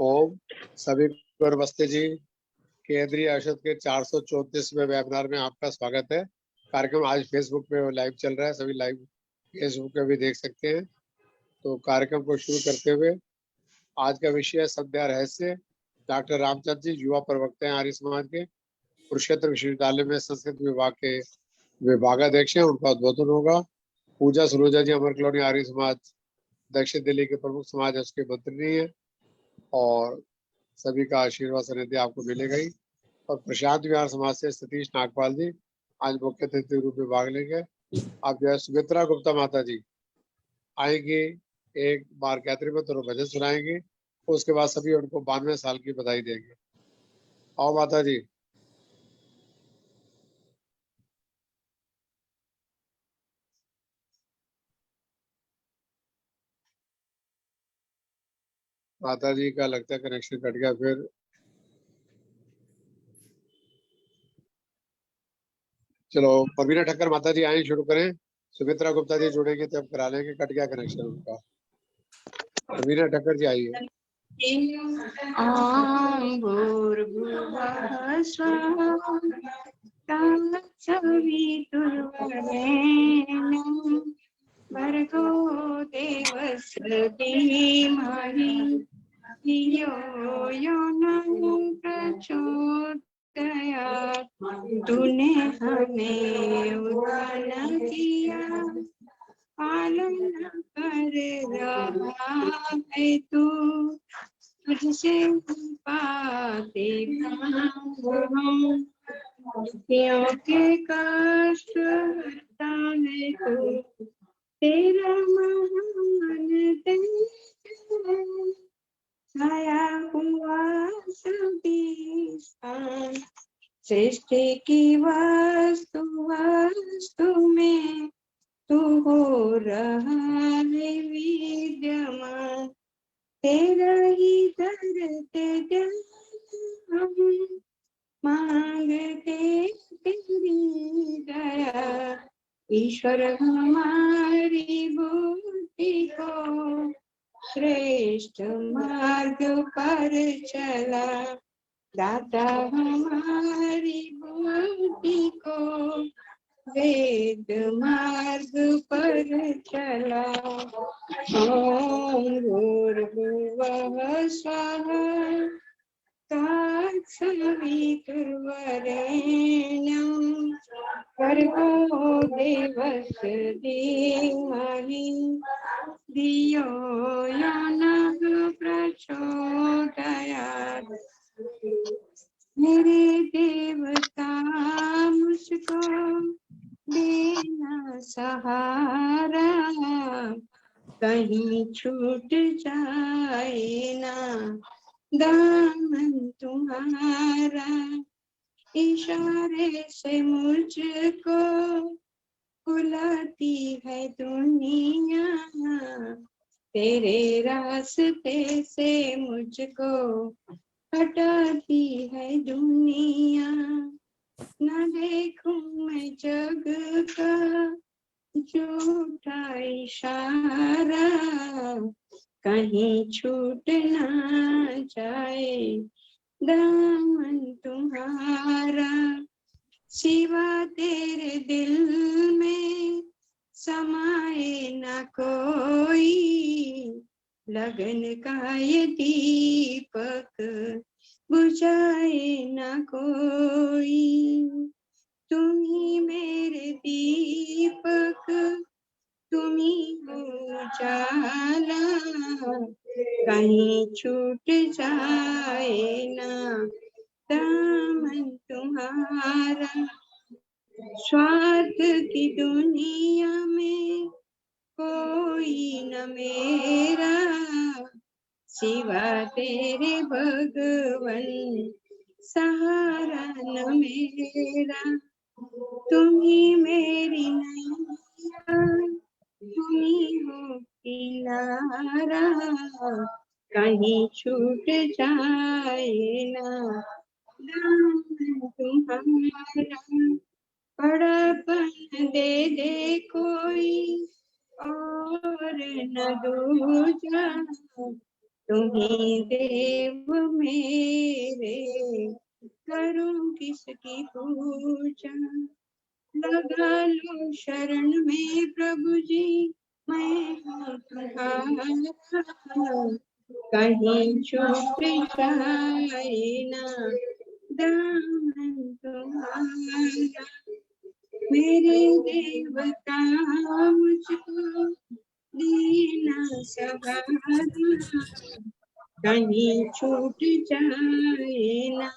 ओम सभी को नमस्ते जी। केंद्रीय औषध के 434वें वेबिनार में आपका स्वागत है। कार्यक्रम आज फेसबुक पे लाइव चल रहा है, सभी लाइव फेसबुक पे भी देख सकते हैं। तो कार्यक्रम को शुरू करते हुए आज का विषय है संध्या रहस्य। डॉक्टर रामचंद्र जी युवा प्रवक्ता हैं आर्य समाज के, कुरुक्षेत्र विश्वविद्यालय में संस्कृत विभाग के विभागाध्यक्ष हैं, उनका उद्बोधन होगा। पूजा सरोजा जी अमर कॉलोनी आर्य समाज दक्षिण दिल्ली के प्रमुख समाज है, उसके मंत्री है और सभी का आशीर्वाद सनिधि आपको मिलेगा ही। और प्रशांत विहार समाज से सतीश नागपाल जी आज मुख्य अतिथि के रूप में भाग लेंगे। आप जो है सुमित्रा गुप्ता माता जी आएंगे, एक बार गायत्री में तो भजन सुनाएंगे, उसके बाद सभी उनको 92 साल की बधाई देंगे। आओ माता जी। माता जी का लगता है कनेक्शन कट गया। फिर चलो परवीना ठक्कर माता जी आए, शुरू करें। सुमित्रा गुप्ता जी जुड़ेंगे तब करा लेंगे, कट गया कनेक्शन उनका। परवीना ठक्कर जी आइए। ॐ भूर्भुवः स्वः तत्सवितुर्वरेण्यं भर्गो देवस्य धीमहि धियो यो नः प्रचोदयात्। तूने हमें उत्पन्न किया, पालन कर रहा है तू, तुझसे पाते हम दुखियों के कष्ट हरता है तू, तेरा महान तेज है, छाया हुआ सभी स्थान। सृष्टि की वस्तु वस्तु में तू हो रहा है विद्यमान, तेरा ही करते हम मांगते तेरी दया। ईश्वर हमारी बुद्धि को श्रेष्ठ मार्ग पर चला, दाता हमारी बुद्धि को वेद मार्ग पर चला। ओम भूर्भुवः स्वः तत्सवितुर्वरेण्यं भर्गो देवस्य धीमहि धियो यो नः प्रचोदयात्। मेरे देवता मुझको देना सहारा, कहीं छूट जाए ना दामन तुम्हारा। इशारे से मुझको बुलाती है दुनिया, तेरे रास्ते से मुझको हटाती है दुनिया। न देखूं मैं जग का झूठा इशारा, कहीं छूट ना जाए दामन तुम्हारा। सिवा तेरे दिल में समाए ना कोई, लगन का ये दीपक बुझाए ना कोई। तुम ही मेरे दीपक, तुम ही हो उजाला, कहीं छूट जाए ना दामन तुम्हारा। स्वार्थ की दुनिया में कोई न मेरा, सिवा तेरे भगवन सहारा न मेरा। तुम ही मेरी नैया, तुम ही हो किनारा, कहीं छूट जाए ना दामन तुम्हारा। बड़ापन दे दे कोई और न दूजा, तुम्ही देव मेरे, करूं किसकी पूजा। लगा लो शरण में प्रभु जी, मैं हूँ तुम्हारा। कहीं छूट जाए ना दामन तुम्हारा। मेरे देवता मुझको दीना सहारा। कहीं छूट जाए ना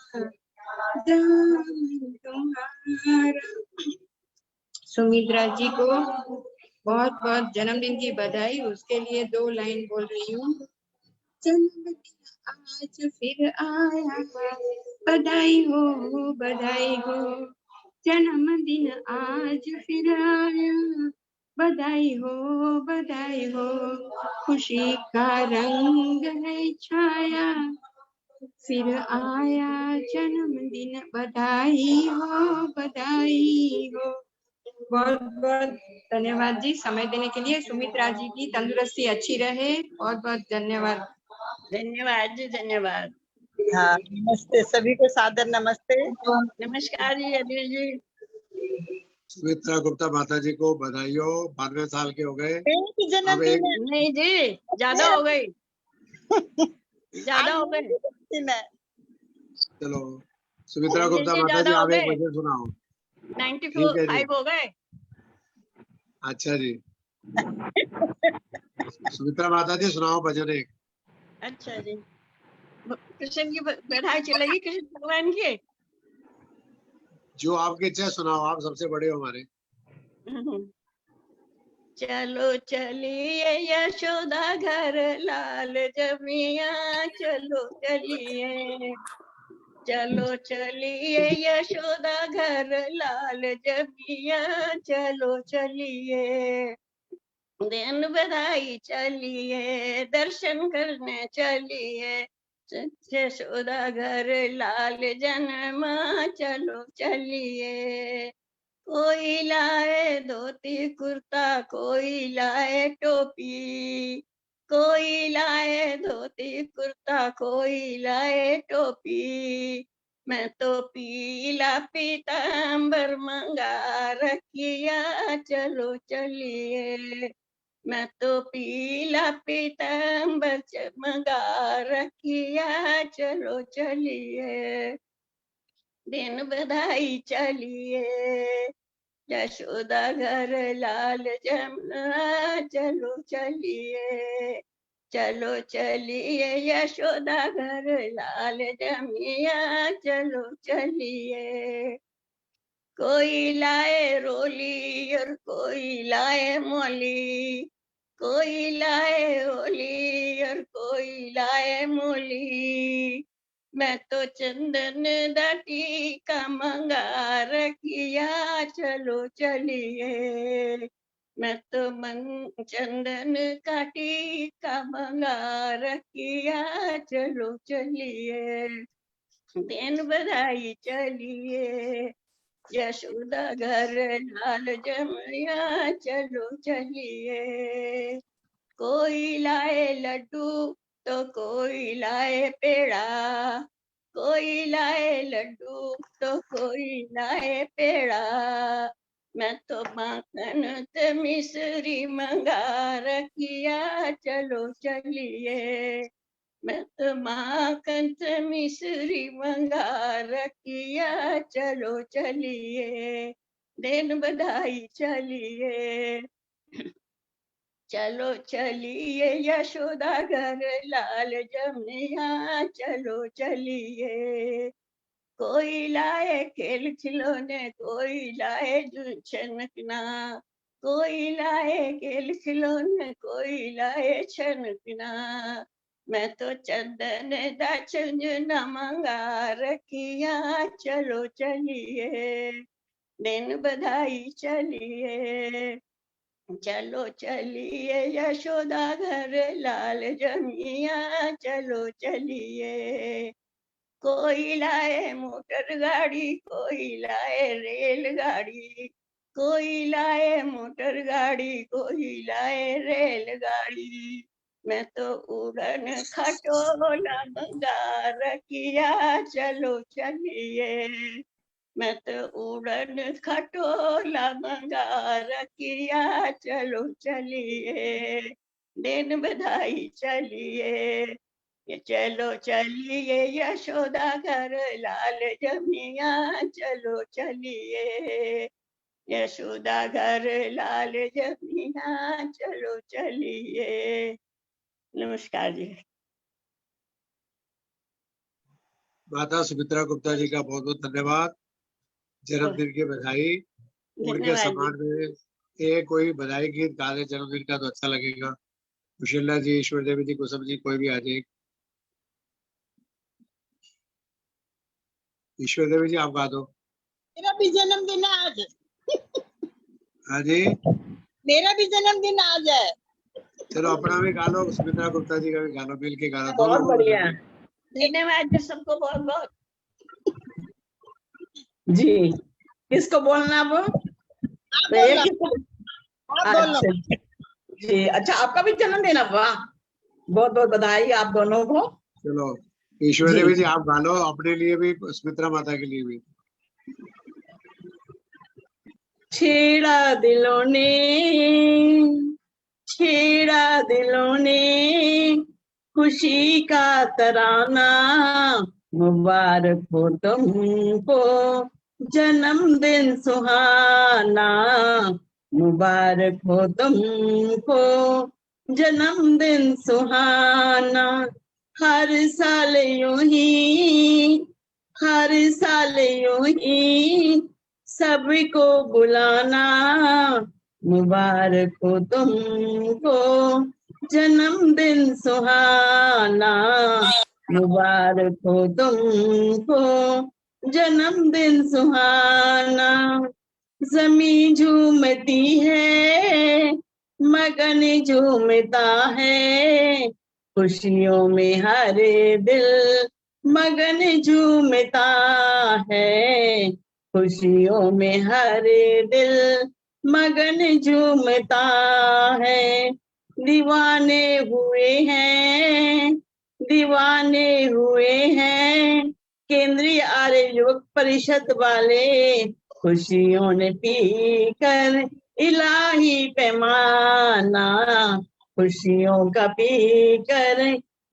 दामन तुम्हारा। सुमित्रा जी को बहुत बहुत जन्मदिन की बधाई। उसके लिए 2 लाइन बोल रही हूँ। जन्मदिन आज फिर आया, बधाई हो बधाई हो। जन्मदिन आज फिर आया, बधाई हो बधाई हो। खुशी का रंग है छाया, फिर आया जन्मदिन, बधाई हो बधाई हो। बहुत बहुत धन्यवाद जी समय देने के लिए। सुमित्रा जी की तंदुरुस्ती अच्छी रहे। बहुत बहुत धन्यवाद। धन्यवाद जी, धन्यवाद। हाँ, नमस्ते सभी को, सादर नमस्ते। नमस्कार जी अनिल जी। सुमित्रा गुप्ता माता जी को बधाई हो, 92 साल के हो गए। अब जन्मदिन है। नहीं जी, ज्यादा हो गई, ज्यादा हो गए। जन्मदिन है। चलो सुमित्रा अनिल गुप्ता जी माता जी ज्यादा हो आप एक गए, भजन सुनाओ। 95 हो गए। अच्छा जी सुमित्रा माता जी सुनाओ भजन एक। अच्छा जी, कृष्ण की बधाई चलेगी, कृष्ण भगवान की। जो आपकी इच्छा सुनाओ, आप सबसे बड़े हो हमारे। चलो चलिए यशोदा घर लाल जमिया, चलो चलिए। चलो चलिए यशोदा घर लाल जमिया, चलो चलिए। दिन बधाई चलिए, दर्शन करने चलिए। यशोदा घर लाल जन्मा, चलो चलिए। कोई लाए धोती कुर्ता, कोई लाए टोपी। कोई लाए धोती कुर्ता, कोई लाए टोपी। मैं तो पीला पीतांबर मंगा रखिया, चलो चलिए। मैं तो पीला पीतांबर मंगा रखिया, चलो चलिए। दिन बधाई चलिए, यशोदा घर लाल जमुना, चलो चलिए। चलो चलिए यशोदा घर लाल जमिया, चलो चलिए। कोई लाए रोली और कोई लाए मोली। कोई लाए रोली और कोई लाए मोली। मैं तो चंदन दाटी का मंगा रखिया, चलो चलिए। मैं तो चंदन काटी का मंगा रखिया, चलो चलिए। दिन बधाई चलिए, यशोदा घर लाल जमिया, चलो चलिए। कोई लाए लड्डू तो कोई लाए पेड़ा। कोई लाए लड्डू तो कोई लाए पेड़ा। मैं तो माखन ते मिश्री मंगा रखिया, चलो चलिए। मैं तो माखन ते मिश्री मंगा रखिया, चलो चलिए। दिन बधाई चलिए, चलो चलिए यशोदा घर लाल जमिया, चलो चलिए। कोई लाए खेल खिलौने, कोई लाए छनकना। कोई लाए खेल खिलौने, कोई लाए छनकना। मैं तो चंदन दाचन मंगा रखिया, चलो चलिए। दिन बधाई चलिए, चलो चलिए यशोदा घर लाल जमिया, चलो चलिए। कोई लाए मोटर गाड़ी, कोई लाए रेलगाड़ी। कोई लाए मोटर गाड़ी, कोई लाए रेलगाड़ी। मैं तो उड़न खटोला मंगार किया, चलो चलिए। मैं तो उड़न खटोला मंगार किया, चलो चलिए। दिन बधाई चलिए, ये चलो चलिए यशोदा घर लाल जमिया, चलो चलिए। यशोदा घर लाल जमिया, चलो चलिए। नमस्कार जी। माता सुमित्रा गुप्ता जी का बहुत बहुत धन्यवाद। जन्मदिन की बधाई। उनके धन्यवाद जी। सम्मान में एक कोई बधाई गीत गा दे जन्मदिन का तो अच्छा लगेगा। कुशला जी, ईश्वर देवी जी, कुसुम जी, कोई भी आ जाए। ईश्वर देवी जी आप गा दो। मेरा भी जन्मदिन है आज। हाँ जी, मेरा भी जन्मदिन आज है। चलो अपना भी गा लो, सुमित्रा गुप्ता जी का भी गा लो, मिल के गा लो, दो बहुत लोगों का बढ़िया जन्मदिन। धन्यवाद जी सबको बहुत बहुत। जी। किसको बोलना वो? आप तो ये बोलो, किसको? आप बोलो। अच्छा जी, अच्छा आपका भी जन्मदिन है, वाह, बहुत बहुत बधाई आप दोनों को। चलो ईश्वर जी। देवी जी आप गा लो, अपने लिए भी, सुमित्रा माता के लिए भी। छेड़ा दिलों ने, छेड़ा दिलों ने खुशी का तराना, मुबारक हो तुमको जन्मदिन सुहाना, मुबारक हो तुमको जन्मदिन सुहाना। हर साल यूं ही, हर साल यूं ही सबको बुलाना, मुबारक हो तुमको जन्मदिन सुहाना, मुबारक हो तुमको जन्मदिन सुहाना। जमी झूमती है, मगन झूमता है, खुशियों में हर दिल मगन झूमता है, खुशियों में हर दिल मगन झूमता है। दीवाने हुए हैं, दीवाने हुए हैं केंद्रीय आर्य युवक परिषद वाले, खुशियों ने पी कर इलाही पैमाना, खुशियों का पी कर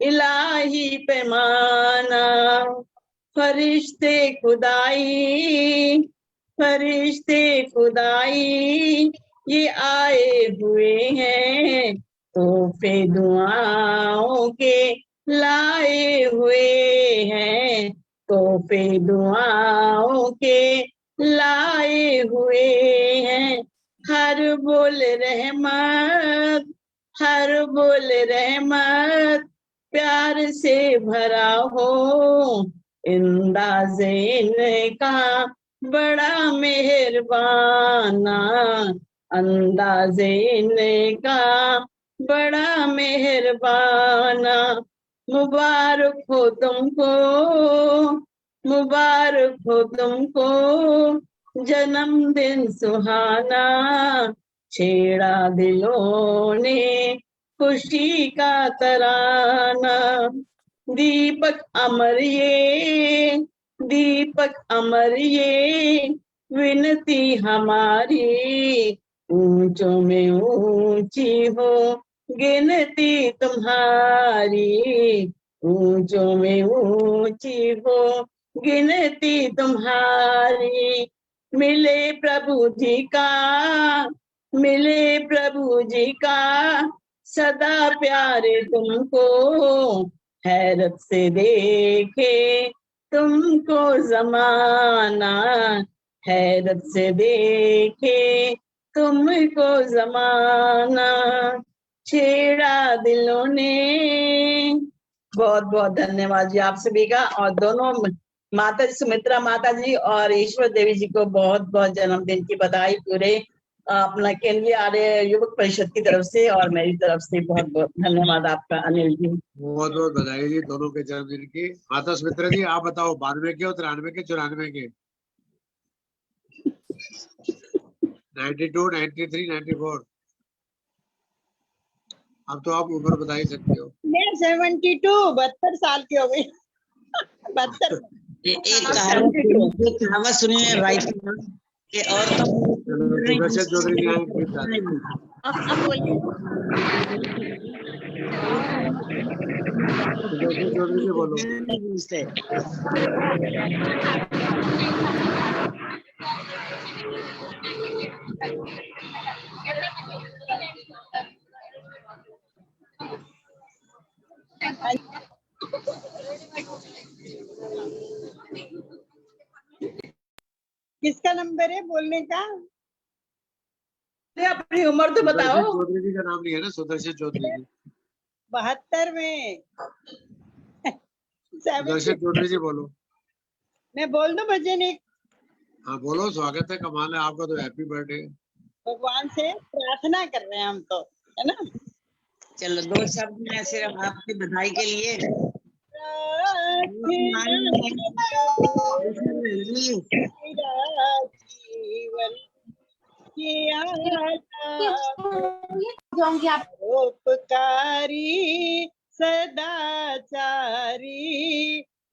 इलाही पैमाना। फरिश्ते खुदाई, फरिश्ते खुदाई ये आए हुए हैं, तोहफे दुआओं के लाए हुए हैं, तोहफे दुआओं के लाए हुए हैं। हर बोल रहमत, हर बोल रहमत प्यार से भरा हो, इंदाज़े इनका बड़ा मेहरबाना, अंदाज़े इनका बड़ा मेहरबाना। मुबारक हो तुमको, मुबारक हो तुमको जन्मदिन सुहाना, छेड़ा दिलों ने खुशी का तराना। दीपक अमर ये, दीपक अमर ये विनती हमारी, ऊंचों में ऊंची हो गिनती तुम्हारी, ऊंचों में ऊंची हो गिनती तुम्हारी। मिले प्रभु जी का, मिले प्रभु जी का सदा प्यारे तुमको, हैरत से देखे तुमको जमाना, हैरत से देखे तुमको जमाना, छेड़ा दिलों ने। बहुत बहुत धन्यवाद जी आप सभी का, और दोनों माता जी सुमित्रा माता जी और ईश्वर देवी जी को बहुत बहुत जन्मदिन की बधाई पूरे अपना केंद्रीय आर्य युवक परिषद की तरफ से और मेरी तरफ से बहुत बहुत धन्यवाद आपका अनिल जी। बहुत बहुत बधाई जी दोनों के जन्मदिन की। माता सुमित्रा जी आप बताओ, 92 के, 93 के, 94 के? 92, 93, 94? अब तो आप उम्र बता ही सकते हो। मैं 72 72 साल की हो गई। 72 एक कहावत सुनिए भाई साहब कि औरतों सुदर्शन चौधरी जी आए गीत गाते हैं। अब बोलिए। सुदर्शन चौधरी जी बोलो। किसका नंबर है बोलने का? अपनी उम्र तो बताओ। सुदर्शन चौधरी जी का नाम लिया ना, सुदर्शन चौधरी जी। 72 में। सुदर्शन चौधरी जी बोलो। मैं बोल दूं भजन एक? हाँ बोलो, स्वागत है, कमाल है आपका तो, हैप्पी बर्थडे। भगवान से प्रार्थना कर रहे हैं हम तो, है ना? चलो 2 शब्द में सिर्फ आपकी बधाई के लिए। जीवन किया जाऊंगी आप। परोपकारी सदाचारी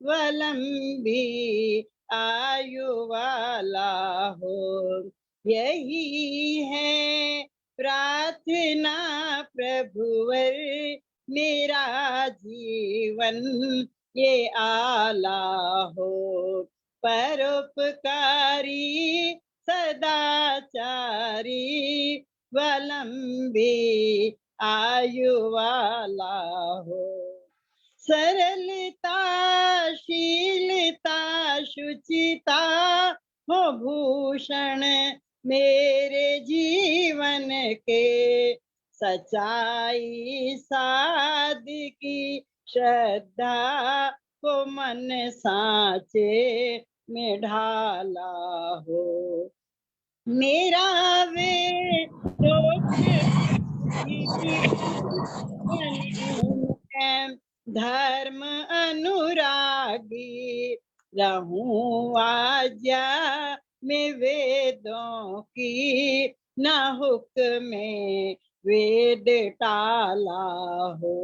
वलंबी आयु वाला हो, यही है प्रार्थना प्रभुवर मेरा जीवन ये आला हो। परोपकारी सदाचारी वलंबी आयु वाला हो। सरलता शीलता शुचिता हो भूषण मेरे जीवन के, सच्चाई सादगी श्रद्धा को मन साचे में ढाला हो। मेरा वे धर्म अनुरागी रहूं आज्ञा में वेदों की, न हुक्म वेद टाला हो।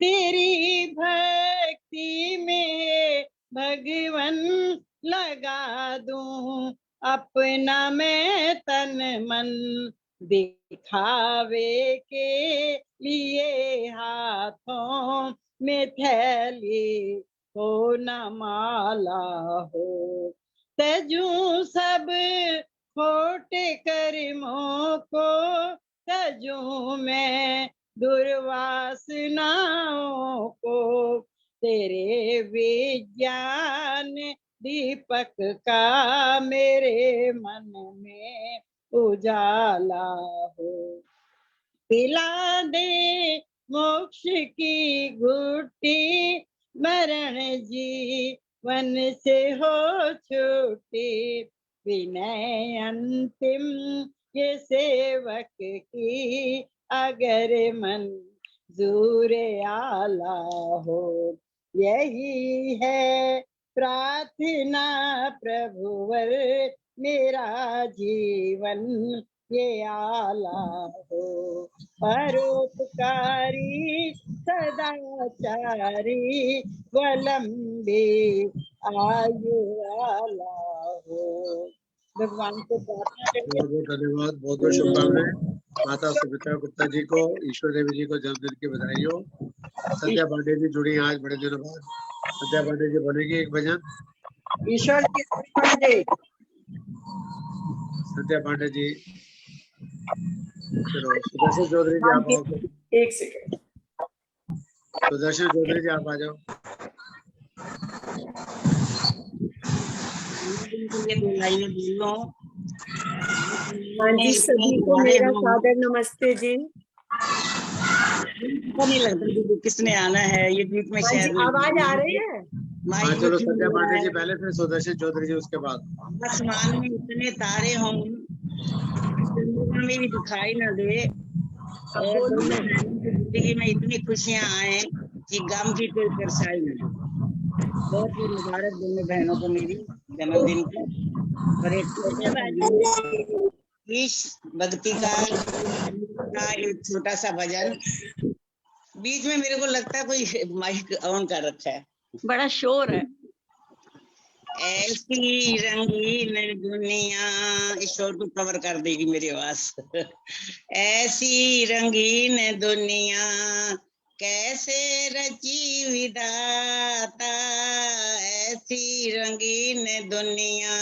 तेरी भक्ति में भगवन लगा दूं अपना मैं तन मन, दिखावे के लिए हाथों में थैली हो न माला हो। तजू सब खोटे कर्मों को तजू मैं दुर्वासनाओं को, तेरे विज्ञान दीपक का मेरे मन में उजाला हो। पिला दे मोक्ष की घुट्टी, मरण जीवन से हो छूटी, विनय अंतिम ये सेवक की अगर मंजूर आला हो। यही है प्रार्थना प्रभुवर मेरा जीवन ये आला हो। परोपकारी सदाचारी वलंबी आयु वाला हो। भगवान को प्रार्थना करके बहुत बहुत धन्यवाद, बहुत बहुत शुभकामनाएं माता सुमित्रा गुप्ता जी को, ईश्वर देवी जी को जन्मदिन की बधाई हो। संध्या पांडे जी जुड़ी हैं आज बड़े दिनों बाद। संध्या पांडे जी बोलेंगे एक भजन। ईश्वर की जय। संध्या पांडे जी, चलो सुदर्शन चौधरी जी आप आओ। एक सेकंड। सुदर्शन चौधरी जी आप आ जाओ। हाँ जी, सभी को मेरा सादर नमस्ते जी। नहीं लगता दीदी किसने आना है ये बीच में, शायद आवाज आ रही है? हाँ चलो संध्या पांडे जी पहले, फिर सुदर्शन चौधरी जी उसके बाद। आसमान में इतने तारे हों चंद्रमा में भी दिखाई न दे, और जिंदगी में इतनी खुशियां आए कि गम की कोई परेशानी नहीं। बहुत ही मुबारक दोनों बहनों को मेरी जन्मदिन की। और एक छोटे ईश भक्ति का एक छोटा सा भजन। बीच में मेरे को लगता है कोई माइक ऑन कर रखा है, बड़ा शोर है। ऐसी रंगीन दुनिया, इस शोर को कवर कर देगी मेरी आवाज। ऐसी रंगीन दुनिया कैसे रची विधाता, ऐसी रंगीन दुनिया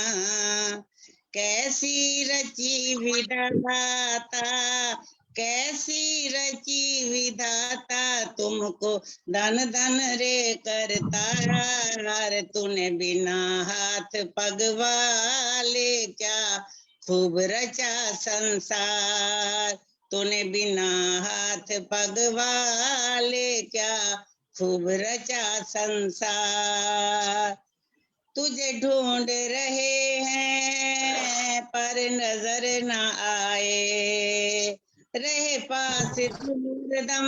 कैसी रची विधाता, कैसी रची विधाता, तुमको धन धन रे करता यार, तूने बिना हाथ पग वाले क्या खूब रचा संसार, तूने बिना हाथ पग वाले क्या खूब रचा संसार। तुझे ढूंढ रहे हैं पर नजर न आए, रहे पास हरदम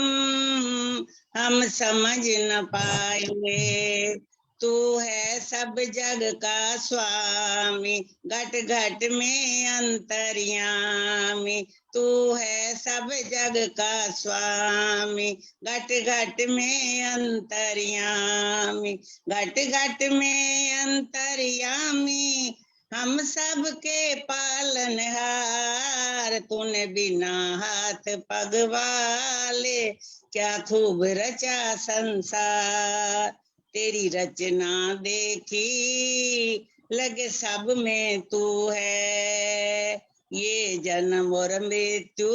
हम समझ न पाए, तू है सब जग का स्वामी, घट घट में अंतर्यामी, तू है सब जग का स्वामी, घट घट में अंतर्यामी, घट घट में अंतर्यामी, हम सब के पालनहार, तूने बिना हाथ पग वाले क्या खूब रचा संसार, तेरी रचना देखी लगे सब में तू है, ये जन्म और मृत्यु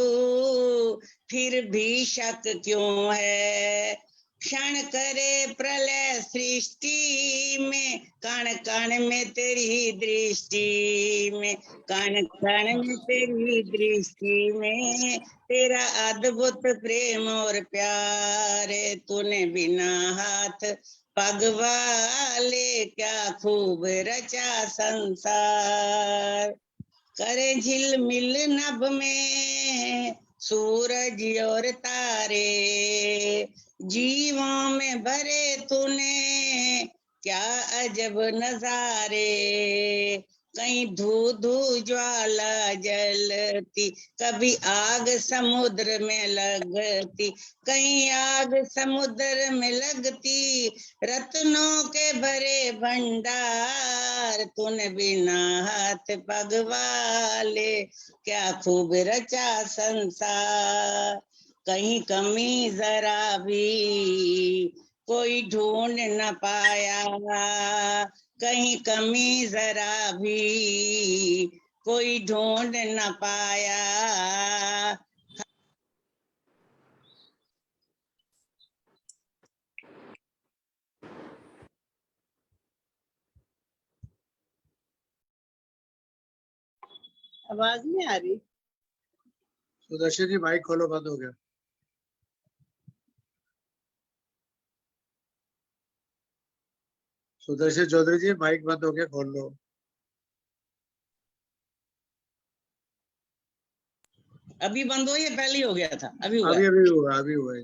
फिर भी शक क्यों है, क्षण करे प्रलय सृष्टि में, कण कण में तेरी दृष्टि में, कण कण में तेरी दृष्टि में, तेरा अद्भुत प्रेम और प्यार, तूने बिना हाथ पग वाले क्या खूब रचा संसार, करे झिलमिल नभ में सूरज और तारे, जीवों में भरे तूने क्या अजब नजारे, कहीं धू धू ज्वाला जलती, कभी आग समुद्र में लगती, कहीं आग समुद्र में लगती, रत्नों के भरे भंडार, तूने बिना हाथ पग वाले क्या खूब रचा संसार, कहीं कमी जरा भी कोई ढूंढ न पाया, कहीं कमी जरा भी कोई ढूंढ न पाया, आवाज नहीं आ रही। सुदर्शन जी माइक खोलो, बंद हो गया। सुदर्शन चौधरी जी माइक बंद हो गया, खोल लो। अभी बंद हो या पहले ही हो गया था? अभी हुआ अभी है। अभी हुआ, अभी हुआ है।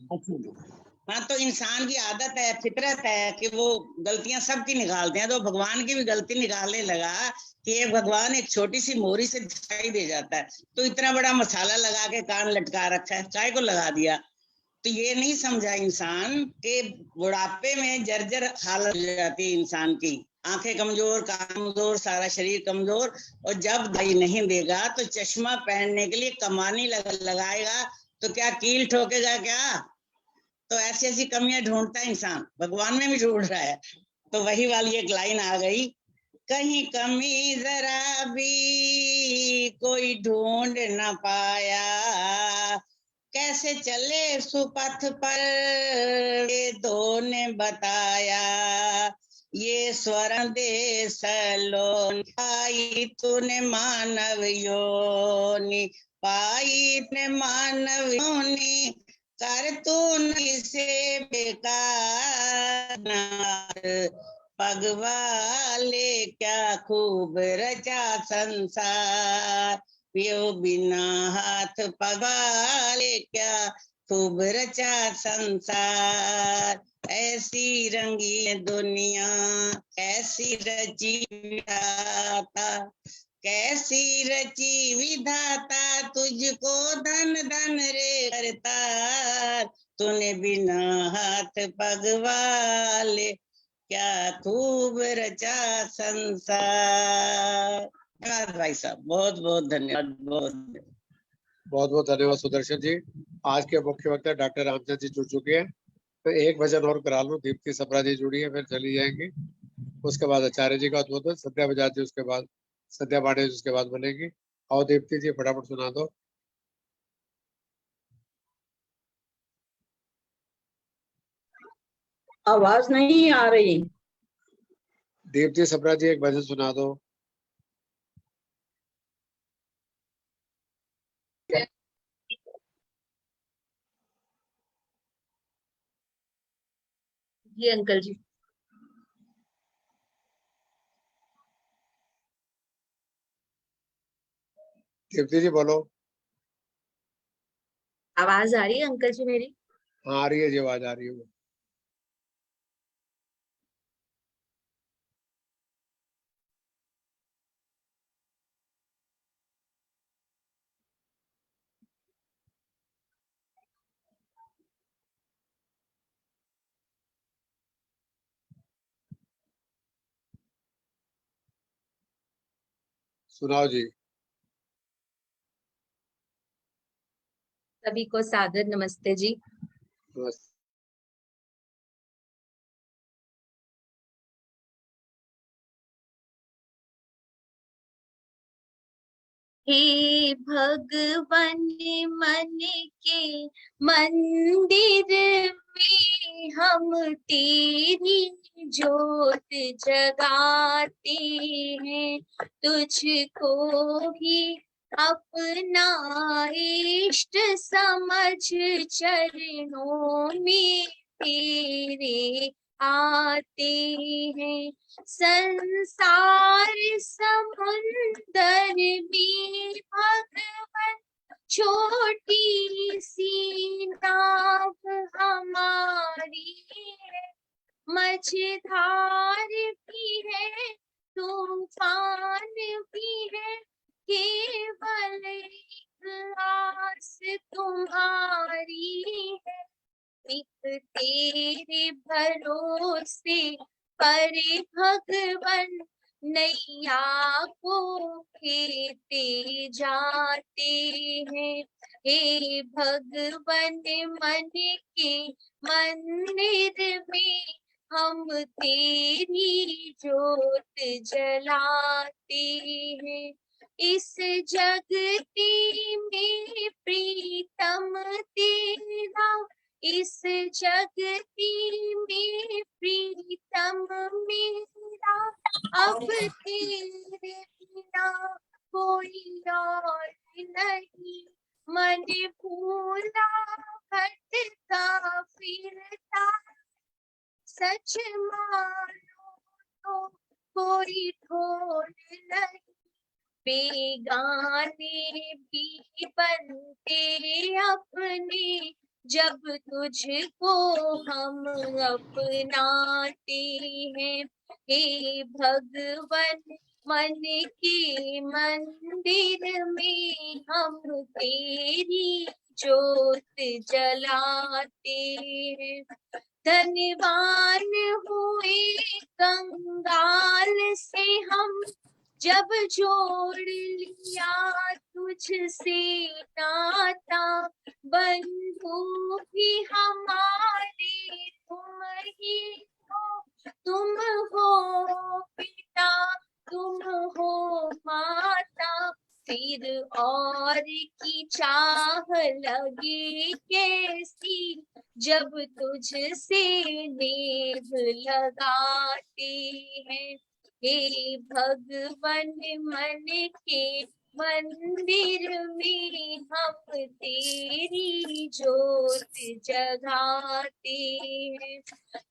हाँ, तो इंसान की आदत है, फितरत है कि वो गलतियां सबकी निकालते हैं, तो भगवान की भी गलती निकालने लगा कि एक भगवान एक छोटी सी मोहरी से दिखाई दे जाता है, तो इतना बड़ा मसाला लगा के कान लटका रखा है, काय को लगा दिया? तो ये नहीं समझा इंसान कि बुढ़ापे में जर्जर हालत हो जाती है इंसान की, आंखें कमजोर, कान कमजोर, सारा शरीर कमजोर, और जब दवाई नहीं देगा तो चश्मा पहनने के लिए कमानी लगाएगा तो क्या कील ठोकेगा क्या? तो ऐसी ऐसी कमियां ढूंढता है इंसान, भगवान में भी ढूंढ रहा है। तो वही वाली एक लाइन आ गई, कहीं कमी जरा भी कोई ढूंढ न पाया, कैसे चले सुपथ पर ये दो ने बताया, ये स्वर्ण देश लोन पाई तूने मानव योनि, पाई ने मानव योनि, कर तू से बेकार, पग वाले क्या खूब रचा संसार, पियो बिना हाथ पग वाले क्या खूब रचा संसार, ऐसी रंगी दुनिया ऐसी रची विधाता, कैसी रची विधाता तुझको धन धन रे करतार, तूने बिना हाथ पग वाले क्या खूब रचा संसार। धन्यवाद भाई साहब, बहुत बहुत धन्यवाद। बहुत बहुत धन्यवाद सुदर्शन जी। आज के मुख्य वक्ता डॉक्टर रामचंद्र जी जुड़ चुके हैं, तो एक भजन और करा लूं। दीप्ति सप्रा जी जुड़ी है, फिर चली जाएंगी। उसके बाद आचार्य जी का उद्बोधन, सद्या बजाज जी उसके बाद, सद्या पांडे जी उसके बाद बोलेंगी। और दीप्ति जी फटाफट सुना दो। आवाज नहीं आ रही। दीप्ति सप्रा जी एक भजन सुना दो। जी अंकल जी। दीप्ति जी बोलो। आवाज आ रही है अंकल जी मेरी? हाँ आ रही है जी, आवाज आ रही है। सुनाओ जी। सभी को सादर नमस्ते जी। बस हे भगवान मन के मंदिर में हम तेरी ज्योत जगाते हैं, तुझको ही अपना इष्ट समझ चरणों में तेरे आते हैं। संसार समुंदर में भगवान छोटी सी नाव हमारी है, मझधार भी है तूफान भी है, केवल एक आस तुम्हारी है। एक तेरे भरोसे पर भगवन नैया को खेते जाते हैं। हे भगवन मन के मंदिर में हम तेरी ज्योत जलाते हैं। इस जगती में प्रीतम तेरा, इस जगती में प्रीतम मेरा, अब तेरे बिना कोई और नहीं। मन भूला भटका फिरता, सच मानो तो कोई ठोर नहीं। बेगाने भी बनते अपने, जब तुझको हम अपनाते हैं। हे भगवन मन के मंदिर में हम तेरी ज्योत जलाते हैं। धनवान हुए कंगाल से हम, जब जोड़ लिया तुझसे नाता। बंधु भी हमारे तुम ही हो, तुम हो पिता तुम हो माता। फिर और की चाह लगे कैसी, जब तुझसे नेह लगाते हैं। हे भगवन मन के मंदिर में हम तेरी ज्योत जगाते हैं।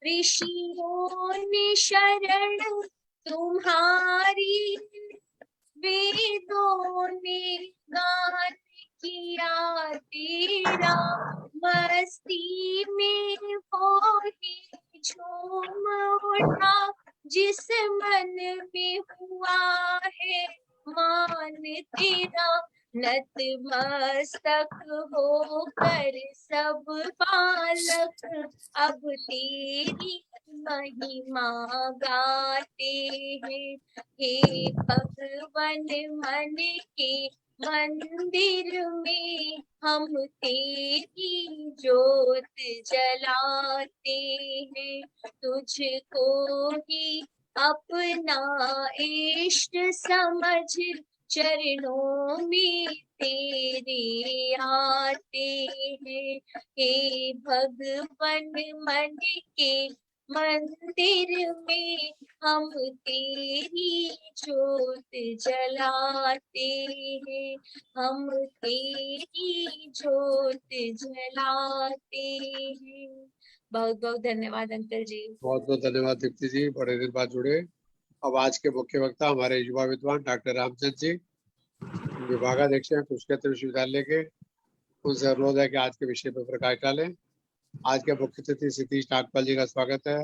ऋषियों ने शरण तुम्हारी, वेदों ने गान किया तेरा। मस्ती में वो ही झूम उठा, जिस मन में हुआ है माँ तेरा, नतमस्तक होकर सब बालक अब तेरी महिमा गाते हैं। हे भगवन मन के मंदिर में हम तेरी ज्योत जलाते हैं। तुझको ही अपना इष्ट समझ चरणों में तेरे आते हैं। हे भगवन मन के मंदिर में हम तेरी ज्योत जलाते हैं। हम तेरी ज्योत जलाते हैं। बहुत बहुत धन्यवाद अंकल जी। बहुत बहुत धन्यवाद दीप्ति जी, बड़े दिन बाद जुड़े। अब आज के मुख्य वक्ता हमारे युवा विद्वान डॉक्टर रामचंद्र जी, विभागाध्यक्ष हैं कुरुक्षेत्र विश्वविद्यालय के। उनसे अनुरोध है कि आज के विषय पर प्रकाश डालें। आज के मुख्य अतिथि सतीश नागपाल जी का स्वागत है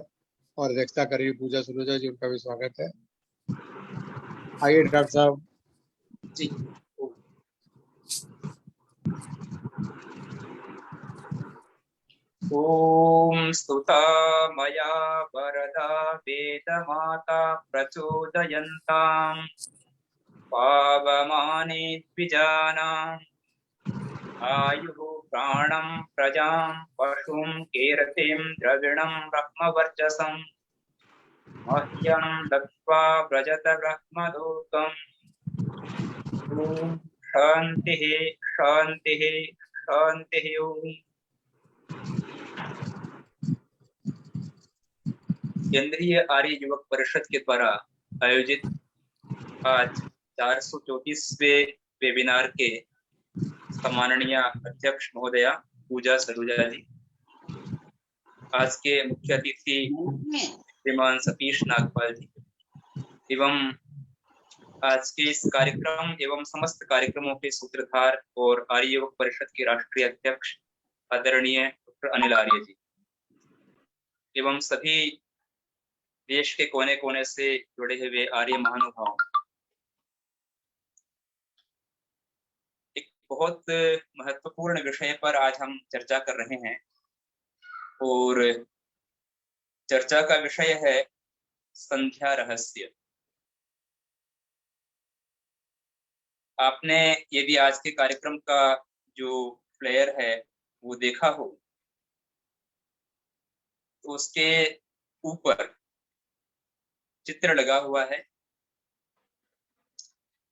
और अध्यक्षता कर रही पूजा सुनोजा जी, उनका भी स्वागत है। आइए डॉक्टर साहब जी। ओम स्तुता मया वरदा वेदमाता प्रचोदयन्ताम् पावमाने द्विजानाम् आयुः प्राणं प्रजां पशुं कीर्तिं द्रविणं ब्रह्मवर्चसं मह्यं दत्त्वा व्रजत ब्रह्मलोकम्। ओम शांतिः शांतिः शांतिः। ओम। केंद्रीय आर्य युवक परिषद के द्वारा आयोजित आज 434वें वेबिनार के सम्माननीय अध्यक्ष महोदया पूजा सलूजा जी, आज के मुख्य अतिथि श्रीमान सतीश नागपाल जी एवं आज के इस कार्यक्रम एवं समस्त कार्यक्रमों के सूत्रधार और आर्य युवक परिषद के राष्ट्रीय अध्यक्ष आदरणीय डॉक्टर अनिल आर्य जी एवं सभी देश के कोने कोने से जुड़े हुए आर्य महानुभाव। एक बहुत महत्वपूर्ण विषय पर आज हम चर्चा कर रहे हैं और चर्चा का विषय है संध्या रहस्य। आपने यदि आज के कार्यक्रम का जो फ्लेयर है वो देखा हो तो उसके ऊपर चित्र लगा हुआ है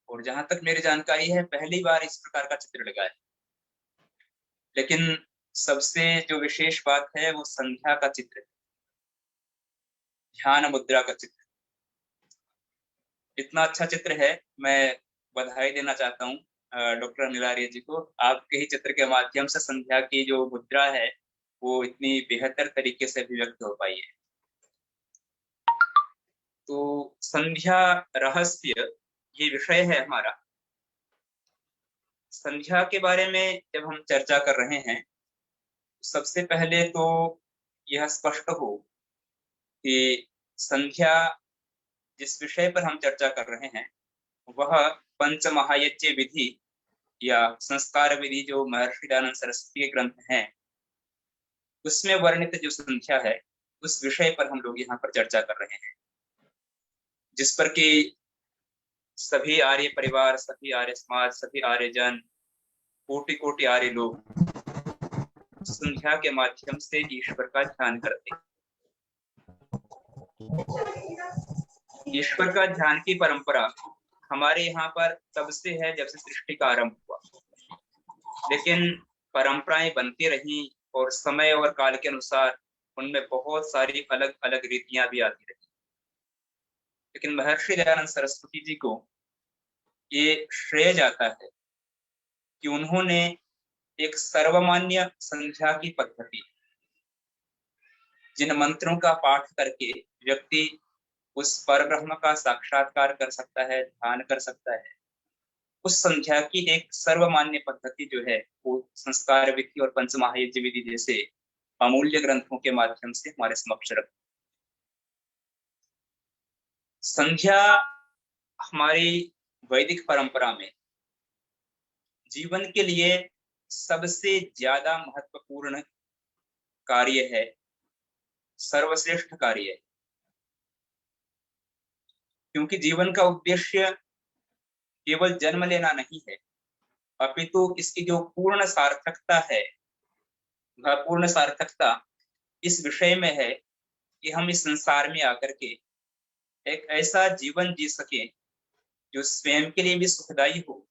और जहां तक मेरी जानकारी है पहली बार इस प्रकार का चित्र लगा है। लेकिन सबसे जो विशेष बात है वो संध्या का चित्र है, ध्यान मुद्रा का चित्र। इतना अच्छा चित्र है, मैं बधाई देना चाहता हूँ डॉक्टर अनिल आर्य जी को। आपके ही चित्र के माध्यम से संध्या की जो मुद्रा है वो इतनी बेहतर तरीके से अभिव्यक्त हो पाई है। तो संध्या रहस्य ये विषय है हमारा। संध्या के बारे में जब हम चर्चा कर रहे हैं सबसे पहले तो यह स्पष्ट हो कि संध्या जिस विषय पर हम चर्चा कर रहे हैं वह पंच महायज्ञ विधि या संस्कार विधि जो महर्षि दयानंद सरस्वती के ग्रंथ हैं उसमें वर्णित जो संध्या है उस विषय पर हम लोग यहाँ पर चर्चा कर रहे हैं, जिस पर कि सभी आर्य परिवार, सभी आर्य समाज, सभी आर्य जन, कोटि कोटि आर्य लोग संध्या के माध्यम से ईश्वर का ध्यान करते हैं। ईश्वर का ध्यान की परंपरा हमारे यहाँ पर तब से है जब से सृष्टि का आरंभ हुआ, लेकिन परंपराएं बनती रही और समय और काल के अनुसार उनमें बहुत सारी अलग अलग रीतियां भी आती रही। लेकिन महर्षि दयानंद सरस्वती जी को ये श्रेय जाता है कि उन्होंने एक सर्वमान्य संध्या की पद्धति, जिन मंत्रों का पाठ करके व्यक्ति उस परब्रह्म का साक्षात्कार कर सकता है, ध्यान कर सकता है, उस संध्या की एक सर्वमान्य पद्धति जो है वो संस्कार विधि और पंचमहायज्ञ विधि जैसे अमूल्य ग्रंथों के माध्यम से हमारे समक्ष रखती। संध्या हमारी वैदिक परंपरा में जीवन के लिए सबसे ज्यादा महत्वपूर्ण कार्य है, सर्वश्रेष्ठ कार्य है। क्योंकि जीवन का उद्देश्य केवल जन्म लेना नहीं है, अपितु इसकी जो पूर्ण सार्थकता है, वह पूर्ण सार्थकता इस विषय में है कि हम इस संसार में आकर के एक ऐसा जीवन जी सके जो स्वयं के लिए भी सुखदायी हो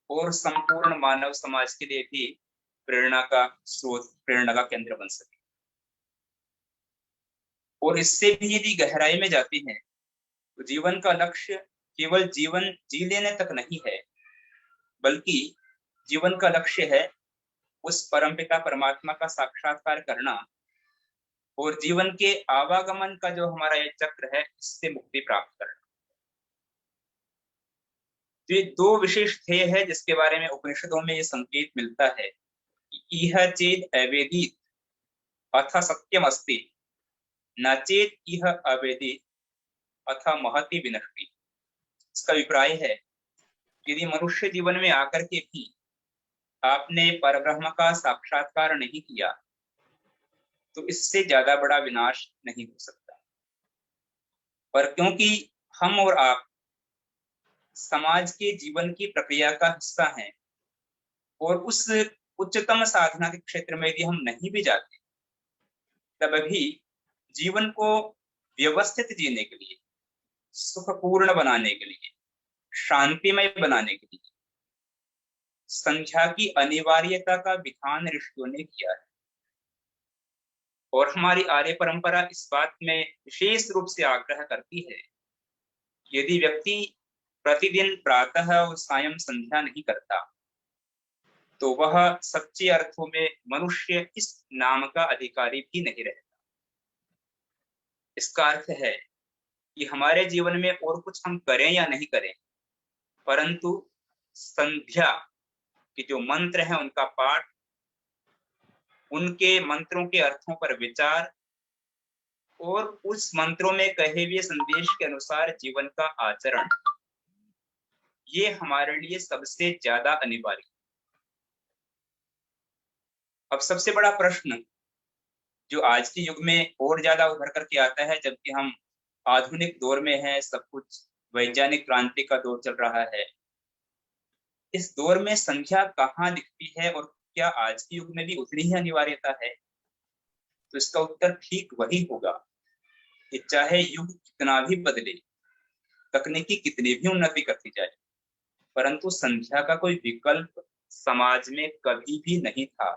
और संपूर्ण मानव समाज के लिए भी प्रेरणा का स्रोत, प्रेरणा का केंद्र बन सके। और इससे भी यदि गहराई में जाते हैं तो जीवन का लक्ष्य केवल जीवन जी लेने तक नहीं है, बल्कि जीवन का लक्ष्य है उस परमपिता परमात्मा का साक्षात्कार करना और जीवन के आवागमन का जो हमारा ये चक्र है, इससे मुक्ति प्राप्त करना। तो ये दो विशेष ध्येय है जिसके बारे में उपनिषदों में ये संकेत मिलता है कि इह चेद अवेदित अथ सत्यम अस्ति, न चेत इह अवेदित अथ महति विनष्टि। इसका अभिप्राय है यदि मनुष्य जीवन में आकर के भी आपने परब्रह्म का साक्षात्कार नहीं किया तो इससे ज्यादा बड़ा विनाश नहीं हो सकता। पर क्योंकि हम और आप समाज के जीवन की प्रक्रिया का हिस्सा हैं और उस उच्चतम साधना के क्षेत्र में यदि हम नहीं भी जाते, तब भी जीवन को व्यवस्थित जीने के लिए, सुखपूर्ण बनाने के लिए, शांतिमय बनाने के लिए संध्या की अनिवार्यता का विधान ऋषियों ने किया है। और हमारी आर्य परंपरा इस बात में विशेष रूप से आग्रह करती है कि यदि व्यक्ति प्रतिदिन प्रातः और सायं संध्या नहीं करता तो वह सच्चे अर्थों में मनुष्य इस नाम का अधिकारी भी नहीं रहता। इसका अर्थ है कि हमारे जीवन में और कुछ हम करें या नहीं करें, परंतु संध्या के जो मंत्र हैं उनका पाठ, उनके मंत्रों के अर्थों पर विचार और उस मंत्रों में कहे हुए संदेश के अनुसार जीवन का आचरण, ये हमारे लिए सबसे ज्यादा अनिवार्य। अब सबसे बड़ा प्रश्न जो आज के युग में और ज्यादा उभर करके आता है, जबकि हम आधुनिक दौर में हैं, सब कुछ वैज्ञानिक क्रांति का दौर चल रहा है, इस दौर में संख्या कहाँ दिखती है और क्या आज के युग में भी उतनी ही अनिवार्यता है? तो इसका उत्तर ठीक वही होगा कि चाहे युग कितना भी बदले, तकनीकी कितनी भी उन्नति करती जाए, परंतु संध्या का कोई विकल्प समाज में कभी भी नहीं था,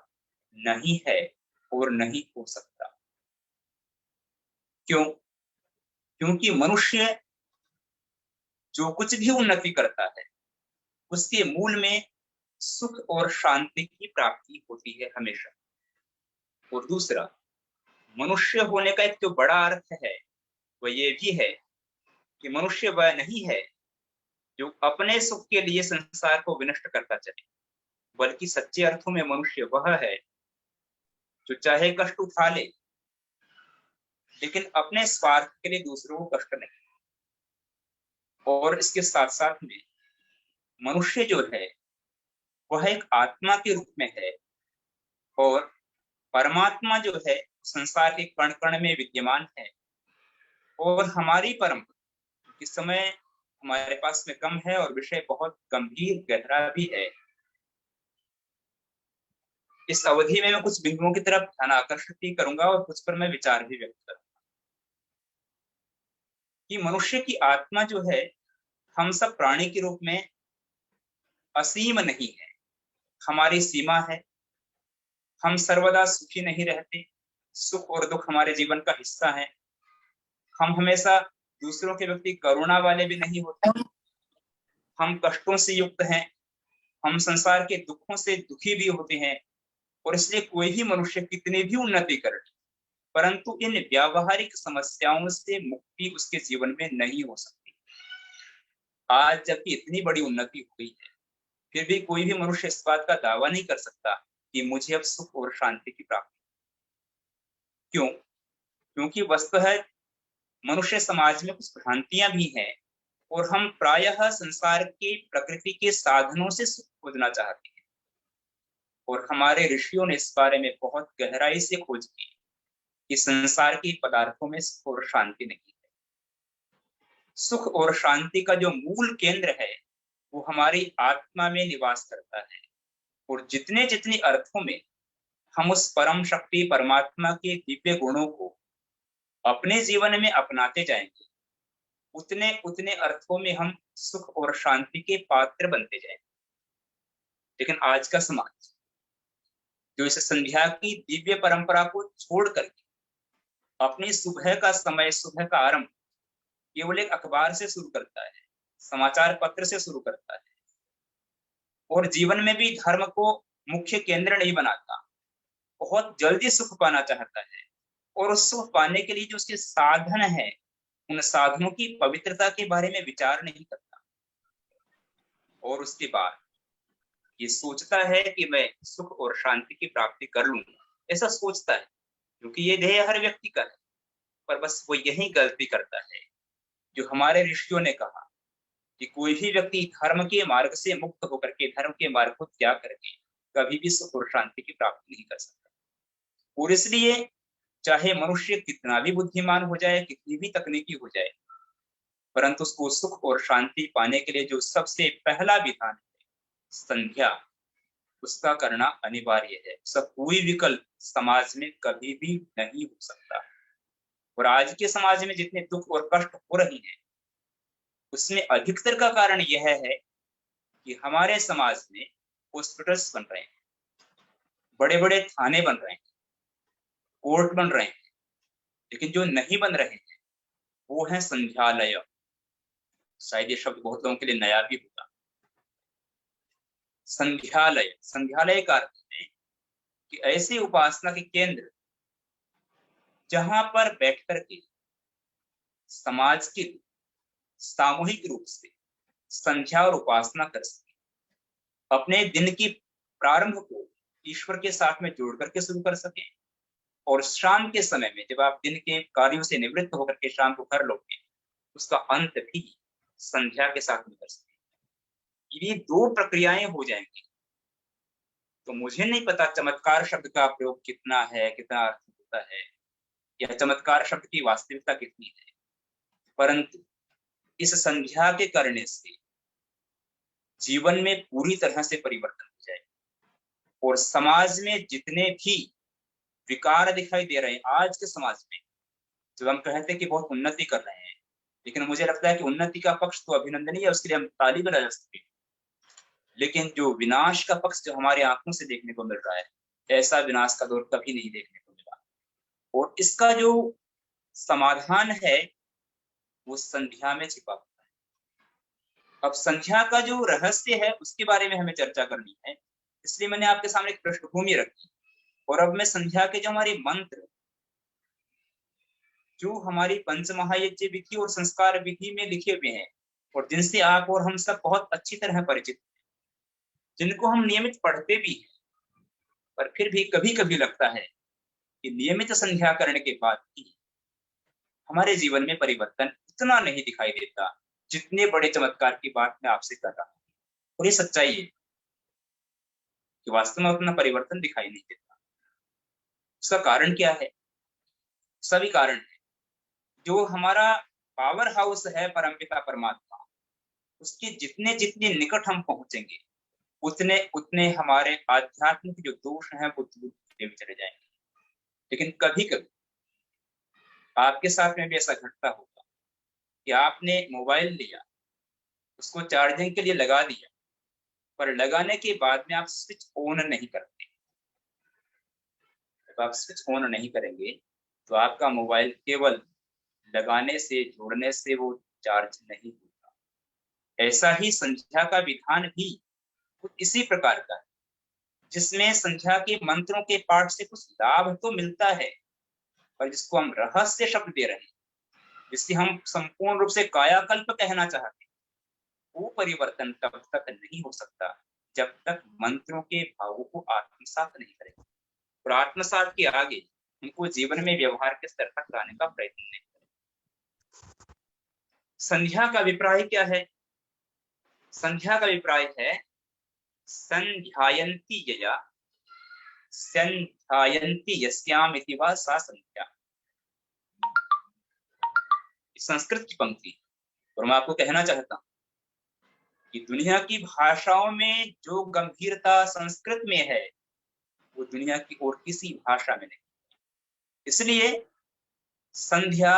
नहीं है और नहीं हो सकता। क्यों? क्योंकि मनुष्य जो कुछ भी उन्नति करता है उसके मूल में सुख और शांति की प्राप्ति होती है हमेशा। और दूसरा, मनुष्य होने का एक जो बड़ा अर्थ है वह ये भी है कि मनुष्य वह नहीं है जो अपने सुख के लिए संसार को विनष्ट करता चले, बल्कि सच्चे अर्थों में मनुष्य वह है जो चाहे कष्ट उठा ले लेकिन अपने स्वार्थ के लिए दूसरों को कष्ट नहीं। और इसके साथ साथ में मनुष्य जो है वह एक आत्मा के रूप में है और परमात्मा जो है संसार के कण कण में विद्यमान है। और हमारी परंपरा इस समय हमारे पास में कम है और विषय बहुत गंभीर गहरा भी है। इस अवधि में मैं कुछ बिंदुओं की तरफ ध्यान आकर्षित भी करूंगा और कुछ पर मैं विचार भी व्यक्त करूंगा कि मनुष्य की आत्मा जो है हम सब प्राणी के रूप में असीम नहीं है, हमारी सीमा है। हम सर्वदा सुखी नहीं रहते, सुख और दुख हमारे जीवन का हिस्सा है। हम हमेशा दूसरों के प्रति करुणा वाले भी नहीं होते, हम कष्टों से युक्त हैं, हम संसार के दुखों से दुखी भी होते हैं। और इसलिए कोई भी मनुष्य कितनी भी उन्नति करे, परंतु इन व्यावहारिक समस्याओं से मुक्ति उसके जीवन में नहीं हो सकती। आज जबकि इतनी बड़ी उन्नति हो गई है, फिर भी कोई भी मनुष्य इस बात का दावा नहीं कर सकता कि मुझे अब सुख और शांति की प्राप्ति। क्यों? क्योंकि वस्तुतः मनुष्य समाज में कुछ भ्रांतियां भी हैं और हम प्रायः संसार के प्रकृति के साधनों से सुख खोजना चाहते हैं। और हमारे ऋषियों ने इस बारे में बहुत गहराई से खोज की कि संसार के पदार्थों में सुख और शांति नहीं है। सुख और शांति का जो मूल केंद्र है वो हमारी आत्मा में निवास करता है। और जितने जितने अर्थों में हम उस परम शक्ति परमात्मा के दिव्य गुणों को अपने जीवन में अपनाते जाएंगे, उतने उतने अर्थों में हम सुख और शांति के पात्र बनते जाएंगे। लेकिन आज का समाज जो इस संध्या की दिव्य परंपरा को छोड़ करके अपनी सुबह का समय, सुबह का आरंभ केवल एक अखबार से शुरू करता है, समाचार पत्र से शुरू करता है, और जीवन में भी धर्म को मुख्य केंद्र नहीं बनाता, बहुत जल्दी सुख पाना चाहता है। और उस सुख पाने के लिए जो उसके साधन है, उन साधनों की पवित्रता के बारे में विचार नहीं करता। और उसके बाद ये सोचता है कि मैं सुख और शांति की प्राप्ति कर लूंगा, ऐसा सोचता है, क्योंकि ये ध्येय हर व्यक्ति का है। पर बस वो यही गलती करता है जो हमारे ऋषियों ने कहा कि कोई भी व्यक्ति धर्म के मार्ग से मुक्त होकर के, धर्म के मार्ग को त्याग करके कभी भी सुख और शांति की प्राप्ति नहीं कर सकता। और इसलिए चाहे मनुष्य कितना भी बुद्धिमान हो जाए, कितनी भी तकनीकी हो जाए, परंतु उसको सुख और शांति पाने के लिए जो सबसे पहला विधान है, संध्या, उसका करना अनिवार्य है। उसका कोई विकल्प समाज में कभी भी नहीं हो सकता। और आज के समाज में जितने दुख और कष्ट हो रही हैं, उसमें अधिकतर का कारण यह है कि हमारे समाज में हॉस्पिटल्स बन रहे हैं, बड़े बड़े थाने बन रहे हैं, कोर्ट बन रहे हैं, लेकिन जो नहीं बन रहे हैं वो है संध्यालय। शायद ये शब्द बहुत लोगों के लिए नया भी होगा। संध्यालय, संध्यालय का अर्थ है कि ऐसे उपासना के केंद्र जहां पर बैठकर के समाज के सामूहिक रूप से संध्या और उपासना कर सके, अपने दिन की प्रारंभ को ईश्वर के साथ में जोड़ करके शुरू कर सके, और शाम के समय में जब आप दिन के कार्यों से निवृत्त होकर के शाम को घर लौटे, उसका अंत भी संध्या के साथ में कर सके। ये दो प्रक्रियाएं हो जाएंगी। तो मुझे नहीं पता चमत्कार शब्द का प्रयोग कितना है, कितना अर्थ होता है, या चमत्कार शब्द की वास्तविकता कितनी है, परंतु इस संध्या के करने से जीवन में पूरी तरह से परिवर्तन हो जाए। और समाज में जितने भी विकार दिखाई दे रहे हैं आज के समाज में, जब हम कहते हैं कि बहुत उन्नति कर रहे हैं, लेकिन मुझे लगता है कि उन्नति का पक्ष तो अभिनंदनीय है, उसके लिए हम ताली बजा सकते हैं, लेकिन जो विनाश का पक्ष जो हमारे आंखों से देखने को मिल रहा है, ऐसा विनाश का दौर कभी नहीं देखने को मिला। और इसका जो समाधान है वो संध्या में छिपा हुआ है। अब संध्या का जो रहस्य है उसके बारे में हमें चर्चा करनी है, इसलिए मैंने आपके सामने एक पृष्ठभूमि रखी। और अब मैं संध्या के जो हमारे मंत्र, जो हमारी पंचमहायज्ञ विधि और संस्कार विधि में लिखे हुए हैं, और जिनसे आप और हम सब बहुत अच्छी तरह परिचित हैं, जिनको हम नियमित पढ़ते भी हैं, पर फिर भी कभी कभी लगता है कि नियमित संध्या करने के बाद भी हमारे जीवन में परिवर्तन इतना नहीं दिखाई देता जितने बड़े चमत्कार की बात मैं आपसे कर रहा हूं। और ये सच्चाई है कि वास्तव में उतना परिवर्तन दिखाई नहीं देता। उसका कारण क्या है? सभी कारण है। जो हमारा पावर हाउस है परमपिता परमात्मा, उसके जितने जितने निकट हम पहुंचेंगे, उतने उतने हमारे आध्यात्मिक जो दोष हैं वो दूर चले जाएंगे। लेकिन कभी कभी आपके साथ में भी ऐसा घटता होगा कि आपने मोबाइल लिया, उसको चार्जिंग के लिए लगा दिया, पर लगाने के बाद में आप स्विच ऑन नहीं करते। जब आप स्विच ऑन नहीं करेंगे तो आपका मोबाइल केवल लगाने से, जोड़ने से वो चार्ज नहीं होगा। ऐसा ही संध्या का विधान भी कुछ इसी प्रकार का है, जिसमें संध्या के मंत्रों के पाठ से कुछ लाभ तो मिलता है, पर जिसको हम रहस्य शब्द दे रहे हैं, जिसकी हम संपूर्ण रूप से कायाकल्प कहना चाहते हैं, वो परिवर्तन तब तक नहीं हो सकता जब तक मंत्रों के भावों को आत्मसात नहीं करेंगे। और आत्मसात के आगे उनको जीवन में व्यवहार के स्तर तक लाने का प्रयत्न नहीं करें। संध्या का अभिप्राय क्या है? संध्या का अभिप्राय है संध्यायन्ति यया संध्यायन्ति यस्याम इति वा सा संध्या। संस्कृत की पंक्ति, और मैं आपको कहना चाहता हूं कि दुनिया की भाषाओं में जो गंभीरता संस्कृत में है वो दुनिया की और किसी भाषा में नहीं। इसलिए संध्या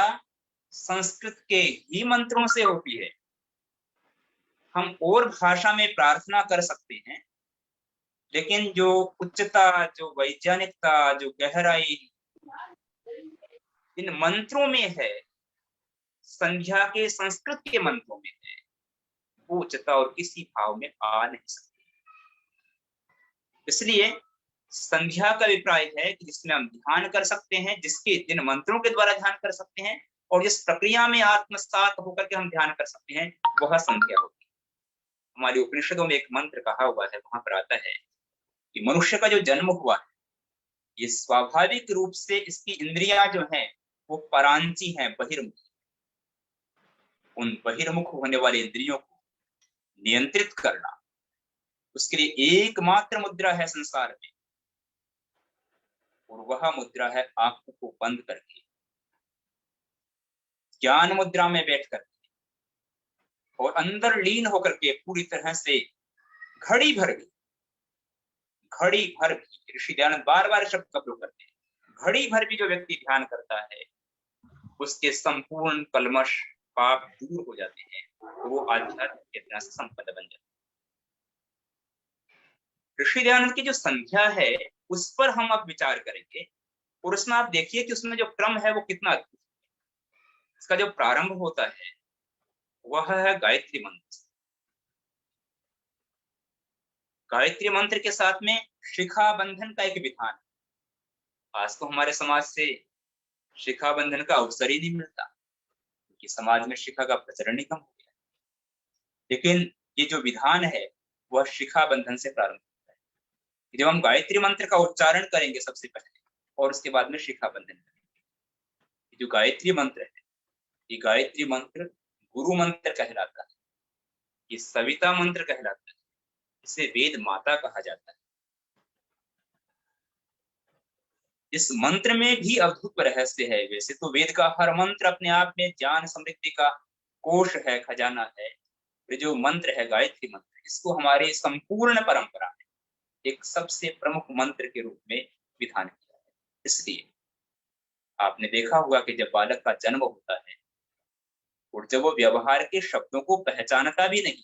संस्कृत के ही मंत्रों से होती है। हम और भाषा में प्रार्थना कर सकते हैं, लेकिन जो उच्चता, जो वैज्ञानिकता, जो गहराई इन मंत्रों में है, संध्या के संस्कृत के मंत्रों में है, वो उच्चता और किसी भाव में आ नहीं सकती। इसलिए संध्या का अभिप्राय है कि जिसमें हम ध्यान कर सकते हैं, जिन मंत्रों के द्वारा ध्यान कर सकते हैं और जिस प्रक्रिया में आत्मसात होकर के हम ध्यान कर सकते हैं, वह संध्या होती है। हमारे उपनिषदों में एक मंत्र कहा हुआ है, वहां पर आता है कि मनुष्य का जो जन्म हुआ है, ये स्वाभाविक रूप से इसकी इंद्रियां जो हैं वो परांची हैं, बहिर्मुख। उन बहिर्मुख होने वाले इंद्रियों को नियंत्रित करना, उसके लिए एकमात्र मुद्रा है संसार में, और वह मुद्रा है आंखों को बंद करके ज्ञान मुद्रा में बैठ करके और अंदर लीन होकर के पूरी तरह से घड़ी भर भी ऋषि दयानंद बार बार शब्द का प्रयोग करते हैं, घड़ी भर भी जो व्यक्ति ध्यान करता है उसके संपूर्ण कलमश पाप दूर हो जाते हैं, तो वो आध्यात्मिक चेतना से संपन्न बन जाते हैं। ऋषि दयानंद की जो संध्या है उस पर हम अब विचार करेंगे, और उसमें आप देखिए कि उसमें जो क्रम है वो कितना अद्भुत है। इसका जो प्रारंभ होता है वह है गायत्री मंत्र। गायत्री मंत्र के साथ में शिखा बंधन का एक विधान है। आज तो हमारे समाज से शिखा बंधन का अवसर ही नहीं मिलता, क्योंकि समाज में शिखा का प्रचलन ही कम हो गया। लेकिन ये जो विधान है वह शिखा बंधन से प्रारंभ होता है। जब हम गायत्री मंत्र का उच्चारण करेंगे सबसे पहले, और उसके बाद में शिखा बंधन करेंगे। जो गायत्री मंत्र है, ये गायत्री मंत्र गुरु मंत्र कहलाता है, ये सविता मंत्र कहलाता है, इसे वेद माता कहा जाता है। इस मंत्र में भी अद्भुत रहस्य है। वैसे तो वेद का हर मंत्र अपने आप में ज्ञान समृद्धि का कोश है, खजाना है। ये जो मंत्र है गायत्री मंत्र, इसको हमारी संपूर्ण परंपरा में एक सबसे प्रमुख मंत्र के रूप में विधान किया है। इसलिए आपने देखा होगा कि जब बालक का जन्म होता है और जब वो व्यवहार के शब्दों को पहचानता भी नहीं,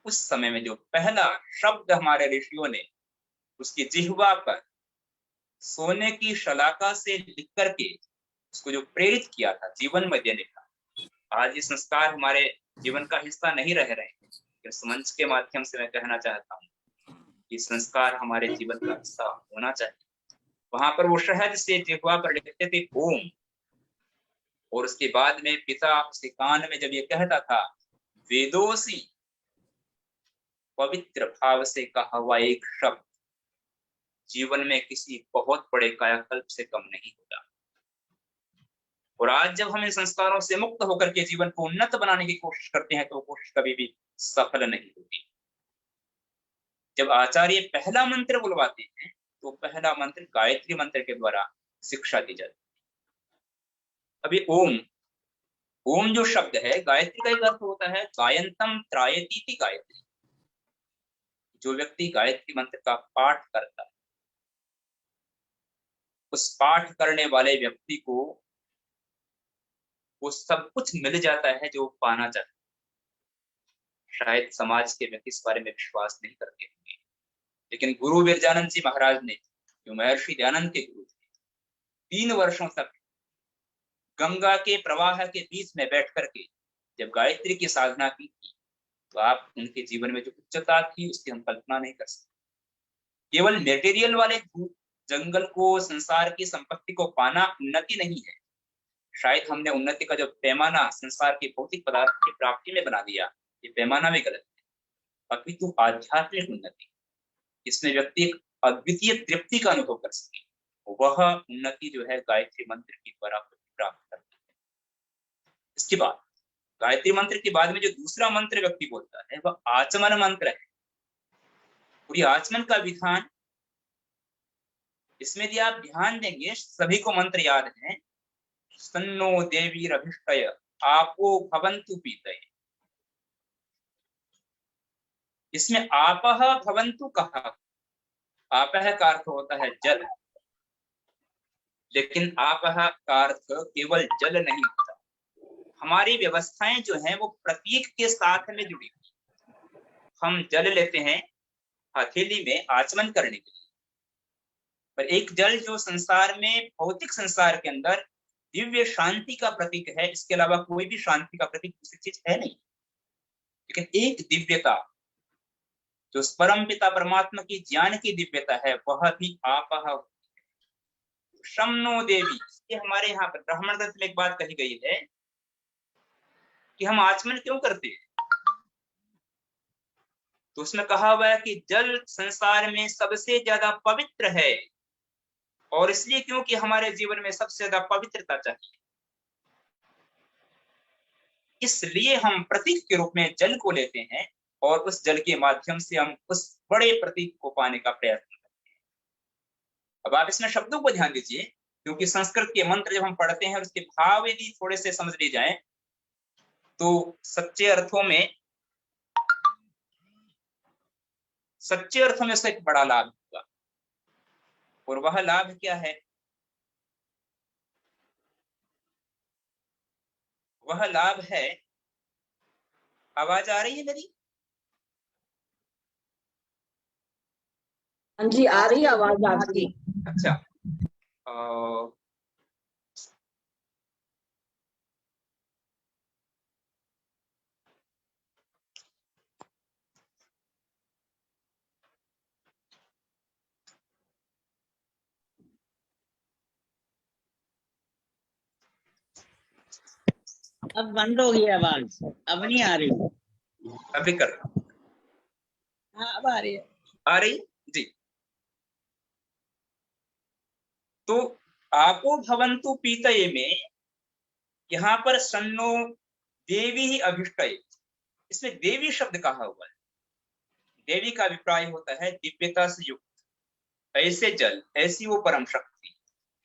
उस समय में जो पहला शब्द हमारे ऋषियों ने उसकी जिह्वा पर सोने की शलाका से लिख करके उसको जो प्रेरित किया था जीवन में देने का, आज ये संस्कार हमारे जीवन का हिस्सा नहीं रह रहे हैं। इस मंच के माध्यम से मैं कहना चाहता हूँ कि संस्कार हमारे जीवन का हिस्सा होना चाहिए। वहां पर वो शहद से जिह्वा पर लिखते थे ओम, और उसके बाद में पिता उसके कान में जब ये कहता था वेदोसी, पवित्र भाव से कहा हुआ एक शब्द जीवन में किसी बहुत बड़े कायाकल्प से कम नहीं होता। और आज जब हम इन संस्कारों से मुक्त होकर के जीवन को उन्नत बनाने की कोशिश करते हैं तो वो कोशिश कभी भी सफल नहीं होती। जब आचार्य पहला मंत्र बुलवाते हैं तो पहला मंत्र गायत्री मंत्र के द्वारा शिक्षा दी जाती है। अभी ओम जो शब्द है, गायत्री का एक अर्थ होता है गायंतम त्रायतीति गायत्री। जो व्यक्ति गायत्री मंत्र का पाठ करता है, उस पाठ करने वाले व्यक्ति को वो सब कुछ मिल जाता है जो पाना चाहता है। शायद समाज के व्यक्ति इस बारे में विश्वास नहीं करते होंगे, लेकिन गुरु विरजानंद जी महाराज ने, जो महर्षि दयानंद के गुरु थे, 3 वर्षों तक गंगा के प्रवाह के बीच में बैठ करके जब गायत्री की साधना की थी, तो आप उनके जीवन में जो उच्चता थी उसकी हम कल्पना नहीं कर सकते। केवल मेटेरियल वाले जंगल को, संसार की संपत्ति को पाना उन्नति नहीं है। शायद हमने उन्नति का जो पैमाना संसार के भौतिक पदार्थ की प्राप्ति में बना दिया, ये पैमाना भी गलत है। अपितु आध्यात्मिक उन्नति, इसमें व्यक्ति एक अद्वितीय तृप्ति का अनुभव कर सके, वह उन्नति जो है गायत्री मंत्र के द्वारा प्राप्त करती है। इसके बाद गायत्री मंत्र के बाद में जो दूसरा मंत्र व्यक्ति बोलता है वह आचमन मंत्र है। पूरी आचमन का विधान, इसमें यदि आप ध्यान देंगे, सभी को मंत्र याद है, सन्नो देवीरभिष्टय आपो भवन्तु पीतये। इसमें आपः भवन्तु कहा, आपः का अर्थ होता है जल, लेकिन आपः का अर्थ केवल जल नहीं होता। हमारी व्यवस्थाएं जो हैं वो प्रतीक के साथ में जुड़ी हुई। हम जल लेते हैं हथेली में आचमन करने के लिए, पर एक जल जो संसार में, भौतिक संसार के अंदर दिव्य शांति का प्रतीक है, इसके अलावा कोई भी शांति का प्रतीक दूसरी चीज है नहीं। लेकिन एक दिव्यता जो परम पिता परमात्मा की ज्ञान की दिव्यता है, वह भी आपः। शम्नो देवी, ये हमारे यहाँ पर ब्राह्मण ग्रंथ में एक बात कही गई है कि हम आचमन क्यों करते हैं, तो उसमें कहा हुआ है कि जल संसार में सबसे ज्यादा पवित्र है, और इसलिए क्योंकि हमारे जीवन में सबसे ज्यादा पवित्रता चाहिए, इसलिए हम प्रतीक के रूप में जल को लेते हैं और उस जल के माध्यम से हम उस बड़े प्रतीक को पाने का प्रयत्न करते हैं। अब आप इसमें शब्दों को ध्यान दीजिए, क्योंकि संस्कृत के मंत्र जब हम पढ़ते हैं और उसके भाव यदि थोड़े से समझ लिए जाएं तो सच्चे अर्थों में उसका एक बड़ा लाभ होगा। और वह लाभ क्या है? वह लाभ है, आवाज आ रही है मेरी? हाँ जी, आ रही है आवाज आपकी। अच्छा, अब बंद हो गई आवाज, अब नहीं आ रही। अभी कर रहा हूं। हाँ अब आ रही है। आ रही जी। तो आपो भवन्तु पीतये में यहाँ पर सन्नो देवी ही अभिष्टये, इसमें देवी शब्द कहा हुआ है। देवी का अभिप्राय होता है दिव्यता से युक्त, ऐसे जल, ऐसी वो परम शक्ति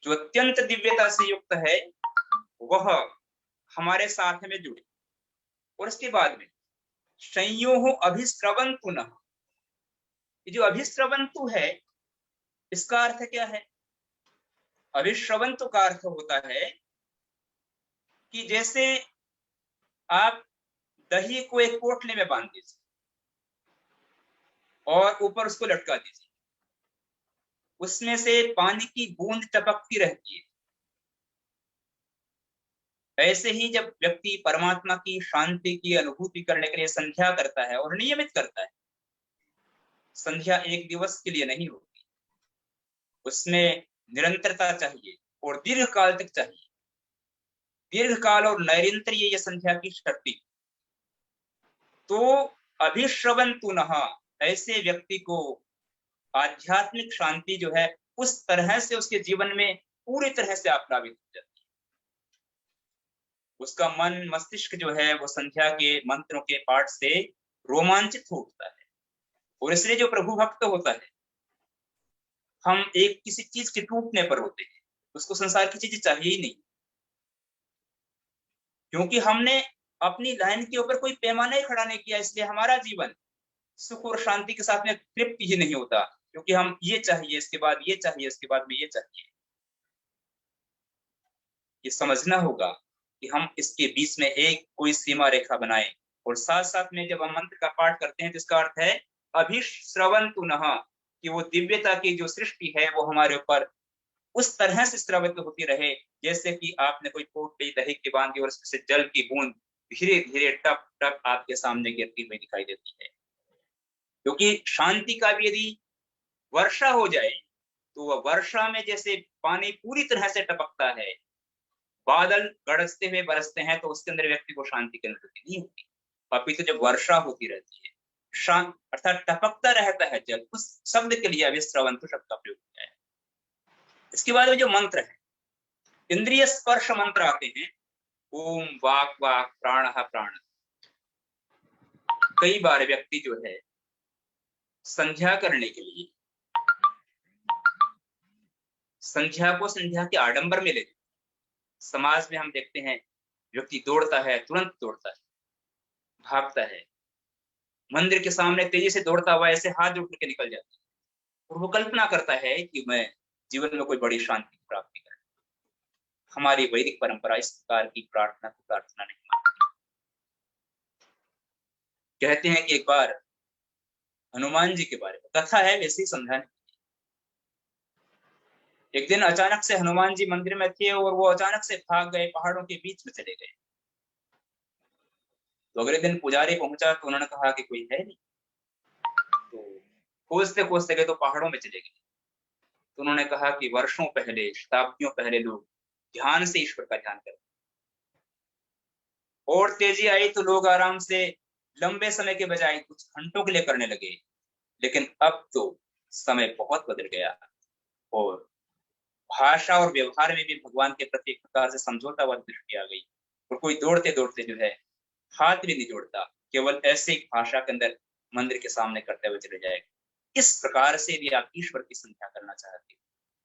जो अत्यंत दिव्यता से युक्त है, वह हमारे साथ में जुड़े। और इसके बाद में संयोः अभिस्रवन्तु नः, ये जो अभिस्रवन्तु है इसका अर्थ क्या है? अभिश्रवन्तु का अर्थ होता है कि जैसे आप दही को एक पोटले में बांध दीजिए और ऊपर उसको लटका दीजिए, उसमें से पानी की बूंद टपकती रहती है। ऐसे ही जब व्यक्ति परमात्मा की शांति की अनुभूति करने के लिए संध्या करता है और नियमित करता है, संध्या एक दिवस के लिए नहीं होती, उसमें निरंतरता चाहिए और दीर्घ काल तक चाहिए। दीर्घ काल और नैरंतर्य ये संध्या की शक्ति। तो अभिश्रवन्तु नः, ऐसे व्यक्ति को आध्यात्मिक शांति जो है उस तरह से उसके जीवन में पूरी तरह से आप्लावित हो जाती है। उसका मन मस्तिष्क जो है वो संध्या के मंत्रों के पाठ से रोमांचित हो उठता है। और इसलिए जो प्रभु भक्त होता है, हम एक किसी चीज के टूटने पर होते हैं, उसको संसार की चीजें चाहिए ही नहीं, क्योंकि हमने अपनी लाइन के ऊपर कोई पैमाना ही खड़ा नहीं किया। इसलिए हमारा जीवन सुख और शांति के साथ में तृप्त ही नहीं होता, क्योंकि हम ये चाहिए, इसके बाद ये चाहिए, इसके बाद में ये चाहिए। ये समझना होगा कि हम इसके बीच में एक कोई सीमा रेखा बनाएं। और साथ साथ में जब हम मंत्र का पाठ करते हैं तो इसका अर्थ है अभिश्रवन्तु नः, कि वो दिव्यता की जो सृष्टि है वो हमारे ऊपर उस तरह से स्रवित होती रहे, जैसे कि आपने कोई पोटली दही की बांधी और उससे जल की बूंद धीरे धीरे टप टप आपके सामने गिरती हुई दिखाई देती है। क्योंकि शांति का भी यदि वर्षा हो जाए तो वह वर्षा में जैसे पानी पूरी तरह से टपकता है, बादल गरजते हुए बरसते हैं, तो उसके अंदर व्यक्ति को शांति की अनुभूति नहीं होती। अपितु जब वर्षा होती रहती है, शांत अर्थात टपकता रहता है जल, उस शब्द के लिए अभिस्रवन्तु शब्द का प्रयोग किया है। इसके बाद में जो मंत्र है, इंद्रिय स्पर्श मंत्र आते हैं, ओम वाक वाक प्राण प्राण। कई बार व्यक्ति जो है संध्या करने के लिए संध्या को संध्या के आडंबर में ले लेते। समाज में हम देखते हैं व्यक्ति दौड़ता है, तुरंत दौड़ता है, भागता है, मंदिर के सामने तेजी से दौड़ता हुआ ऐसे हाथ जोड़ के निकल जाता है और वो कल्पना करता है कि मैं जीवन में कोई बड़ी शांति की प्राप्ति करूं। हमारी वैदिक परंपरा इस प्रकार की प्रार्थना को प्रार्थना नहीं मानती। कहते हैं कि एक बार हनुमान जी के बारे में कथा है, वैसे ही समझाने। एक दिन अचानक से हनुमान जी मंदिर में थे और वो अचानक से भाग गए, पहाड़ों के बीच में चले गए। तो अगले दिन पुजारी पहुंचा तो उन्होंने कहा कि कोई है नहीं। तो खोजते खोजते गए तो पहाड़ों में चले गए। तो उन्होंने कहा कि वर्षों पहले, शताब्दियों पहले लोग ध्यान से ईश्वर का ध्यान करते, और तेजी आई तो लोग आराम से लंबे समय के बजाय कुछ घंटों के लिए करने लगे। लेकिन अब तो समय बहुत बदल गया और भाषा और व्यवहार में भी भगवान के प्रति एक प्रकार से समझौता वाली दृष्टि आ गई और कोई दौड़ते दौड़ते जो है हाथ भी नहीं जोड़ता, केवल ऐसे ही भाषा के अंदर मंदिर के सामने करते हुए चले जाएगा। इस प्रकार से यदि आप ईश्वर की संध्या करना चाहते हो,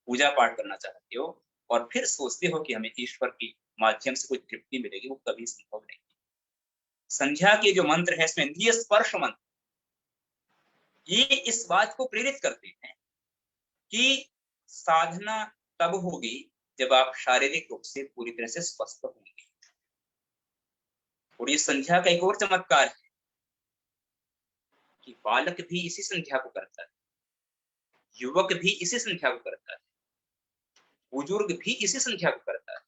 पूजा पाठ करना चाहते हो और फिर सोचते हो कि हमें ईश्वर के माध्यम से कोई तृप्ति मिलेगी, वो कभी संभव नहीं। संध्या के जो मंत्र है इसमें इंद्रिय स्पर्श मंत्र, ये इस बात को प्रेरित करते हैं कि साधना तब होगी जब आप शारीरिक रूप से पूरी तरह से स्वस्थ होंगे। और ये संध्या का एक और चमत्कार है कि बालक भी इसी संध्या को करता है, युवक भी इसी संध्या को करता है, बुजुर्ग भी इसी संध्या को करता है।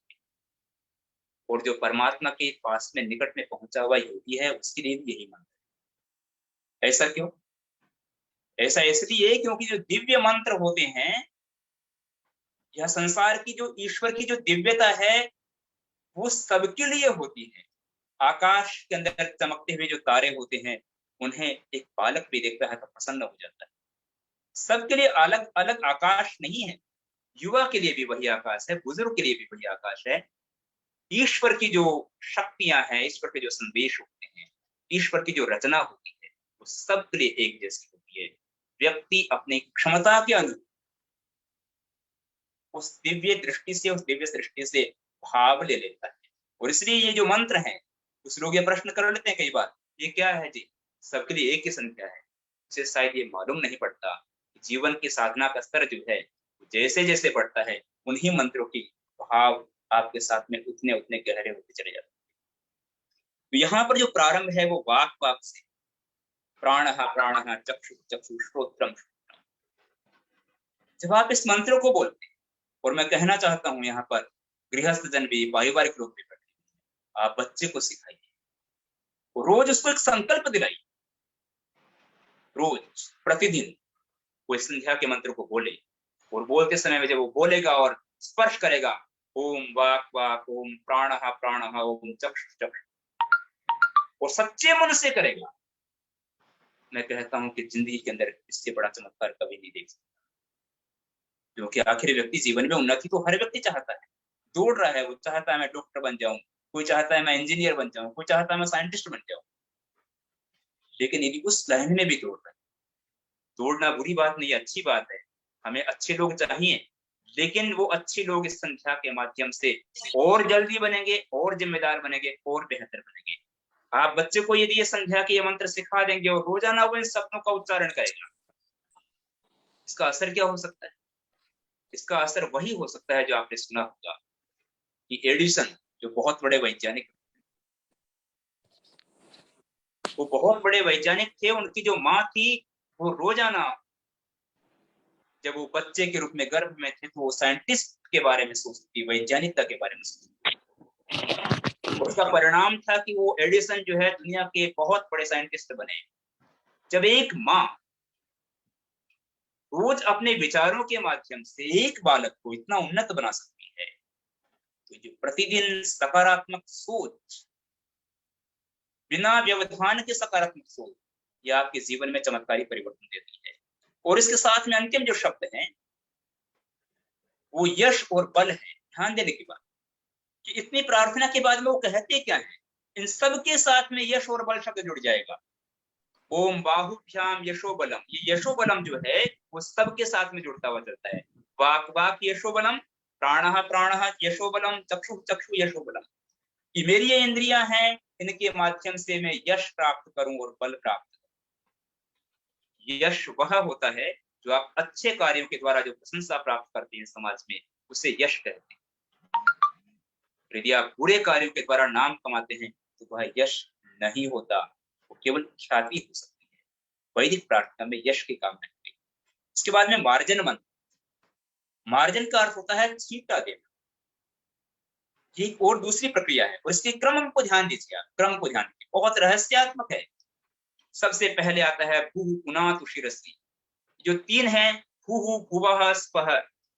और जो परमात्मा के पास में निकट में पहुंचा हुआ योगी है उसके लिए भी यही मंत्र है। ऐसा क्यों? ऐसा इसलिए क्योंकि जो दिव्य मंत्र होते हैं, यह संसार की जो ईश्वर की जो दिव्यता है वो सबके लिए होती है। आकाश के अंदर चमकते हुए जो तारे होते हैं उन्हें एक बालक भी देखता है तो प्रसन्न हो जाता है। सबके लिए अलग अलग आकाश नहीं है। युवा के लिए भी वही आकाश है, बुजुर्ग के लिए भी वही आकाश है। ईश्वर की जो शक्तियां हैं, ईश्वर के जो संदेश होते हैं, ईश्वर की जो रचना होती है वो सबके लिए एक जैसी होती है। व्यक्ति अपनी क्षमता के अनुरूप उस दिव्य दृष्टि से, उस दिव्य सृष्टि से भाव ले लेता है। और इसलिए ये जो मंत्र हैं, कुछ लोग ये प्रश्न कर लेते हैं कई बार, ये क्या है जी? सबके लिए एक ही संख्या है। उसे शायद ये मालूम नहीं पड़ता जीवन की साधना का स्तर जो है जैसे जैसे बढ़ता है उन्हीं मंत्रों की भाव आपके साथ में उतने उतने गहरे होते चले जाते हैं। तो यहाँ पर जो प्रारंभ है वो वाक वाक से, प्राणः प्राणः चक्षु चक्षु श्रोत्रम। जब आप इस मंत्र को बोलते हैं, और मैं कहना चाहता हूं यहाँ पर गृहस्थ जन भी, पारिवारिक लोग भी बैठे, आप बच्चे को सिखाइए, रोज उसको एक संकल्प दिलाइए, रोज प्रतिदिन वो संध्या के मंत्र को बोले और बोलते समय में जब वो बोलेगा और स्पर्श करेगा, ओम वाक वाक, ओम प्राणः प्राणः, ओम चक्षु चक्षु, और सच्चे मन से करेगा, मैं कहता हूं कि जिंदगी के अंदर इससे बड़ा चमत्कार कभी नहीं देख सकता। क्योंकि आखिर व्यक्ति जीवन में उन्नति तो हर व्यक्ति चाहता है, दौड़ रहा है, वो चाहता है मैं डॉक्टर बन जाऊं, कोई चाहता है मैं इंजीनियर बन जाऊं, कोई चाहता है मैं साइंटिस्ट बन जाऊं। लेकिन यदि उस लाइन में भी दौड़ रहा है, दौड़ना बुरी बात नहीं, अच्छी बात है, हमें अच्छे लोग चाहिए, लेकिन वो अच्छे लोग इस संख्या के माध्यम से और जल्दी बनेंगे, और जिम्मेदार बनेंगे, और बेहतर बनेंगे। आप बच्चे को यदि ये संख्या के ये मंत्र सिखा देंगे और रोजाना वो इन शब्दों का उच्चारण करेगा, इसका असर क्या हो सकता है? इसका असर वही हो सकता है जो आपने सुना होगा कि एडिसन जो बहुत बड़े वैज्ञानिक, वो बहुत बड़े वैज्ञानिक थे, उनकी जो माँ थी वो रोजाना जब वो बच्चे के रूप में गर्भ में थे तो वो साइंटिस्ट के बारे में सोचती थी, वैज्ञानिकता के बारे में सोचती। उसका परिणाम था कि वो एडिसन जो है दुनिया के बहुत बड़े साइंटिस्ट बने। जब एक माँ रोज अपने विचारों के माध्यम से एक बालक को इतना उन्नत बना सकती है, तो जो प्रतिदिन सकारात्मक सोच, बिना व्यवधान के सकारात्मक सोच, यह आपके जीवन में चमत्कारी परिवर्तन देती है। और इसके साथ में अंतिम जो शब्द है वो यश और बल है। ध्यान देने की बात, कि इतनी प्रार्थना के बाद में वो कहते क्या है, इन सब के साथ में यश और बल शब्द जुड़ जाएगा। ओम बाहुभ्याम यशो बलम, ये यशो बलम जो है वो सब के साथ में जुड़ता हुआ चलता है। वाक वाक यशो बलम, प्राणः प्राणः यशो बलम, चक्षु चक्षु यशो बलम। ये मेरी ये इंद्रियां हैं, इनके माध्यम से मैं यश प्राप्त करूं और बल प्राप्त करूं। यश वह होता है जो आप अच्छे कार्यों के द्वारा जो प्रशंसा प्राप्त करते हैं समाज में, उसे यश कहते हैं। यदि आप बुरे कार्यों के द्वारा नाम कमाते हैं तो वह यश नहीं होता, वो केवल ख्याति हो सकती है। वैदिक प्रार्थना में यश की कामना की गई। इसके बाद में मार्जन मंत्र। मार्जन का अर्थ होता है छींटा देना। ये और दूसरी प्रक्रिया है और इसके क्रम को ध्यान दीजिए, आप क्रम को ध्यान दीजिए, बहुत रहस्यात्मक है। सबसे पहले आता है भू पुनातु शिरसी। जो तीन है भू भुवः स्वः,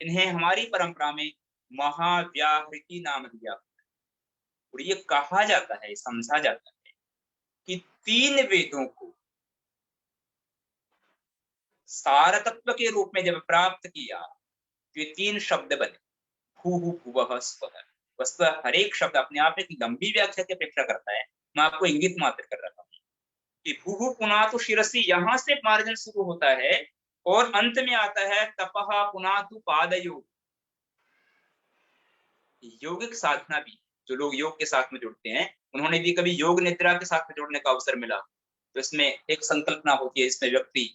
इन्हें हमारी परंपरा में महाव्याहृति नाम दिया और ये कहा जाता है, समझा जाता है कि तीन वेदों को सार तत्व के रूप में जब प्राप्त किया तो ये तीन शब्द बने, भू भुवः स्वः। वस्तुतः हर एक शब्द अपने आप में लंबी व्याख्या की अपेक्षा करता है, मैं आपको इंगित मात्र कर रहा हूँ कि भू पुनातु शिरसी, यहाँ से मार्जन शुरू होता है और अंत में आता है तपः पुनातु पादयो। योगिक साधना भी, जो लोग योग के साथ में जुड़ते हैं, उन्होंने भी कभी योग निद्रा के साथ में जुड़ने का अवसर मिला तो इसमें एक संकल्पना होती है, इसमें व्यक्ति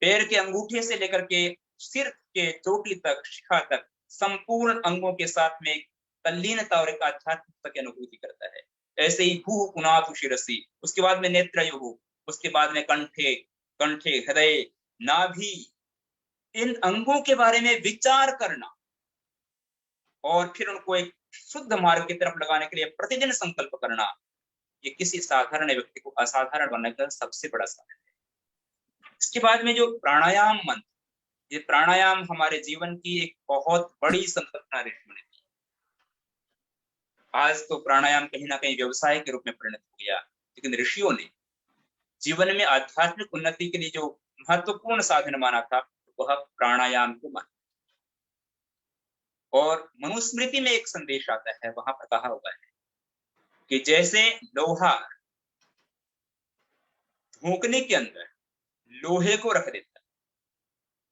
पैर के अंगूठे से लेकर के सिर के चोटी तक, शिखा तक संपूर्ण अंगों के साथ में तल्लीनता और एक आध्यात्मिकता की अनुभूति करता है। ऐसे ही भू पुनातु शिरसी, उसके बाद में नेत्रयोः, उसके बाद में कंठे, कंठे हृदय, नाभि, इन अंगों के बारे में विचार करना और फिर उनको एक शुद्ध मार्ग की तरफ लगाने के लिए प्रतिदिन संकल्प करना, ये किसी साधारण व्यक्ति को असाधारण बनने का सबसे बड़ा साधन है। इसके बाद में जो प्राणायाम मंत्र, ये प्राणायाम हमारे जीवन की एक बहुत बड़ी संकल्पना ऋषियों ने दी। आज तो प्राणायाम कहीं ना कहीं व्यवसाय के रूप में परिणत हो गया, लेकिन ऋषियों ने जीवन में आध्यात्मिक उन्नति के लिए जो महत्वपूर्ण साधन माना था वह प्राणायाम को माना। और मनुस्मृति में एक संदेश आता है, वहां पर कहा हुआ है कि जैसे लोहा धोखने के अंदर लोहे को रख देता है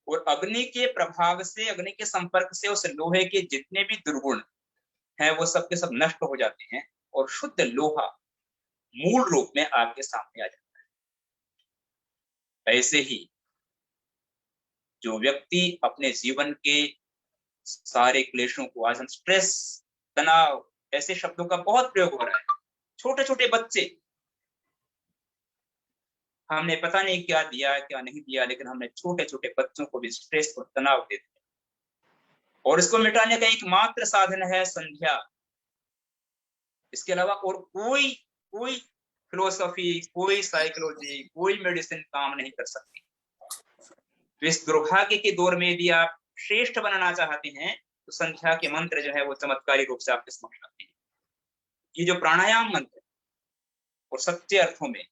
और अग्नि के प्रभाव से, अग्नि के संपर्क से उस लोहे के जितने भी दुर्गुण हैं वो सब के सब नष्ट हो जाते हैं और शुद्ध लोहा मूल रूप में आपके सामने आ जाता है। ऐसे ही जो व्यक्ति अपने जीवन के सारे क्लेशों को, आज हम स्ट्रेस, तनाव, ऐसे शब्दों का बहुत प्रयोग हो रहा है। छोटे छोटे बच्चे, हमने पता नहीं क्या दिया क्या नहीं दिया, लेकिन हमने छोटे छोटे बच्चों को भी स्ट्रेस और तनाव दे दिया और इसको मिटाने का एकमात्र साधन है संध्या। इसके अलावा और कोई फिलोसफी, कोई साइकोलॉजी, कोई मेडिसिन काम नहीं कर सकती। तो इस दुर्भाग्य के दौर में यदि आप श्रेष्ठ बनना चाहते हैं तो संध्या के मंत्र जो है वो चमत्कारी रूप से आपके समक्ष आते हैं। ये जो प्राणायाम मंत्र है, और सच्चे अर्थों में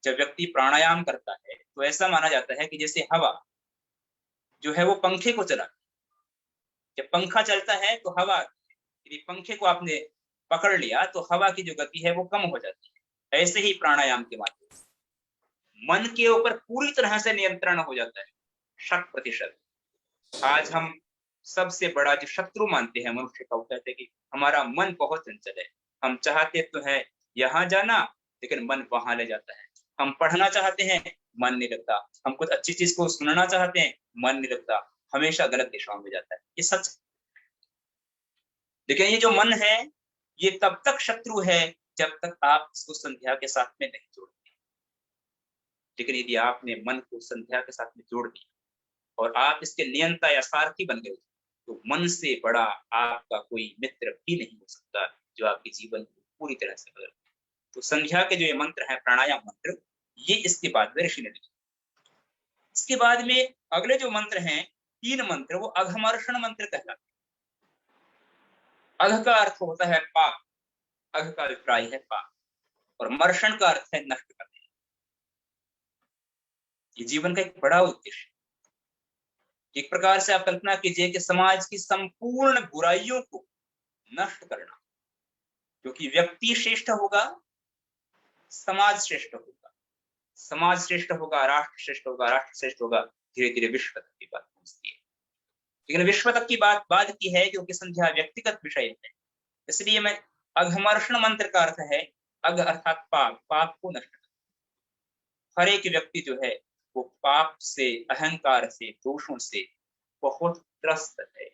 जब व्यक्ति प्राणायाम करता है तो ऐसा माना जाता है कि जैसे हवा जो है वो पंखे को चलाती है। जब पंखा चलता है तो हवा, यदि पंखे को आपने पकड़ लिया तो हवा की जो गति है वो कम हो जाती है। ऐसे ही प्राणायाम के माध्यम से मन के ऊपर पूरी तरह से नियंत्रण हो जाता है, 100%। आज हम सबसे बड़ा जो शत्रु मानते हैं मनुष्य का, कहते हैं कि हमारा मन बहुत चंचल है। हम चाहते तो है यहाँ जाना लेकिन मन वहां ले जाता है। हम पढ़ना चाहते हैं, मन नहीं लगता। हम कुछ अच्छी चीज को सुनना चाहते हैं, मन नहीं लगता, हमेशा गलत दिशाओं में जाता है। ये सच है। लेकिन ये जो मन है ये तब तक शत्रु है जब तक आप इसको संध्या के साथ में नहीं जोड़ते। लेकिन यदि आपने मन को संध्या के साथ में जोड़ दिया और आप इसके नियंता या सारथी बन गए तो मन से बड़ा आपका कोई मित्र भी नहीं हो सकता जो आपके जीवन को पूरी तरह से बदल। तो संध्या के जो ये मंत्र है, प्राणायाम मंत्र, ये इसके बाद में ऋषि ने लिखे। इसके बाद में अगले जो मंत्र हैं, 3 मंत्र, वो अघमर्षण मंत्र कहलाते हैं। अघ का अर्थ होता है पाप, अघ का अभिप्राय है पाप, और मर्षण का अर्थ है नष्ट करना। ये जीवन का एक बड़ा उद्देश्य। एक प्रकार से आप कल्पना कीजिए कि समाज की संपूर्ण बुराइयों को नष्ट करना, क्योंकि व्यक्ति श्रेष्ठ होगा, समाज श्रेष्ठ होगा, समाज श्रेष्ठ होगा, राष्ट्र श्रेष्ठ होगा, राष्ट्र श्रेष्ठ होगा, धीरे धीरे विश्व तक की बात पहुंचती है। लेकिन विश्व तक की बात बाद की है, क्योंकि संध्या व्यक्तिगत विषय है। इसलिए मैं अघमर्षण मंत्र का अर्थ है अघ अर्थात पाप, पाप को नष्ट करना। हर एक व्यक्ति जो है वो पाप से, अहंकार से, दोषों से बहुत त्रस्त है।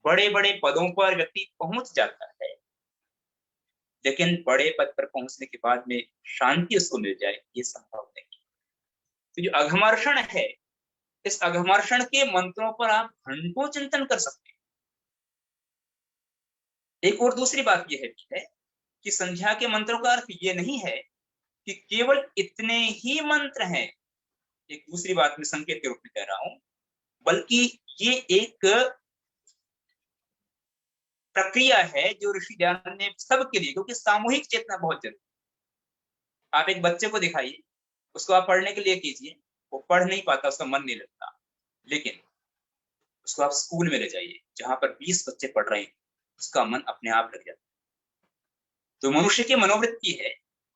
बड़े बड़े पदों पर व्यक्ति पहुंच जाता है, लेकिन बड़े पद पर पहुंचने के बाद में शांति उसको मिल जाए, ये संभव नहीं। तो जो अघमर्षण है, इस अघमर्षण के मंत्रों पर आप घंटों चिंतन कर सकते हैं। एक और दूसरी बात यह है कि संध्या के मंत्रों का अर्थ ये नहीं है कि केवल इतने ही मंत्र हैं, एक दूसरी बात में संकेत के रूप में कह रहा हूं, बल्कि ये एक प्रक्रिया है जो ऋषि दयानंद ने सबके लिए, क्योंकि सामूहिक चेतना बहुत जरूरी है। आप एक बच्चे को दिखाइए, उसको आप पढ़ने के लिए कीजिए, वो पढ़ नहीं पाता, उसका मन नहीं लगता। लेकिन उसको आप स्कूल में ले जाइए जहां पर 20 बच्चे पढ़ रहे हैं, उसका मन अपने आप लग जाता है। तो मनुष्य की मनोवृत्ति है,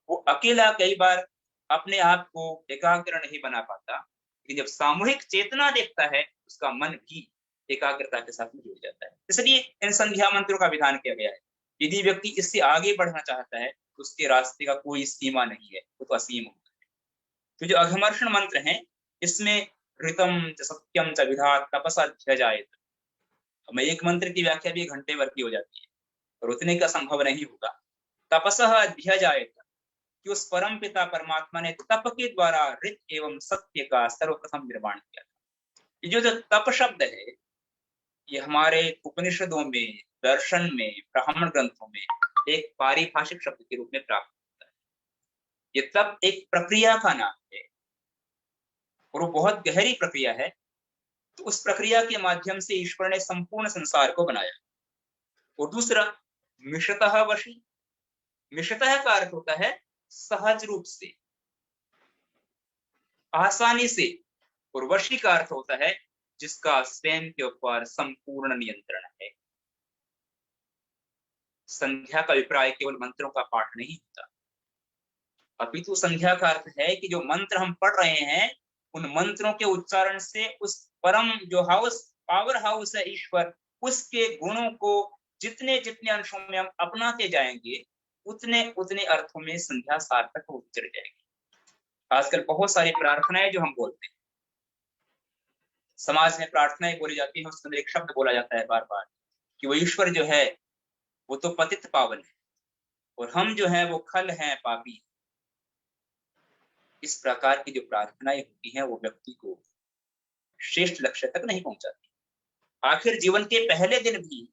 वो अकेला कई बार अपने आप को एकाग्र नहीं बना पाता, लेकिन जब सामूहिक चेतना देखता है, उसका मन भी एकाग्रता के साथ जुड़ जाता है। इसलिए इन संध्या मंत्रों का विधान किया गया है। यदि व्यक्ति इससे आगे बढ़ना चाहता है तो उसके रास्ते का कोई सीमा नहीं है, वो तो असीम होता है। तो जो अघमर्षण मंत्र हैं, इसमें ऋतम च सत्यम च विधात तपसा ध्यजायत। मैं एक मंत्र की व्याख्या भी 1 घंटे भर की हो जाती है, और उतने का संभव नहीं होगा। तपसः अध्यजायत, कि उस परम पिता परमात्मा ने तप के द्वारा ऋत एवं सत्य का सर्वप्रथम निर्माण किया था। ये जो तप शब्द है, ये हमारे उपनिषदों में, दर्शन में, ब्राह्मण ग्रंथों में एक पारिभाषिक शब्द के रूप में प्राप्त होता है। ये तप एक प्रक्रिया का नाम है, और वो बहुत गहरी प्रक्रिया है। तो उस प्रक्रिया के माध्यम से ईश्वर ने संपूर्ण संसार को बनाया। और दूसरा, मिषतः वशी। मिषतः का अर्थ होता है सहज रूप से, आसानी से, और वशी का अर्थ होता है जिसका स्वयं के ऊपर संपूर्ण नियंत्रण है। संध्या का अभिप्राय केवल मंत्रों का पाठ नहीं होता, अपितु संध्या का अर्थ है कि जो मंत्र हम पढ़ रहे हैं, उन मंत्रों के उच्चारण से उस परम जो पावर हाउस है ईश्वर, उसके गुणों को जितने जितने अंशों में हम अपनाते जाएंगे, उतने उतने अर्थों में संध्या सार्थक हो चढ़ जाएगी। आजकल बहुत सारी प्रार्थनाएं जो हम बोलते हैं, समाज में प्रार्थनाएं बोली जाती है, उसके अंदर एक शब्द बोला जाता है बार बार कि वो ईश्वर जो है वो तो पतित पावन है, और हम जो है वो खल हैं, पापी। इस प्रकार की जो प्रार्थनाएं होती हैं, वो व्यक्ति को श्रेष्ठ लक्ष्य तक नहीं पहुंचाती। आखिर जीवन के पहले दिन भी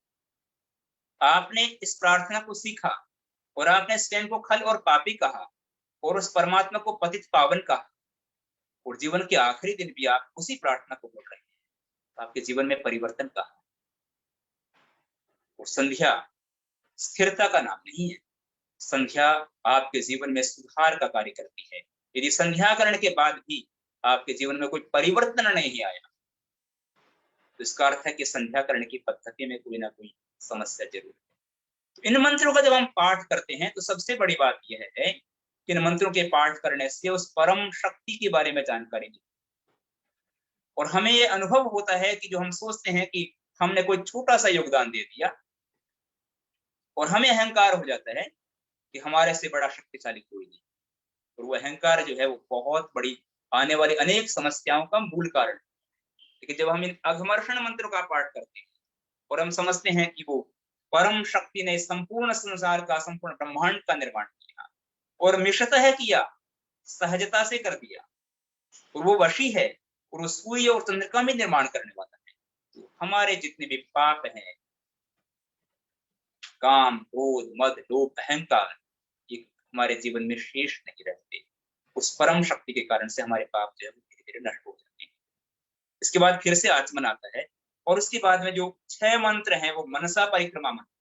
आपने इस प्रार्थना को सीखा, और आपने स्वयं को खल और पापी कहा, और उस परमात्मा को पतित पावन कहा, और जीवन के आखिरी दिन भी आप उसी प्रार्थना को बोल रहे हैं, तो आपके जीवन में परिवर्तन कहा। और संध्या स्थिरता का नाम नहीं है, संध्या आपके जीवन में सुधार का कार्य करती है। यदि संध्या करने के बाद भी आपके जीवन में कोई परिवर्तन नहीं आया, तो इसका अर्थ है कि संध्या करने की पद्धति में कोई ना कोई समस्या जरूर है। तो इन मंत्रों का जब हम पाठ करते हैं, तो सबसे बड़ी बात यह है कि इन मंत्रों के पाठ करने से उस परम शक्ति के बारे में जानकारी मिलती है, और हमें ये अनुभव होता है कि जो हम सोचते हैं कि हमने कोई छोटा सा योगदान दे दिया, और हमें अहंकार हो जाता है कि हमारे से बड़ा शक्तिशाली कोई नहीं, और वो अहंकार जो है वो बहुत बड़ी आने वाली अनेक समस्याओं का मूल कारण है। लेकिन जब हम इन अघमर्षण मंत्रों का पाठ करते हैं, और हम समझते हैं कि वो परम शक्ति ने संपूर्ण संसार का, संपूर्ण ब्रह्मांड का निर्माण किया, और मिषतः किया, सहजता से कर दिया, और वो वशी है, और वो सूर्य और चंद्र का भी निर्माण करने वाला है। तो हमारे जितने भी पाप हैं, काम, क्रोध, मद, लोभ, अहंकार, ये हमारे जीवन में शेष नहीं रहते। उस परम शक्ति के कारण से हमारे पाप जो है वो धीरे धीरे नष्ट हो जाते हैं। इसके बाद फिर से आचमन आता है, और उसके बाद में जो 6 मंत्र हैं वो मनसा परिक्रमा मंत्र।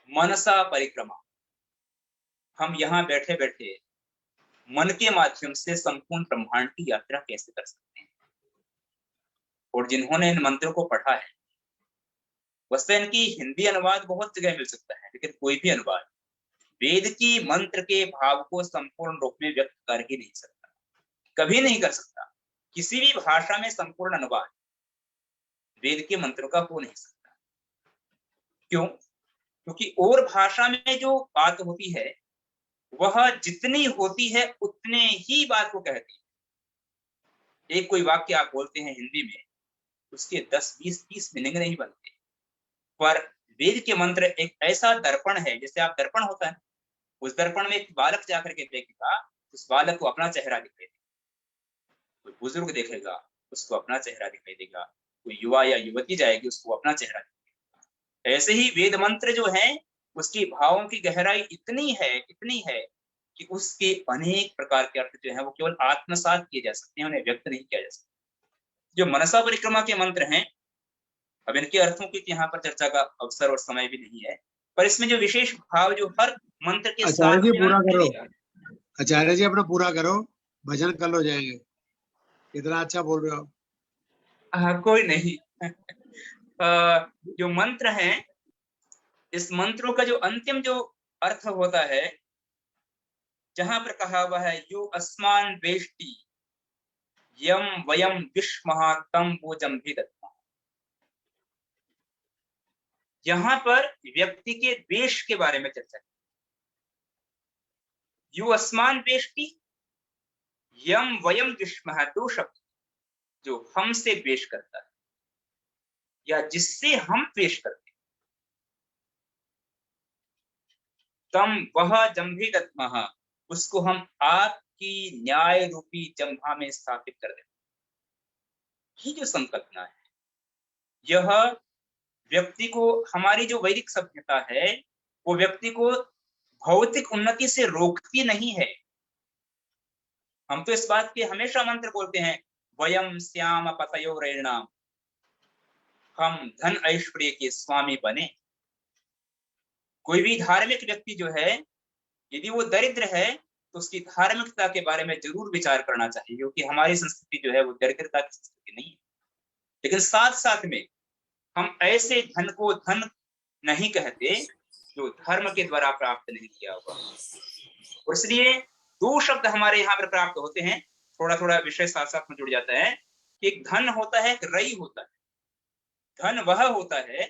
मनसा परिक्रमा, हम यहाँ बैठे बैठे मन के माध्यम से संपूर्ण ब्रह्मांड की यात्रा कैसे कर सकते हैं। और जिन्होंने इन मंत्रों को पढ़ा है, वस्तु इनकी हिंदी अनुवाद बहुत जगह मिल सकता है, लेकिन कोई भी अनुवाद वेद की मंत्र के भाव को संपूर्ण रूप में व्यक्त कर ही नहीं सकता, कभी नहीं कर सकता। किसी भी भाषा में संपूर्ण अनुवाद वेद के मंत्रों का हो नहीं सकता। क्यों? क्योंकि और भाषा में जो बात होती है वह जितनी होती है उतने ही बात को कहती है। एक कोई वाक्य आप बोलते हैं हिंदी में, उसके 10, 20, 30 मीनिंग नहीं बनते, पर वेद के मंत्र एक ऐसा दर्पण है, जैसे आप दर्पण होता है, उस दर्पण में एक बालक जाकर के देखेगा, उस बालक को अपना चेहरा दिखाई देगा, कोई बुजुर्ग देखेगा उसको अपना चेहरा दिखाई देगा, कोई युवा या युवती जाएगी उसको अपना चेहरा दिखाई देगा। ऐसे ही वेद मंत्र जो है उसकी भावों की गहराई इतनी है कि उसके अनेक प्रकार के अर्थ जो है वो केवल आत्मसात किए जा सकते हैं, उन्हें व्यक्त नहीं किया जा सकता। जो मनसा परिक्रमा के मंत्र हैं, अब इनके अर्थों की यहाँ पर चर्चा का अवसर और समय भी नहीं है, पर इसमें जो विशेष भाव जो हर मंत्र के साथ आचार्य जी पूरा करो, आचार्य जी अपना पूरा करो, भजन कल हो जाएंगे, इतना अच्छा बोल रहे हो। हाँ, कोई नहीं। जो मंत्र हैं, इस मंत्रों का जो अंतिम जो अर्थ होता है, जहां पर कहा हुआ है यो अस्मान वेष्टि यम वयम विष्महा तम भोजम भी दत्मा, यहां पर व्यक्ति के द्वेष के बारे में चर्चा है। यो अस्मान वेष्टि यम वयम विष्महा, दो शब्द, जो हमसे द्वेष करता है या जिससे हम द्वेष करते हैं, तम वह जम्भी दत्मः, उसको हम आपकी न्याय रूपी जम्भा में स्थापित कर देते। ये जो संकल्पना है, यह व्यक्ति को, हमारी जो वैदिक सभ्यता है वो व्यक्ति को भौतिक उन्नति से रोकती नहीं है। हम तो इस बात के हमेशा मंत्र बोलते हैं, वयम श्याम पतयो रैणाम, हम धन ऐश्वर्य के स्वामी बने। कोई भी धार्मिक व्यक्ति जो है, यदि वो दरिद्र है तो उसकी धार्मिकता के बारे में जरूर विचार करना चाहिए, क्योंकि हमारी संस्कृति जो है वो दरिद्रता की संस्कृति नहीं है। लेकिन साथ साथ में हम ऐसे धन को धन नहीं कहते जो धर्म के द्वारा प्राप्त नहीं किया हुआ। और इसलिए दो शब्द हमारे यहाँ पर प्राप्त होते हैं, थोड़ा थोड़ा विषय साथ साथ में जुड़ जाता है। एक धन होता है, एक रई होता है। धन वह होता है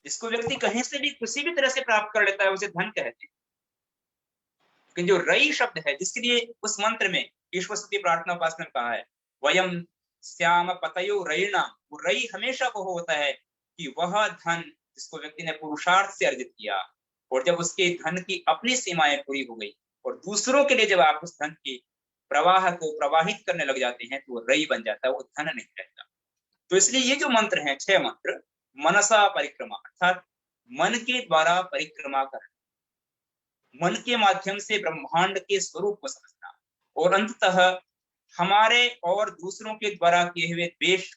जिसको व्यक्ति कहीं से भी किसी भी तरह से प्राप्त कर लेता है, उसे धन कहते हैं। लेकिन जो रई शब्द है, जिसके लिए उस मंत्र में ईश्वर स्तुति प्रार्थना उपासना में कहा है वयम श्याम पतयो रैणाम, वो रई हमेशा वो होता है कि वह धन जिसको व्यक्ति ने पुरुषार्थ से अर्जित किया, और जब उसके धन की अपनी सीमाएं पूरी हो गई और दूसरों के लिए जब आप उस धन के प्रवाह को प्रवाहित करने लग जाते हैं तो वो रई बन जाता है, वो धन नहीं रहता। तो इसलिए ये जो मंत्र हैं, 6 मंत्र, मनसा परिक्रमा अर्थात मन के द्वारा परिक्रमा करना, मन के माध्यम से ब्रह्मांड के स्वरूप को समझना, और अंततः हमारे और दूसरों के द्वारा किए हुए द्वेष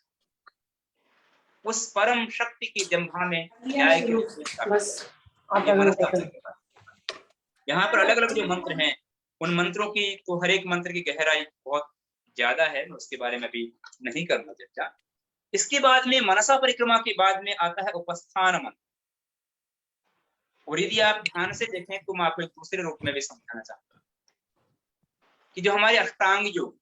उस परम शक्ति की जंभा में न्याय के रूप में। यहाँ पर अलग अलग जो मंत्र हैं, उन मंत्रों की तो हर एक मंत्र की गहराई बहुत ज्यादा है, उसके बारे में भी नहीं करना चर्चा। इसके बाद में मनसा परिक्रमा के बाद में आता है उपस्थान मंत्र। और यदि आप ध्यान से देखें तो मैं आपको एक दूसरे रूप में भी समझाना चाहता हूँ कि जो हमारे अष्टांग योग,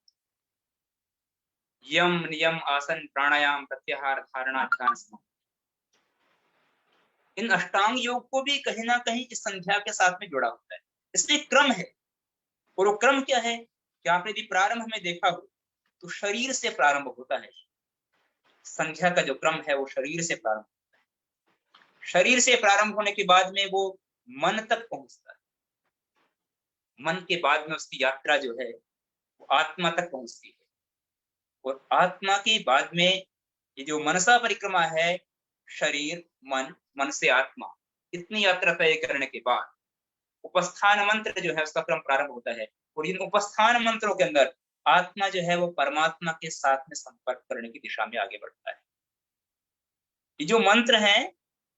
यम नियम आसन प्राणायाम प्रत्याहार धारणा ध्यान समाधि, इन अष्टांग योग को भी कहीं ना कहीं इस संध्या के साथ में जुड़ा होता है। इसमें क्रम है, और वो क्रम क्या है कि आपने यदि प्रारंभ में देखा हो तो शरीर से प्रारंभ होता है। संध्या का जो क्रम है वो शरीर से प्रारंभ होता है। शरीर से प्रारंभ होने के बाद में वो मन तक पहुंचता है। मन के बाद में उसकी यात्रा जो है वो आत्मा तक पहुंचती है, और आत्मा के बाद में ये जो मनसा परिक्रमा है, शरीर मन, मन से आत्मा, इतनी यात्रा तय करने के बाद उपस्थान मंत्र जो है उसका क्रम प्रारंभ होता है। और इन उपस्थान मंत्रों के अंदर आत्मा जो है वो परमात्मा के साथ में संपर्क करने की दिशा में आगे बढ़ता है। ये जो मंत्र हैं,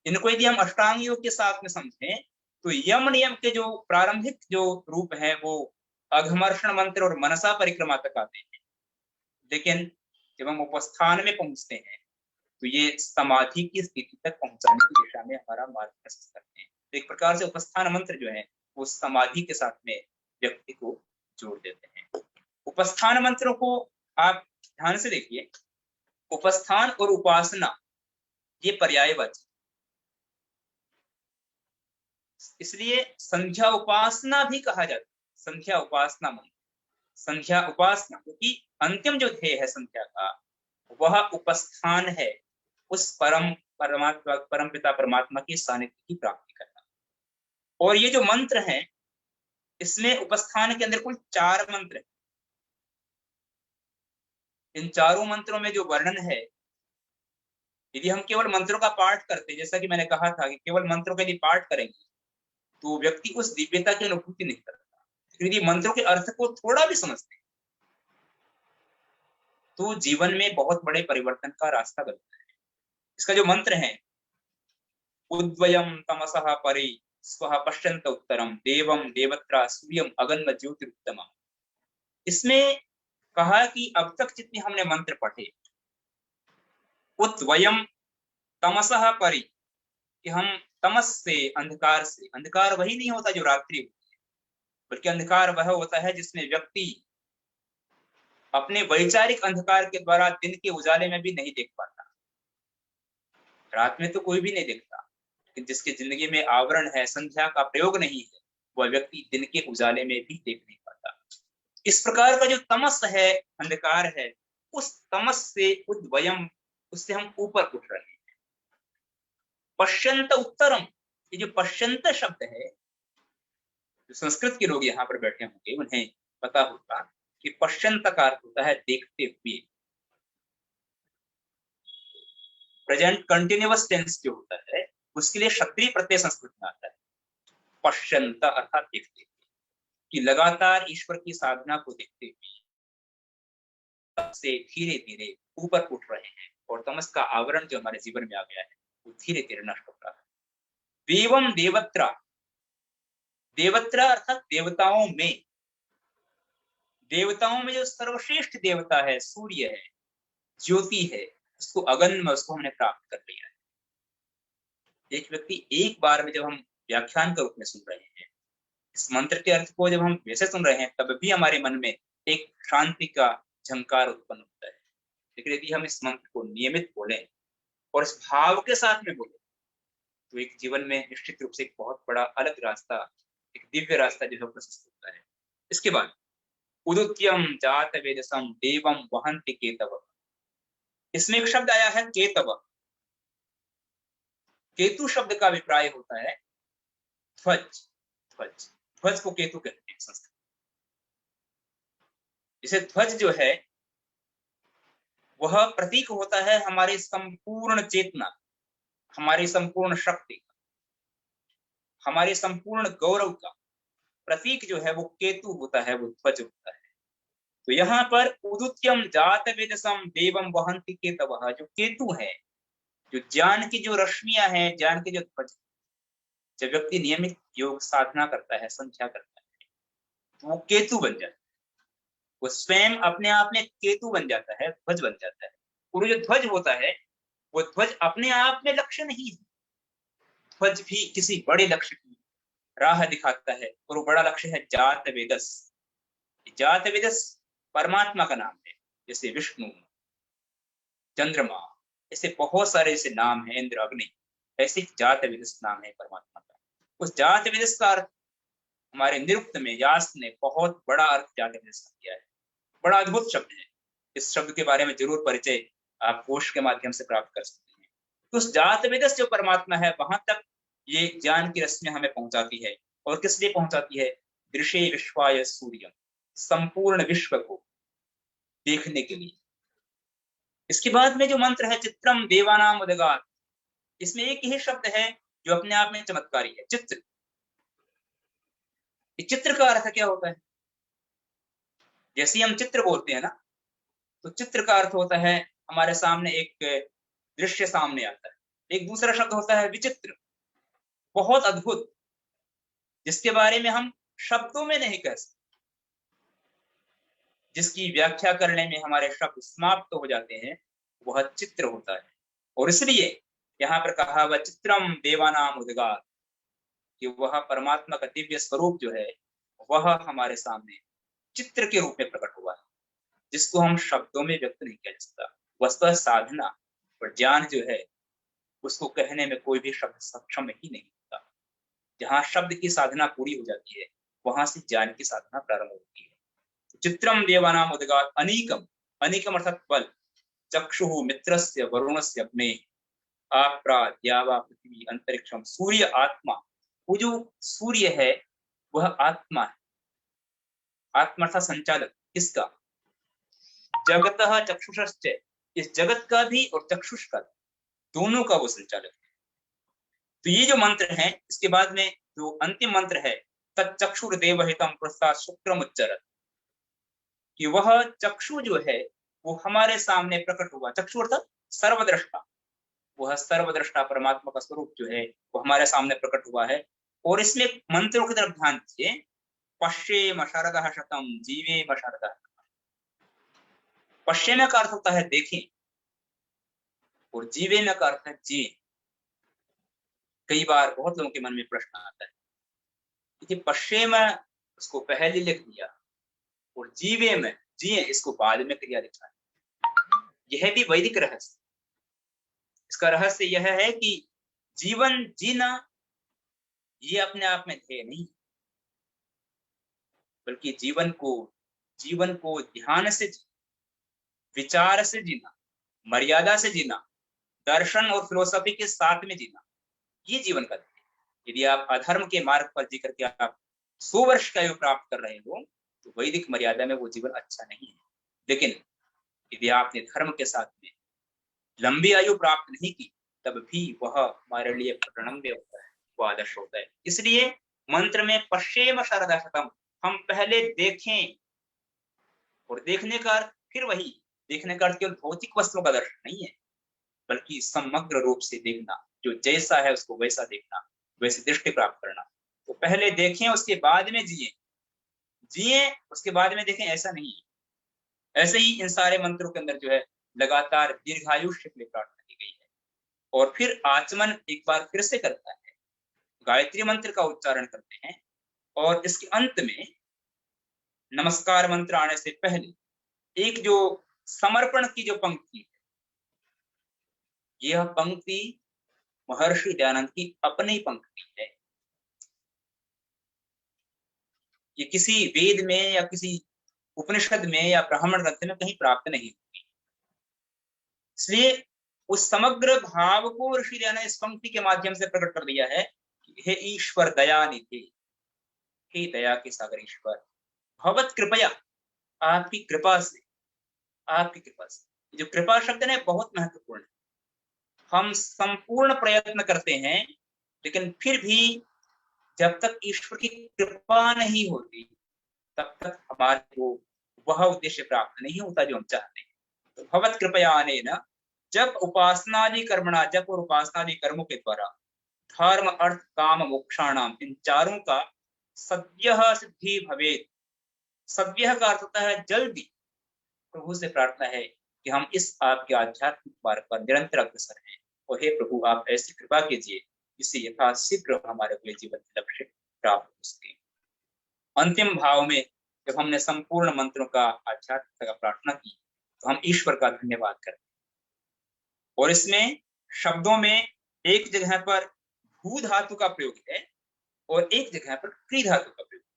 इनको यदि हम अष्टांग योग के साथ में समझें तो यम नियम के जो प्रारंभिक जो रूप है वो अघमर्षण मंत्र और मनसा परिक्रमा तक आते हैं। लेकिन जब हम उपस्थान में पहुंचते हैं तो ये समाधि की स्थिति तक पहुंचाने की दिशा में हमारा मार्ग प्रशस्त करते हैं। तो एक प्रकार से उपस्थान मंत्र जो है वो समाधि के साथ में व्यक्ति को जोड़ देते हैं। उपस्थान मंत्रों को आप ध्यान से देखिए, उपस्थान और उपासना ये पर्यायवाची, इसलिए संध्या उपासना भी कहा जाता है। संध्या उपासना मंत्र, संध्या उपासना, क्योंकि अंतिम जो ध्येय है संध्या का वह उपस्थान है, उस परम पिता परमात्मा की सानिध्य की प्राप्ति करना। और ये जो मंत्र हैं इसमें उपस्थान के अंदर कुल 4 मंत्र हैं। इन चारों मंत्रों में जो वर्णन है, यदि हम केवल मंत्रों का पाठ करते हैं, जैसा कि मैंने कहा था कि केवल मंत्रों का यदि पाठ करेंगे तो व्यक्ति उस दिव्यता की अनुभूति नहीं करता। यदि मंत्रों के अर्थ को थोड़ा भी समझते हैं तो जीवन में बहुत बड़े परिवर्तन का रास्ता बनता है। इसका जो मंत्र है, उद्वयम तमसः परे स्वः पश्यन्त उत्तरम देवम देवत्रा सूर्यम अगन्म ज्योतिरुत्तमम्। इसमें कहा कि अब तक जितने हमने मंत्र पढ़े, उद्वयम तमसः परे, कि हम तमस से, अंधकार वही नहीं होता जो रात्रि होती है, बल्कि अंधकार वह होता है जिसमें व्यक्ति अपने वैचारिक अंधकार के द्वारा दिन के उजाले में भी नहीं देख पाता। रात में तो कोई भी नहीं देखता, लेकिन जिसकी जिंदगी में आवरण है, संध्या का प्रयोग नहीं है, वह व्यक्ति दिन के उजाले में भी देख नहीं पाता। इस प्रकार का जो तमस है, अंधकार है, उस तमस से उद्वयम, उससे हम ऊपर उठ रहे हैं। पश्यंत उत्तरम, ये जो पश्यंत शब्द है, जो संस्कृत के लोग यहाँ पर बैठे होंगे उन्हें पता होगा कि पश्यंत का अर्थ होता है देखते हुए। प्रेजेंट कंटिन्यूअस टेंस जो होता है उसके लिए क्षत्रिय प्रत्यय संस्कृत में आता है। पश्यंत अर्थात देखते हुए, कि लगातार ईश्वर की साधना को देखते हुए से धीरे धीरे ऊपर उठ रहे हैं और तमस का आवरण जो हमारे जीवन में आ गया है वो धीरे धीरे नष्ट हो रहा है। देवम देवत्रा, देवत्रा अर्थात देवताओं में, देवताओं में जो सर्वश्रेष्ठ देवता है, सूर्य है, ज्योति है, उसको अगन्म, उसको हमने प्राप्त कर लिया है। एक व्यक्ति एक बार में जब हम व्याख्यान के रूप में सुन रहे हैं, इस मंत्र के अर्थ को जब हम वैसे सुन रहे हैं, तब भी हमारे मन में एक शांति का झंकार उत्पन्न होता है। लेकिन यदि हम इस मंत्र को नियमित बोलें और इस भाव के साथ में बोले तो एक जीवन में निश्चित रूप से एक बहुत बड़ा अलग रास्ता, एक दिव्य रास्ता जो है प्रशस्त होता है। इसके बाद उदुत्यम जात वेदसम देवम वहन्ति केतव, इसमें एक शब्द आया है केतव। केतु शब्द का अभिप्राय होता है ध्वज। ध्वज, ध्वज को केतु कहते हैं संस्कृत। इसे ध्वज जो है वह प्रतीक होता है हमारी संपूर्ण चेतना, हमारी संपूर्ण शक्ति, हमारे संपूर्ण गौरव का प्रतीक जो है वो केतु होता है, वो ध्वज होता है। तो यहाँ पर उदुत्यम जात वेदसम देवम वहन्ति केतवः, जो केतु है, जो ज्ञान की जो रश्मियां हैं, ज्ञान के जो ध्वज, जब व्यक्ति नियमित योग साधना करता है, संध्या करता है, तो वो केतु बन जाता है। वो स्वयं अपने आप में केतु बन जाता है, ध्वज बन जाता है। और जो ध्वज होता है वो ध्वज अपने आप में लक्ष्य नहीं है, ध्वज भी किसी बड़े लक्ष्य की राह दिखाता है, और वो बड़ा लक्ष्य है जात वेदस। जात वेदस परमात्मा का नाम है, जैसे विष्णु, चंद्रमा, ऐसे बहुत सारे ऐसे नाम है, इंद्र, अग्नि, ऐसे जात वेदस नाम है परमात्मा का। उस जात वेदस का अर्थ हमारे निरुक्त में व्यास ने बहुत बड़ा अर्थ जात वेदस का किया है। बड़ा अद्भुत शब्द है। इस शब्द के बारे में जरूर परिचय आप कोश के माध्यम से प्राप्त कर सकते हैं। तो उस जात वेदस जो परमात्मा है, वहां तक ये ज्ञान की रश्मियां हमें पहुंचाती है। और किस लिए पहुंचाती है? दृशे विश्वाय सूर्यम, संपूर्ण विश्व को देखने के लिए। इसके बाद में जो मंत्र है चित्रम देवानाम उदगात, इसमें एक ही शब्द है जो अपने आप में चमत्कारी है, चित्र। चित्र का अर्थ क्या होता है? जैसे हम चित्र बोलते हैं ना, तो चित्र का अर्थ होता है हमारे सामने एक दृश्य सामने आता है। एक दूसरा शब्द होता है विचित्र, बहुत अद्भुत, जिसके बारे में हम शब्दों में नहीं कह सकते, जिसकी व्याख्या करने में हमारे शब्द समाप्त हो जाते हैं, वह चित्र होता है। और इसलिए यहाँ पर कहा हुआ चित्रम देवानाम उद्गार, कि वह परमात्मा का दिव्य स्वरूप जो है वह हमारे सामने चित्र के रूप में प्रकट हुआ है, जिसको हम शब्दों में व्यक्त नहीं किया जा सकता। वस्तुतः साधना और ज्ञान जो है उसको कहने में कोई भी शब्द सक्षम ही नहीं होता। जहाँ शब्द की साधना पूरी हो जाती है वहां से ज्ञान की साधना प्रारंभ होती है। चित्रम देवानाम उद्गार अनीकम, अनीकम अर्थात बल, चक्षु मित्रस्य वरुणस्य अग्ने आपरा द्यावा पृथ्वी अंतरिक्षम, सूर्य आत्मा, वो जो सूर्य है वह आत्मा है। आत्मा अर्थात संचालक, किसका? जगतः चक्षुषश्च, इस जगत का भी और चक्षुष का, दोनों का वो संचालक है। तो ये जो मंत्र है, इसके बाद में जो अंतिम मंत्र है तच्चक्षुर्देवहितम प्रसाद शुक्रम उच्चरत, कि वह चक्षु जो है वो हमारे सामने प्रकट हुआ। चक्षु अर्थात सर्वद्रष्टा, वह सर्वद्रष्टा परमात्मा का स्वरूप जो है वो हमारे सामने प्रकट हुआ है। और इसमें मंत्रों की तरफ ध्यान दीजिए। पश्येम शरदः शतम जीवेम शरदः शतम। पश्येम का अर्थ होता है देखें, और जीवेम का अर्थ है जिए। कई बार बहुत लोगों के मन में प्रश्न आता है कि पश्येम उसको पहले लिख दिया और जीवेम जिए इसको बाद में क्रिया लिखा है। यह भी वैदिक रहस्य। इसका रहस्य यह है कि जीवन जीना ये अपने आप में ध्येय नहीं, बल्कि जीवन को ध्यान से जीना, विचार से जीना, मर्यादा से जीना, दर्शन और फिलोसफी के साथ में जीना, ये जीवन का ध्येय। यदि आप अधर्म के मार्ग पर जी करके आप 100 वर्ष का आयु प्राप्त कर रहे हो तो वैदिक मर्यादा में वो जीवन अच्छा नहीं है। लेकिन यदि आपने धर्म के साथ में लंबी आयु प्राप्त नहीं की तब भी वह हमारे लिए प्रणम्य होता है, वो आदर्श होता है। इसलिए मंत्र में पश्येम शरदः शतम, हम पहले देखें। और देखने का अर्थ फिर वही, देखने का अर्थ केवल भौतिक वस्तुओं का दर्शन नहीं है, बल्कि समग्र रूप से देखना, जो जैसा है उसको वैसा देखना, वैसी दृष्टि प्राप्त करना। तो पहले देखें उसके बाद में जिए उसके बाद में देखें, ऐसा नहीं है। ऐसे ही इन सारे मंत्रों के अंदर जो है लगातार दीर्घायुष्य के लिए प्रार्थना की गई है। और फिर आचमन एक बार फिर से करता है, गायत्री मंत्र का उच्चारण करते हैं, और इसके अंत में नमस्कार मंत्र आने से पहले एक जो समर्पण की जो पंक्ति है, यह पंक्ति महर्षि दयानंद की अपनी पंक्ति है। ये किसी वेद में या किसी उपनिषद में या ब्राह्मण ग्रंथ में कहीं प्राप्त नहीं होती। इसलिए उस समग्र भाव को ऋषि दयानंद ने इस पंक्ति के माध्यम से प्रकट कर दिया है कि हे ईश्वर दयानिधि, हे दया के सागर ईश्वर, भगवत कृपया, आपकी कृपा से, आपकी कृपा से। जो कृपा शब्द है बहुत महत्वपूर्ण है। हम संपूर्ण प्रयत्न करते हैं, लेकिन फिर भी जब तक ईश्वर की कृपा नहीं होती तब तक हमारे को वह उद्देश्य प्राप्त नहीं होता जो हम चाहते हैं। तो भगवत कृपया आने न जब उपासनादि कर्मणा, जब और उपासनादि कर्मों के द्वारा धर्म अर्थ काम मोक्षाणाम, इन चारों का सद्यः सिद्धि भवेत्। सद्यः का अर्थ होता है जल्दी। प्रभु से प्रार्थना है कि हम इस आपके आध्यात्मिक मार्ग पर निरंतर अग्रसर हैं, और हे प्रभु आप ऐसी कृपा कीजिए जिससे यथाशीघ्र हमारे अपने जीवन के लक्ष्य प्राप्त हो सके। अंतिम भाव में जब हमने संपूर्ण मंत्रों का आध्यात्मिक का प्रार्थना की तो हम ईश्वर का धन्यवाद करते हैं। और इसमें शब्दों में एक जगह पर भू धातु का प्रयोग है और एक जगह पर क्री धातु का प्रयोग है।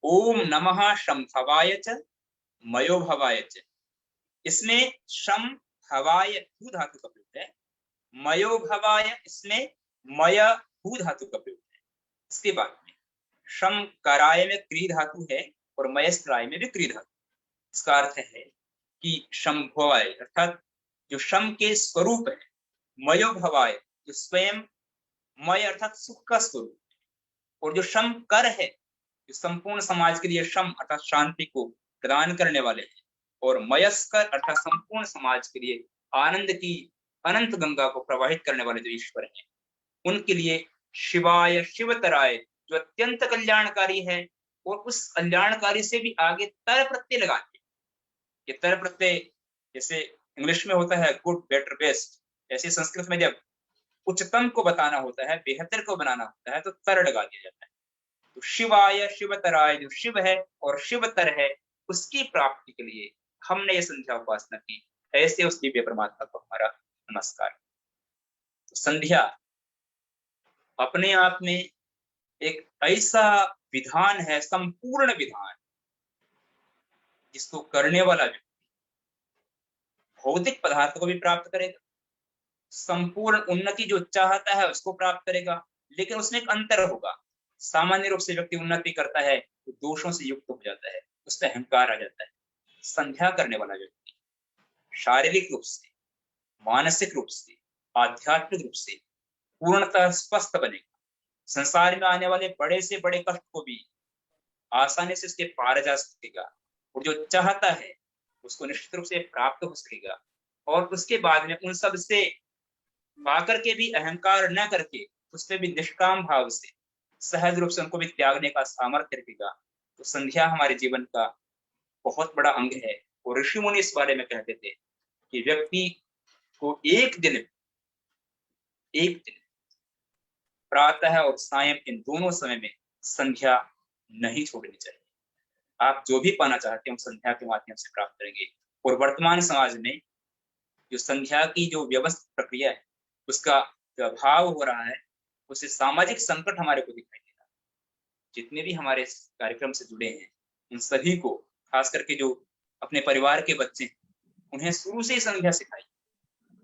ओम नमः शम हवाय च मयो भवाय च, इसमें शम हवाय भू धातु का प्रयोग है, मयो भवाय इसमें मय भू धातु का प्रयोग है। इसके बाद में शम कराय में क्री धातु है और मयस्त्राय में भी क्री धातु। इसका अर्थ है कि शम भवाय अर्थात जो शम के स्वरूप है, मयो भवाय जो स्वयं मय अर्थात सुख का स्वरूप है, और जो शम कर है जो संपूर्ण समाज के लिए शम अर्थात शांति को प्रदान करने वाले हैं, और मयस्कर अर्थात संपूर्ण समाज के लिए आनंद की अनंत गंगा को प्रवाहित करने वाले जो ईश्वर हैं, उनके लिए शिवाय शिवतराय जो अत्यंत कल्याणकारी है, और उस कल्याणकारी से भी आगे तर प्रत्यय लगाते। ये तर प्रत्यय जैसे इंग्लिश में होता है गुड, बेटर, बेस्ट। ऐसे संस्कृत में जब उच्चतम को बताना होता है, बेहतर को बनाना होता है, तो तर लगा दिया जाता है। तो शिवाय शिवतराय, जो शिव है और शिवतर है, उसकी प्राप्ति के लिए हमने ये संध्या उपासना की। ऐसे उस दिव्य परमात्मा को हमारा नमस्कार। तो संध्या अपने आप में एक ऐसा विधान है, संपूर्ण विधान, जिसको करने वाला व्यक्ति भौतिक पदार्थ को भी प्राप्त करेगा, संपूर्ण उन्नति जो चाहता है उसको प्राप्त करेगा, लेकिन उसमें एक अंतर होगा। सामान्य रूप से व्यक्ति उन्नति करता है तो दोषों से युक्त हो जाता है, उस पर अहंकार आ जाता है। संध्या करने वाला व्यक्ति शारीरिक रूप से, मानसिक रूप से, आध्यात्मिक रूप से पूर्णतः स्वस्थ बनेगा। संसार में आने वाले बड़े से बड़े कष्ट को भी आसानी से उसके पार जा सकेगा, और जो चाहता है उसको निश्चित रूप से प्राप्त हो सकेगा। और उसके बाद में उन सब से पाकर के भी अहंकार न करके उसमें भी निष्काम भाव से सहज रूप से उनको भी त्यागने का सामर्थ्य रखेगा। तो संध्या हमारे जीवन का बहुत बड़ा अंग है। और ऋषि मुनि इस बारे में कहते थे कि व्यक्ति को एक दिन प्रातः और सायं इन दोनों समय में संध्या नहीं छोड़नी चाहिए। आप जो भी पाना चाहते हैं संध्या के माध्यम से प्राप्त करेंगे। और वर्तमान समाज में जो संध्या की जो व्यवस्थित प्रक्रिया है उसका जो अभाव हो रहा है, उससे सामाजिक संकट हमारे को दिखाई दे रहा है। जितने भी हमारे कार्यक्रम से जुड़े हैं उन सभी को, खास करके जो अपने परिवार के बच्चे हैं, उन्हें शुरू से ही संध्या सिखाई।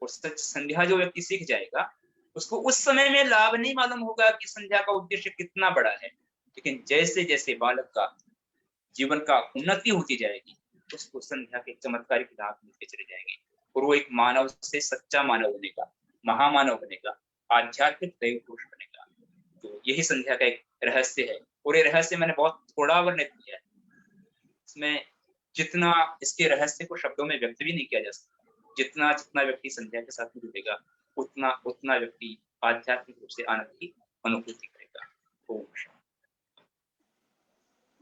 और संध्या जो व्यक्ति सीख जाएगा उसको उस समय में लाभ नहीं मालूम होगा कि संध्या का उद्देश्य कितना बड़ा है, लेकिन जैसे जैसे बालक का जीवन का उन्नति होती जाएगी उसको संध्या के चमत्कारिक लाभ मिलते चले जाएंगे, और वो एक मानव से सच्चा मानव बनेगा, महामानव बनेगा, आध्यात्मिक दैव पुरुष बनेगा। तो यही संध्या का एक रहस्य है, और ये रहस्य मैंने बहुत थोड़ा वर्णित किया है। इसमें जितना इसके रहस्य को शब्दों में व्यक्त भी नहीं किया जा सकता। जितना व्यक्ति संध्या के साथ में जुड़ेगा उतना व्यक्ति आध्यात्मिक रूप से आनंद की अनुभूति करेगा। ओम शांति।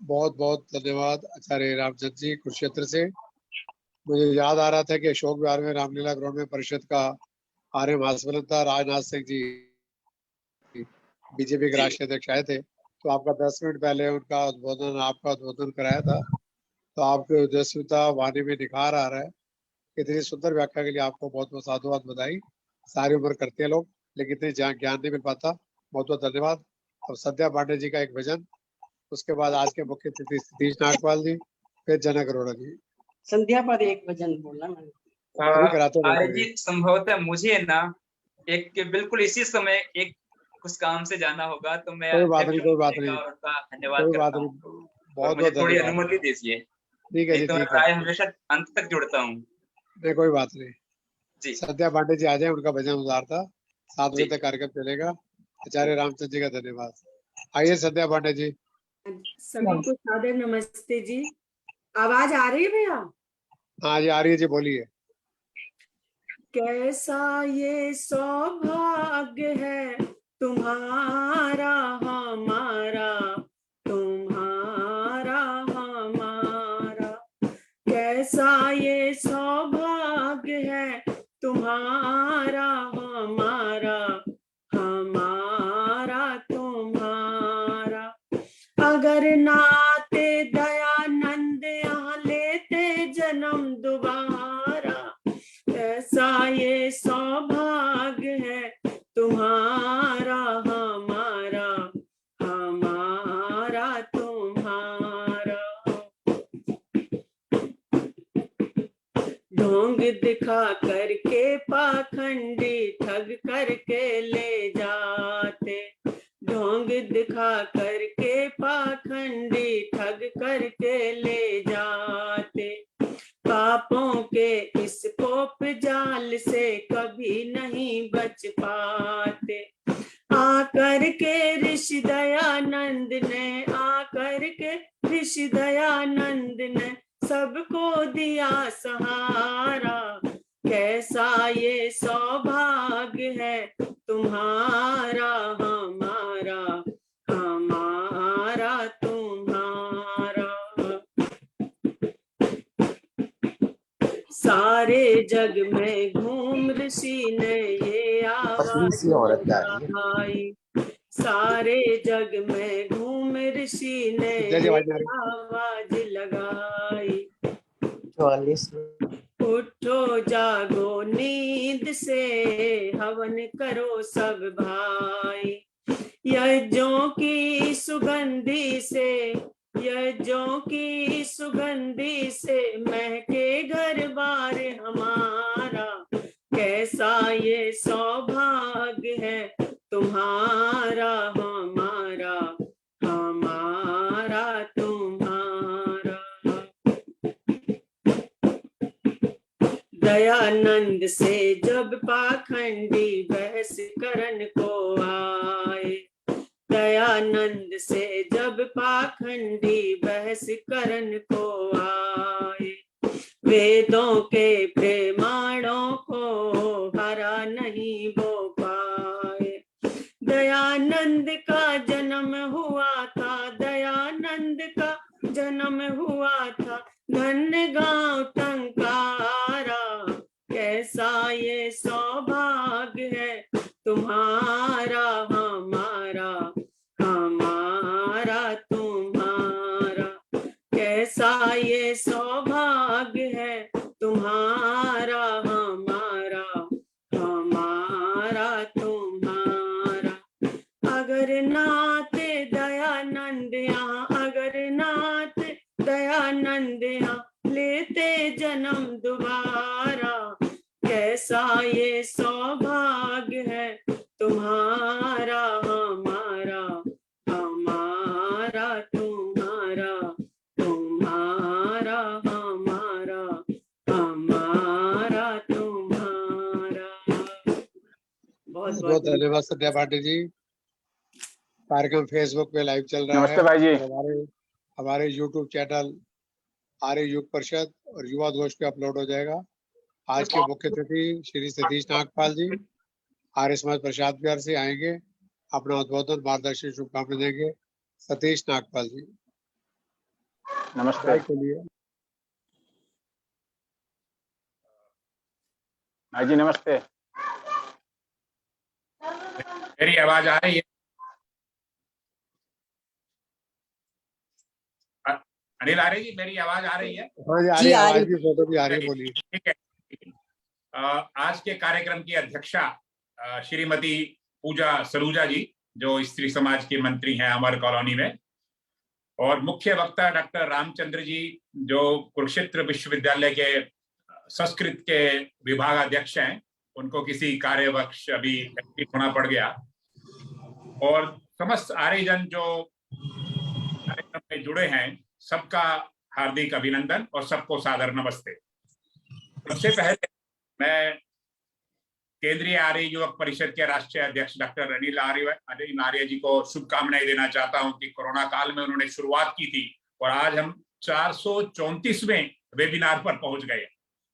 बहुत बहुत धन्यवाद आचार्य रामचंद्र जी कुरुक्षेत्र से। मुझे याद आ रहा था कि अशोक विहार में रामलीला ग्राउंड में परिषद का आर्य महासम्मेलन था। राजनाथ सिंह जी बीजेपी के राष्ट्रीय अध्यक्ष आए थे, तो आपका 10 मिनट पहले उनका उद्बोधन, आपका उद्बोधन कराया था। तो आपकी ओजस्विता वाणी में निखार आ रहा है। इतनी सुंदर व्याख्या के लिए आपको बहुत बहुत साधुवाद, बधाई। सारी उम्र करते हैं लोग, लेकिन इतने ज्ञान नहीं मिल पाता। बहुत बहुत धन्यवाद। और संध्या पांडे जी का एक भजन, उसके बाद आज के मुख्य अतिथि सतीश नागपाल जी, फिर जनक अरोड़ा जी। संध्या पर एक भजन बोलना मैंने। आर्य जी संभवतः मुझे ना एक बिल्कुल इसी समय एक कुछ काम से जाना होगा, तो मैं कोई बात नहीं उनका धन्यवाद करता हूँ। बहुत मुझे थोड़ी धन्यवाद। अनुमति दीजिए। ठीक है जी, ठीक है। है, हमेशा अंत तक जुड़ता हूँ। नहीं कोई बात नहीं जी। संध्या पांडे जी आ जाए, उनका भजन उतार था। 7 बजे तक कार्यक्रम चलेगा। आचार्य रामचंद्र जी का धन्यवाद। आइए संध्या पांडे जी। सभी को सादर नमस्ते जी। आवाज आ रही है भैया? हाँ जी आ रही है जी, बोलिए। कैसा ये सौभाग्य है तुम्हारा हमारा, तुम्हारा हमारा। कैसा ये सौभाग्य है तुम्हारा हमारा, हमारा तुम्हारा। अगर नाते दयानंद यहाँ लेते जन्म दोबारा, ऐसा ये सौभाग्य है तुम्हारा हमारा, हमारा तुम्हारा। ढोंग दिखा करके पाखंडी ठग करके ले जाते, ढोंग दिखा करके पाखंडी ठग करके ले जाते। पापों के इस कोप जाल से कभी नहीं बच पाते। आकर के ऋषि दयानंद ने, आकर के ऋषि दयानंद ने सबको दिया सहारा। कैसा ये सौभाग्य है तुम्हारा हमारा, हमारा तुम्हारा। सारे जग में घूम ऋषि ने ये आवाज लगाई। सारे जग में घूम ऋषि ने ये आवाज लगाई। उठो जागो नींद से, हवन करो सब भाई। यज्ञों की सुगंधी से, यज्ञों की सुगंधी से महके घर बार हमारा। कैसा ये सौभाग्य है तुम्हारा हमारा, हमारा तुम्हारा। दयानंद से जब पाखंडी बहस करन को आए, दयानंद से जब पाखंडी बहस करन को आए। वेदों के प्रमाणों को हरा नहीं वो पाए। दयानंद का जन्म हुआ था, दयानंद का जन्म हुआ था धन्य गांव टंकारा। कैसा ये सौभाग्य है तुम्हारा हमारा, हमारा तुम्हारा। कैसा ये सौभाग्य है तुम्हारा हमारा, हमारा तुम्हारा। अगर नाथ दयानंद यहाँ, अगर नाथ दयानंद यहाँ लेते जन्म दोबारा। कैसा ये सौभाग्य है तुम्हारा हमारा, हमारा तुम्हारा, तुम्हारा हमारा, हमारा तुम्हारा। बहुत बहुत धन्यवाद संध्या पाटिल जी। कार्यक्रम फेसबुक पे लाइव चल रहा है। नमस्ते भाई जी। हमारे यूट्यूब चैनल आर्य युग परिषद और युवा घोष पे अपलोड हो जाएगा। आज के मुख्य अतिथि श्री सतीश नागपाल जी आर्य समाज प्रसाद विहार से आएंगे, अपना उद्बोधन मार्गदर्शन शुभकामनाएं देंगे। सतीश नागपाल जी नमस्ते के लिए। भाई जी नमस्ते। मेरी आवाज आ रही है? अनिल आर्य जी मेरी आवाज आ रही है? हाँ जी आ रही है, आवाज भी फोटो भी आ रही है, बोलिए। ठीक है। आज के कार्यक्रम की अध्यक्षा श्रीमती पूजा सलूजा जी, जो स्त्री समाज के मंत्री हैं अमर कॉलोनी में, और मुख्य वक्ता डॉक्टर रामचंद्र जी, जो कुरुक्षेत्र विश्वविद्यालय के संस्कृत के विभागाध्यक्ष हैं। उनको किसी कार्यवश अभी होना पड़ गया। और समस्त आर्यजन जो कार्यक्रम में जुड़े हैं, सबका हार्दिक अभिनंदन और सबको सादर नमस्ते। सबसे पहले मैं केंद्रीय आर्य युवक परिषद के राष्ट्रीय अध्यक्ष डॉक्टर अनिल आर्य जी को शुभकामनाएं देना चाहता हूं कि कोरोना काल में उन्होंने शुरुआत की थी और आज हम 434वें वेबिनार पर पहुंच गए।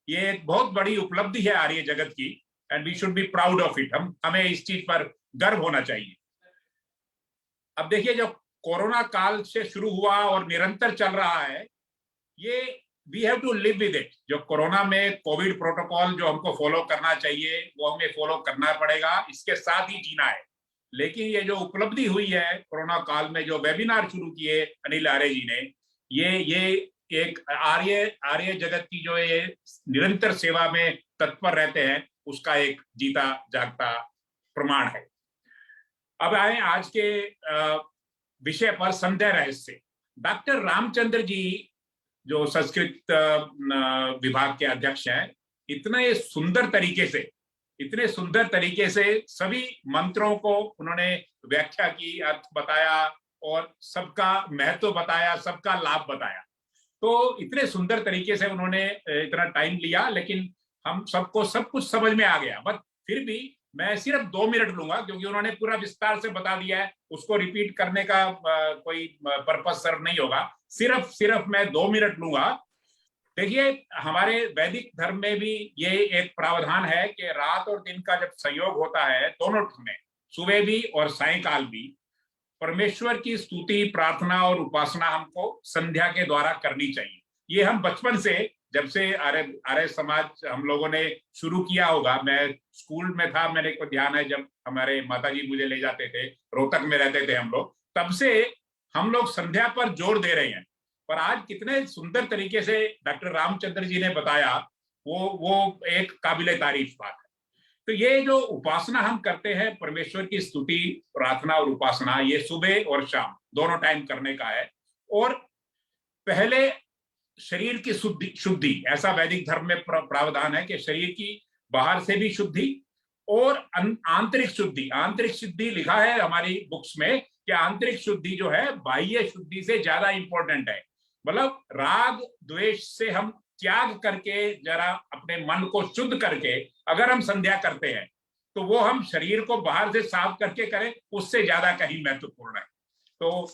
ये एक बहुत बड़ी उपलब्धि है आर्य जगत की, and we should be proud of it. हमें इस चीज पर गर्व होना चाहिए। अब देखिए, जब कोरोना काल से शुरू हुआ और निरंतर चल रहा है, ये we have to live with it. जो कोरोना में कोविड प्रोटोकॉल जो हमको फॉलो करना चाहिए वो हमें फॉलो करना पड़ेगा, इसके साथ ही जीना है। लेकिन ये जो उपलब्धि हुई है कोरोना काल में, जो वेबिनार शुरू किए अनिल आर्य जी ने, ये एक आर्य जगत की जो ये निरंतर सेवा में तत्पर रहते हैं, उसका एक जीता जागता प्रमाण है। अब आए आज के विषय पर, संध्या रहस्य। डॉक्टर रामचंद्र जी जो संस्कृत विभाग के अध्यक्ष हैं, इतने सुंदर तरीके से सभी मंत्रों को उन्होंने व्याख्या की, अर्थ बताया और सबका महत्व बताया, सबका लाभ बताया। तो इतने सुंदर तरीके से उन्होंने इतना टाइम लिया, लेकिन हम सबको सब कुछ समझ में आ गया। बट फिर भी मैं सिर्फ 2 मिनट लूंगा, क्योंकि उन्होंने पूरा विस्तार से बता दिया है। उसको रिपीट करने का कोई पर्पस सर्व नहीं होगा। सिर्फ मैं 2 मिनट लूंगा। देखिए, हमारे वैदिक धर्म में भी ये एक प्रावधान है कि रात और दिन का जब संयोग होता है, दोनों में, सुबह भी और सायंकाल भी, परमेश्वर की स्तुति, प्रार्थना और उपासना हमको संध्या के द्वारा करनी चाहिए। ये हम बचपन से जब से आर्य समाज हम लोगों ने शुरू किया होगा, मैं स्कूल में था, मेरे को ध्यान है जब हमारे माताजी मुझे ले जाते थे, रोहतक में रहते थे हम लोग, तब से हम लोग संध्या पर जोर दे रहे हैं। पर आज कितने सुंदर तरीके से डॉक्टर रामचंद्र जी ने बताया, वो एक काबिले तारीफ बात है। तो ये जो उपासना हम करते हैं, परमेश्वर की स्तुति, प्रार्थना और उपासना, ये सुबह और शाम दोनों टाइम करने का है। और पहले शरीर की शुद्धि, ऐसा वैदिक धर्म में प्रावधान है कि शरीर की बाहर से भी शुद्धि और आंतरिक शुद्धि। आंतरिक शुद्धि लिखा है हमारी बुक्स में कि आंतरिक शुद्धि जो है बाह्य शुद्धि से ज्यादा इंपॉर्टेंट है। मतलब राग द्वेष से हम त्याग करके, जरा अपने मन को शुद्ध करके अगर हम संध्या करते हैं, तो वो हम शरीर को बाहर से साफ करके करें, उससे ज्यादा कहीं महत्वपूर्ण है। तो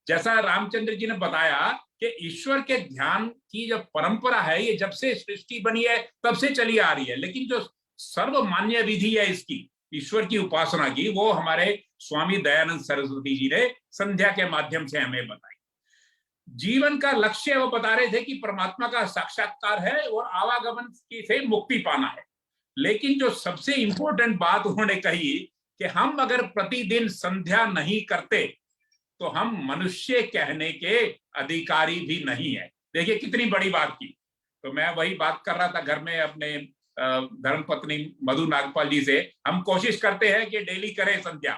जैसा रामचंद्र जी ने बताया कि ईश्वर के ध्यान की जो परंपरा है, ये जब से सृष्टि बनी है तब से चली आ रही है, लेकिन जो सर्वमान्य विधि है इसकी, ईश्वर की उपासना की, वो हमारे स्वामी दयानंद सरस्वती जी ने संध्या के माध्यम से हमें बताई। जीवन का लक्ष्य वो बता रहे थे कि परमात्मा का साक्षात्कार है और आवागमन से मुक्ति पाना है। लेकिन जो सबसे इंपॉर्टेंट बात उन्होंने कही कि हम अगर प्रतिदिन संध्या नहीं करते तो हम मनुष्य कहने के अधिकारी भी नहीं है। देखिए कितनी बड़ी बात की। तो मैं वही बात कर रहा था घर में अपने धर्मपत्नी मधु नागपाल जी से। हम कोशिश करते हैं कि डेली करें संध्या,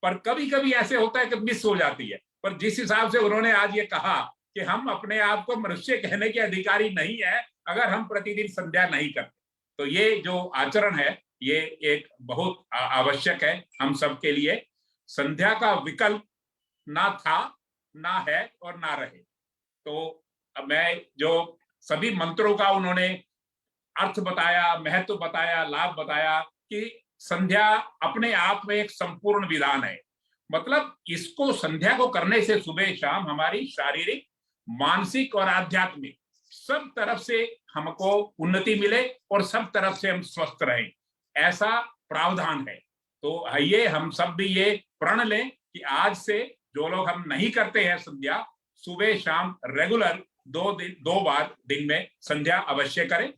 पर कभी कभी ऐसे होता है कि मिस हो जाती है। पर जिस हिसाब से उन्होंने आज ये कहा कि हम अपने आप को मनुष्य कहने के अधिकारी नहीं है अगर हम प्रतिदिन संध्या नहीं करते, तो ये जो आचरण है ये एक बहुत आवश्यक है हम सबके लिए। संध्या का विकल्प ना था, ना है और ना रहे। तो मैं जो सभी मंत्रों का उन्होंने अर्थ बताया, महत्व बताया, लाभ बताया कि संध्या अपने आप में एक संपूर्ण विधान है। मतलब इसको, संध्या को करने से सुबह शाम हमारी शारीरिक, मानसिक और आध्यात्मिक सब तरफ से हमको उन्नति मिले और सब तरफ से हम स्वस्थ रहें, ऐसा प्रावधान है। तो आइए हम सब भी ये प्रण लें कि आज से जो लोग हम नहीं करते हैं संध्या, सुबह शाम रेगुलर 2 बार दिन में संध्या अवश्य करें।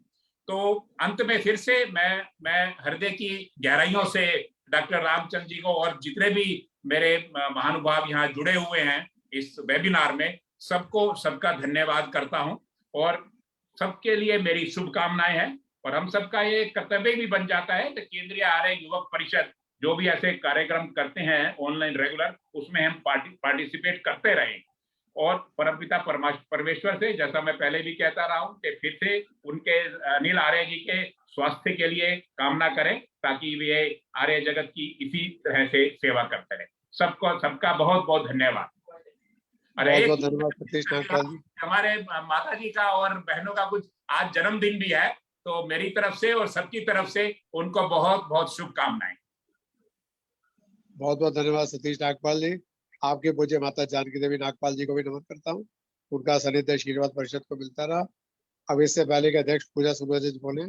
तो अंत में फिर से मैं हृदय की गहराइयों से डॉक्टर रामचंद्र जी को और जितने भी मेरे महानुभाव यहाँ जुड़े हुए हैं इस वेबिनार में, सबको सबका धन्यवाद करता हूं और सबके लिए मेरी शुभकामनाएं हैं। और हम सबका ये कर्तव्य भी बन जाता है कि केंद्रीय आर्य युवक परिषद जो भी ऐसे कार्यक्रम करते हैं ऑनलाइन रेगुलर, उसमें हम पार्टिसिपेट करते रहें। और परमपिता परमेश्वर से, जैसा मैं पहले भी कहता रहा हूं, कि फिर से उनके अनिल आर्य जी के स्वास्थ्य के लिए कामना करें ताकि वे आर्य जगत की इसी तरह से सेवा करते रहे। सबका बहुत बहुत धन्यवाद। अरे बहुत धन्यवाद सतीश नागपाल जी। हमारे माता जी का और बहनों का कुछ आज जन्मदिन भी है, तो मेरी तरफ से और सबकी तरफ से उनको बहुत बहुत शुभकामनाएं। बहुत बहुत धन्यवाद सतीश नागपाल जी। आपके पूज्य माता जानकी देवी नागपाल जी को भी नमन करता हूँ। उनका सानिध्य आशीर्वाद परिषद को मिलता रहा। अब इससे पहले के अध्यक्ष पूजा सुनोजा जी बोले,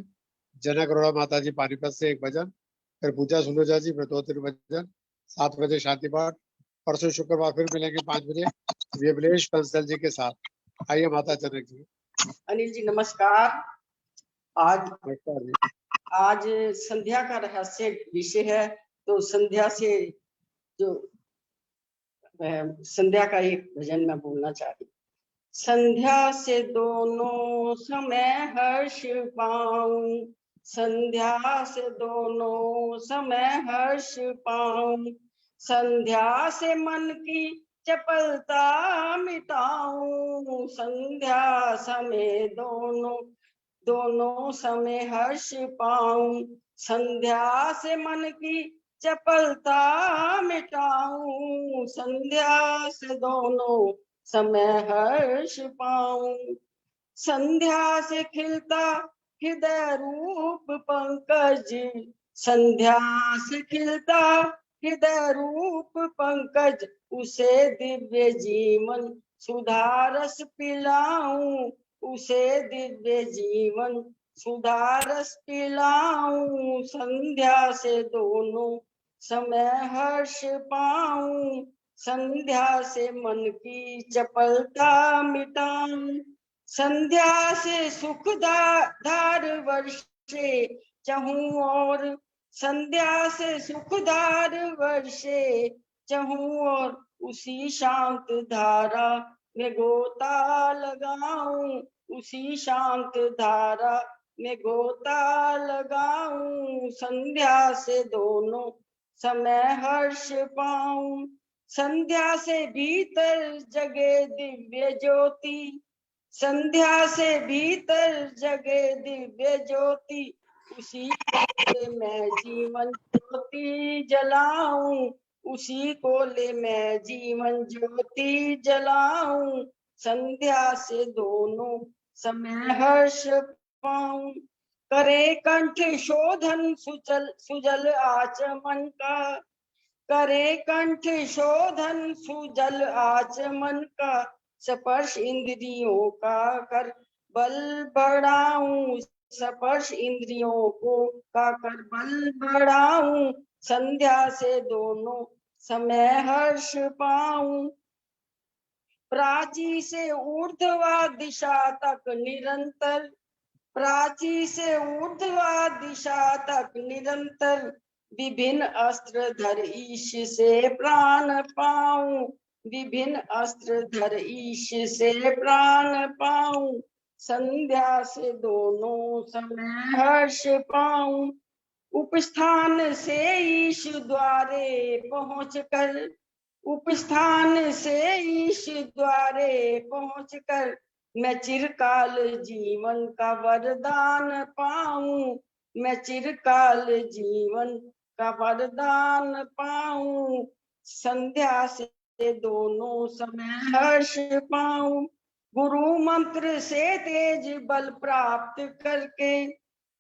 जनक अरोड़ा माता जी पानीपत से एक भजन, फिर पूजा सुनोजा जी फिर 2-3 भजन, 7 बजे शांति पाठ। परसों शुक्रवार फिर मिलेंगे 5 बजे विमलेश बंसल जी के साथ। आइए माता जनक जी। अनिल जी नमस्कार। नमस्कार जी। आज संध्या का रहस्य विषय है, तो संध्या से जो संध्या का एक भजन मैं बोलना चाहती। संध्या से दोनों समय हर्ष पाऊं, संध्या से दोनों समय हर्ष पाऊं, संध्या से मन की चपलता मिटाऊं, संध्या समय दोनों समय हर्ष पाऊं, संध्या से मन की चपलता मिटाऊं, संध्या से दोनों समय हर्ष पाऊं, संध्या से खिलता हृदय रूप पंकज, संध्या से खिलता हृदय रूप पंकज, उसे दिव्य जीवन सुधारस पिलाऊं, उसे दिव्य जीवन सुधारस पिलाऊं, संध्या से दोनों समय हर्ष पाऊं, संध्या से मन की चपलता मिटाऊं, संध्या से सुखधार वर्षे चहूं और, संध्या से सुखधार वर्षे चहूं और, उसी शांत धारा में गोता लगाऊं, उसी शांत धारा में गोता लगाऊं। संध्या से दोनों समय हर्ष पाऊं, संध्या से भीतर जगे दिव्य ज्योति, संध्या से भीतर जगे दिव्य ज्योति, उसी को ले मैं जीवन ज्योति जलाऊं, उसी को ले मैं जीवन ज्योति जलाऊं। संध्या से दोनों समय हर्ष पाऊं, करे कंठ शोधन सुजल आचमन का, करे कंठ शोधन सुजल आचमन का, स्पर्श इंद्रियों का कर बल बढ़ाऊं, स्पर्श इंद्रियों को का कर बल बढ़ाऊं। संध्या से दोनों समय हर्ष पाऊं, प्राची से ऊर्ध्वा दिशा तक निरंतर, प्राची से ऊर्ध्वा दिशा तक निरंतर, विभिन्न अस्त्र धर ईश से प्राण पाऊं, विभिन्न अस्त्र धर ईश से प्राण पाऊं। संध्या से दोनों समय हर्ष पाऊं, उपस्थान से ईश द्वारे पहुंचकर, उपस्थान से ईश द्वारे पहुंचकर, मैं चिरकाल जीवन का वरदान पाऊं, मैं चिरकाल जीवन का वरदान पाऊं। संध्या से दोनों समय हर्ष पाऊं, गुरु मंत्र से तेज बल प्राप्त करके,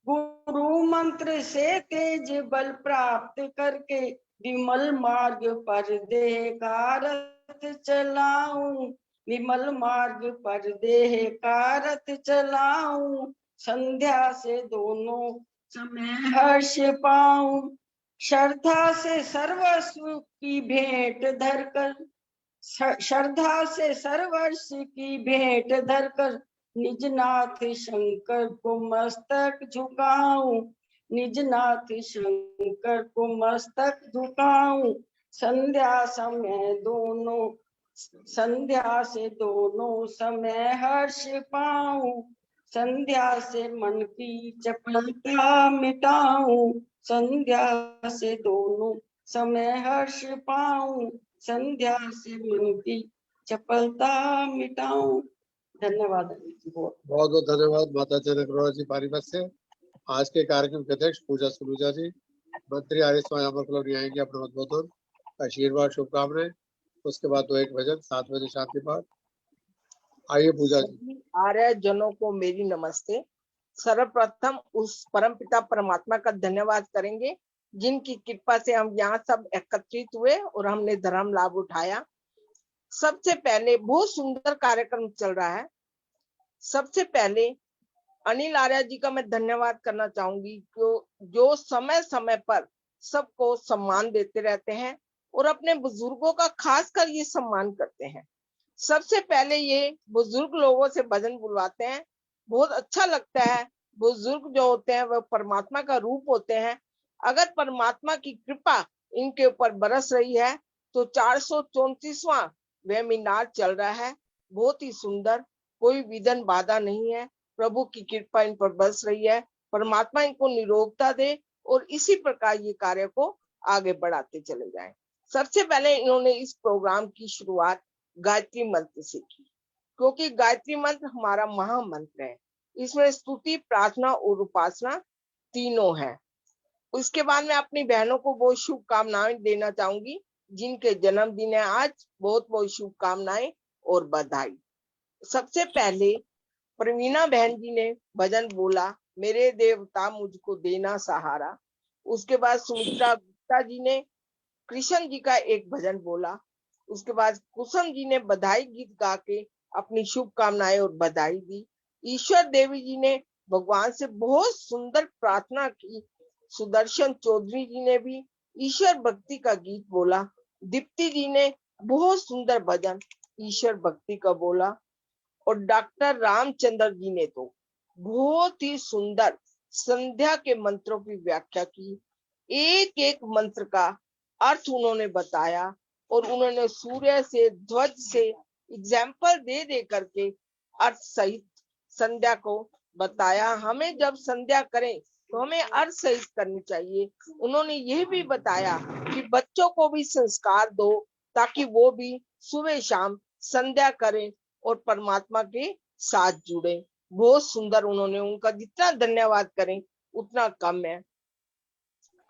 गुरु मंत्र से तेज बल प्राप्त करके, विमल मार्ग पर देह का रथ चलाऊं, विमल मार्ग पर देह का रथ चलाऊं। संध्या से दोनों समय हर्ष पाऊं, श्रद्धा से सर्वस्व की भेंट धरकर, श्रद्धा से सर्वस्व की भेंट धरकर, निज नाथ शंकर को मस्तक झुकाऊं, निज नाथ शंकर को मस्तक झुकाऊं। संध्या समय दोनों, संध्या से दोनों समय हर्ष पाऊं, संध्या से मन की चपलता मिटाऊं, संध्या से दोनों समय हर्ष पाऊं, संध्या से मन की चपलता मिटाऊं। धन्यवाद। बहुत बहुत धन्यवाद माता जनक अरोड़ा जी पानीपत से। आज के कार्यक्रम के अध्यक्ष पूजा सलूजा जी, मंत्री आर्य समाज अमर क्लब आएंगे अपने उद्बोधन, आशीर्वाद शुभकामनाएं, उसके बाद 2-1 भजन, 7 बजे शांति पाठ। आइए पूजा जी। आर्य जनों को मेरी नमस्ते। सर्वप्रथम उस परमपिता परमात्मा का धन्यवाद करेंगे जिनकी कृपा से हम यहाँ सब एकत्रित हुए और हमने धर्म लाभ उठाया। सबसे पहले बहुत सुंदर कार्यक्रम चल रहा है। सबसे पहले अनिल आर्य जी का मैं धन्यवाद करना चाहूंगी जो समय समय पर सबको सम्मान देते रहते हैं और अपने बुजुर्गों का खासकर ये सम्मान करते हैं। सबसे पहले ये बुजुर्ग लोगों से भजन बुलवाते हैं, बहुत अच्छा लगता है। बुजुर्ग जो होते हैं वह परमात्मा का रूप होते हैं। अगर परमात्मा की कृपा इनके ऊपर बरस रही है तो 434वां वेबिनार चल रहा है, बहुत ही सुंदर, कोई विघ्न बाधा नहीं है। प्रभु की कृपा इन पर बरस रही है, परमात्मा इनको निरोगता दे और इसी प्रकार ये कार्य को आगे बढ़ाते चले जाएं। सबसे पहले इन्होंने इस प्रोग्राम की शुरुआत गायत्री मंत्र से की, क्योंकि गायत्री मंत्र हमारा महामंत्र है। इसमें स्तुति, प्रार्थना और उपासना तीनों है। उसके बाद मैं अपनी बहनों को बहुत शुभकामनाएं देना चाहूंगी जिनके जन्मदिन है आज। बहुत बहुत शुभकामनाएं और बधाई। सबसे पहले प्रवीणा बहन जी ने भजन बोला, मेरे देवता मुझको देना सहारा। उसके बाद सुमित्रा गुप्ता जी ने कृष्ण जी का एक भजन बोला। उसके बाद कुसुम जी ने बधाई गीत गा के अपनी शुभकामनाएं और बधाई दी। ईश्वर देवी जी ने भगवान से बहुत सुंदर प्रार्थना की। सुदर्शन चौधरी जी ने भी ईश्वर भक्ति का गीत बोला। दीप्ति जी ने बहुत सुंदर भजन ईश्वर भक्ति का बोला। और डॉक्टर रामचंद्र जी ने तो बहुत ही सुंदर संध्या के मंत्रों की व्याख्या की। एक एक मंत्र का अर्थ उन्होंने बताया और उन्होंने सूर्य से, ध्वज से एग्जाम्पल दे दे करके अर्थ सहित संध्या को बताया। हमें जब संध्या करें तो हमें अर्थ सहित करनी चाहिए। उन्होंने यह भी बताया कि बच्चों को भी संस्कार दो ताकि वो भी सुबह शाम संध्या करें और परमात्मा के साथ जुड़े। बहुत सुंदर उन्होंने, उनका जितना धन्यवाद करें उतना कम है।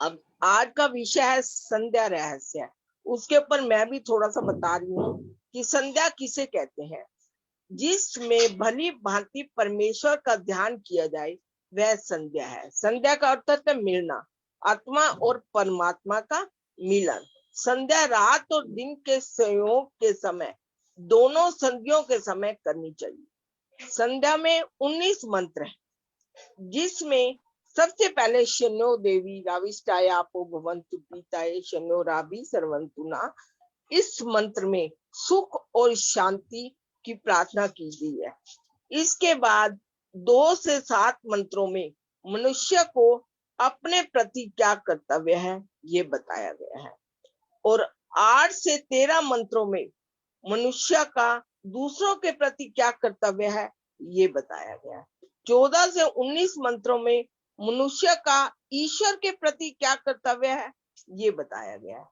अब आज का विषय है संध्या रहस्य, उसके ऊपर मैं भी थोड़ा सा बता रही हूँ कि संध्या किसे कहते हैं। जिसमें भली भांति परमेश्वर का ध्यान किया जाए वह संध्या है। संध्या का अर्थ है मिलना, आत्मा और परमात्मा का मिलन। संध्या रात और दिन के संयोग के समय, दोनों संध्याओं के समय करनी चाहिए। संध्या में 19 मंत्र हैं, जिसमें सबसे पहले शनो देवी राविष्टाय आपो भवन्तु पीताय शनो राभि सर्वन्तु ना। इस मंत्र में सुख और शांति की प्रार्थना की गई है। इसके बाद 2 से 7 मंत्रों में मनुष्य को अपने प्रति क्या कर्तव्य है ये बताया गया है और 8 से 13 मंत्रों में मनुष्य का दूसरों के प्रति क्या कर्तव्य है ये बताया गया है। 14 से 19 मंत्रों में मनुष्य का ईश्वर के प्रति क्या कर्तव्य है ये बताया गया है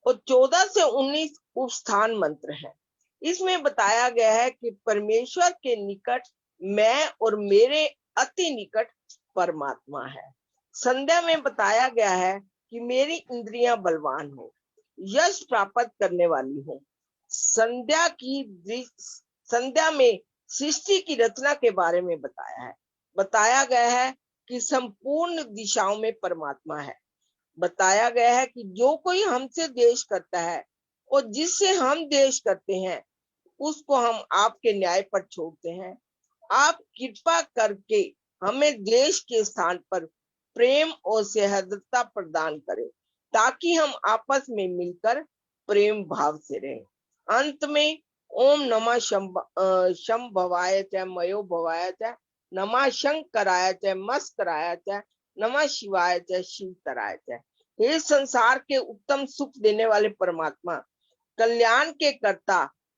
और 14 से 19 उपस्थान मंत्र है। इसमें बताया गया है कि परमेश्वर के निकट मैं और मेरे अति निकट परमात्मा है। संध्या में बताया गया है कि मेरी इंद्रियां बलवान हो, यश प्राप्त करने वाली हो। संध्या में सृष्टि की रचना के बारे में बताया है। बताया गया है कि संपूर्ण दिशाओं में परमात्मा है। बताया गया है कि जो कोई हमसे द्वेष करता है और जिससे हम द्वेष करते हैं उसको हम आपके न्याय पर छोड़ते हैं। आप कृपा करके हमें द्वेष के स्थान पर प्रेम और सहृदयता प्रदान करें ताकि हम आपस में मिलकर प्रेम भाव से रहें। अंत में ओम नमः शंभवाय च मयो भवाय च नमः शंकराय च मस्कराय च नमः शिवाय च शिवतराय च। हे संसार के उत्तम सुख देने वाले परमात्मा, कल्याण के कर्ता,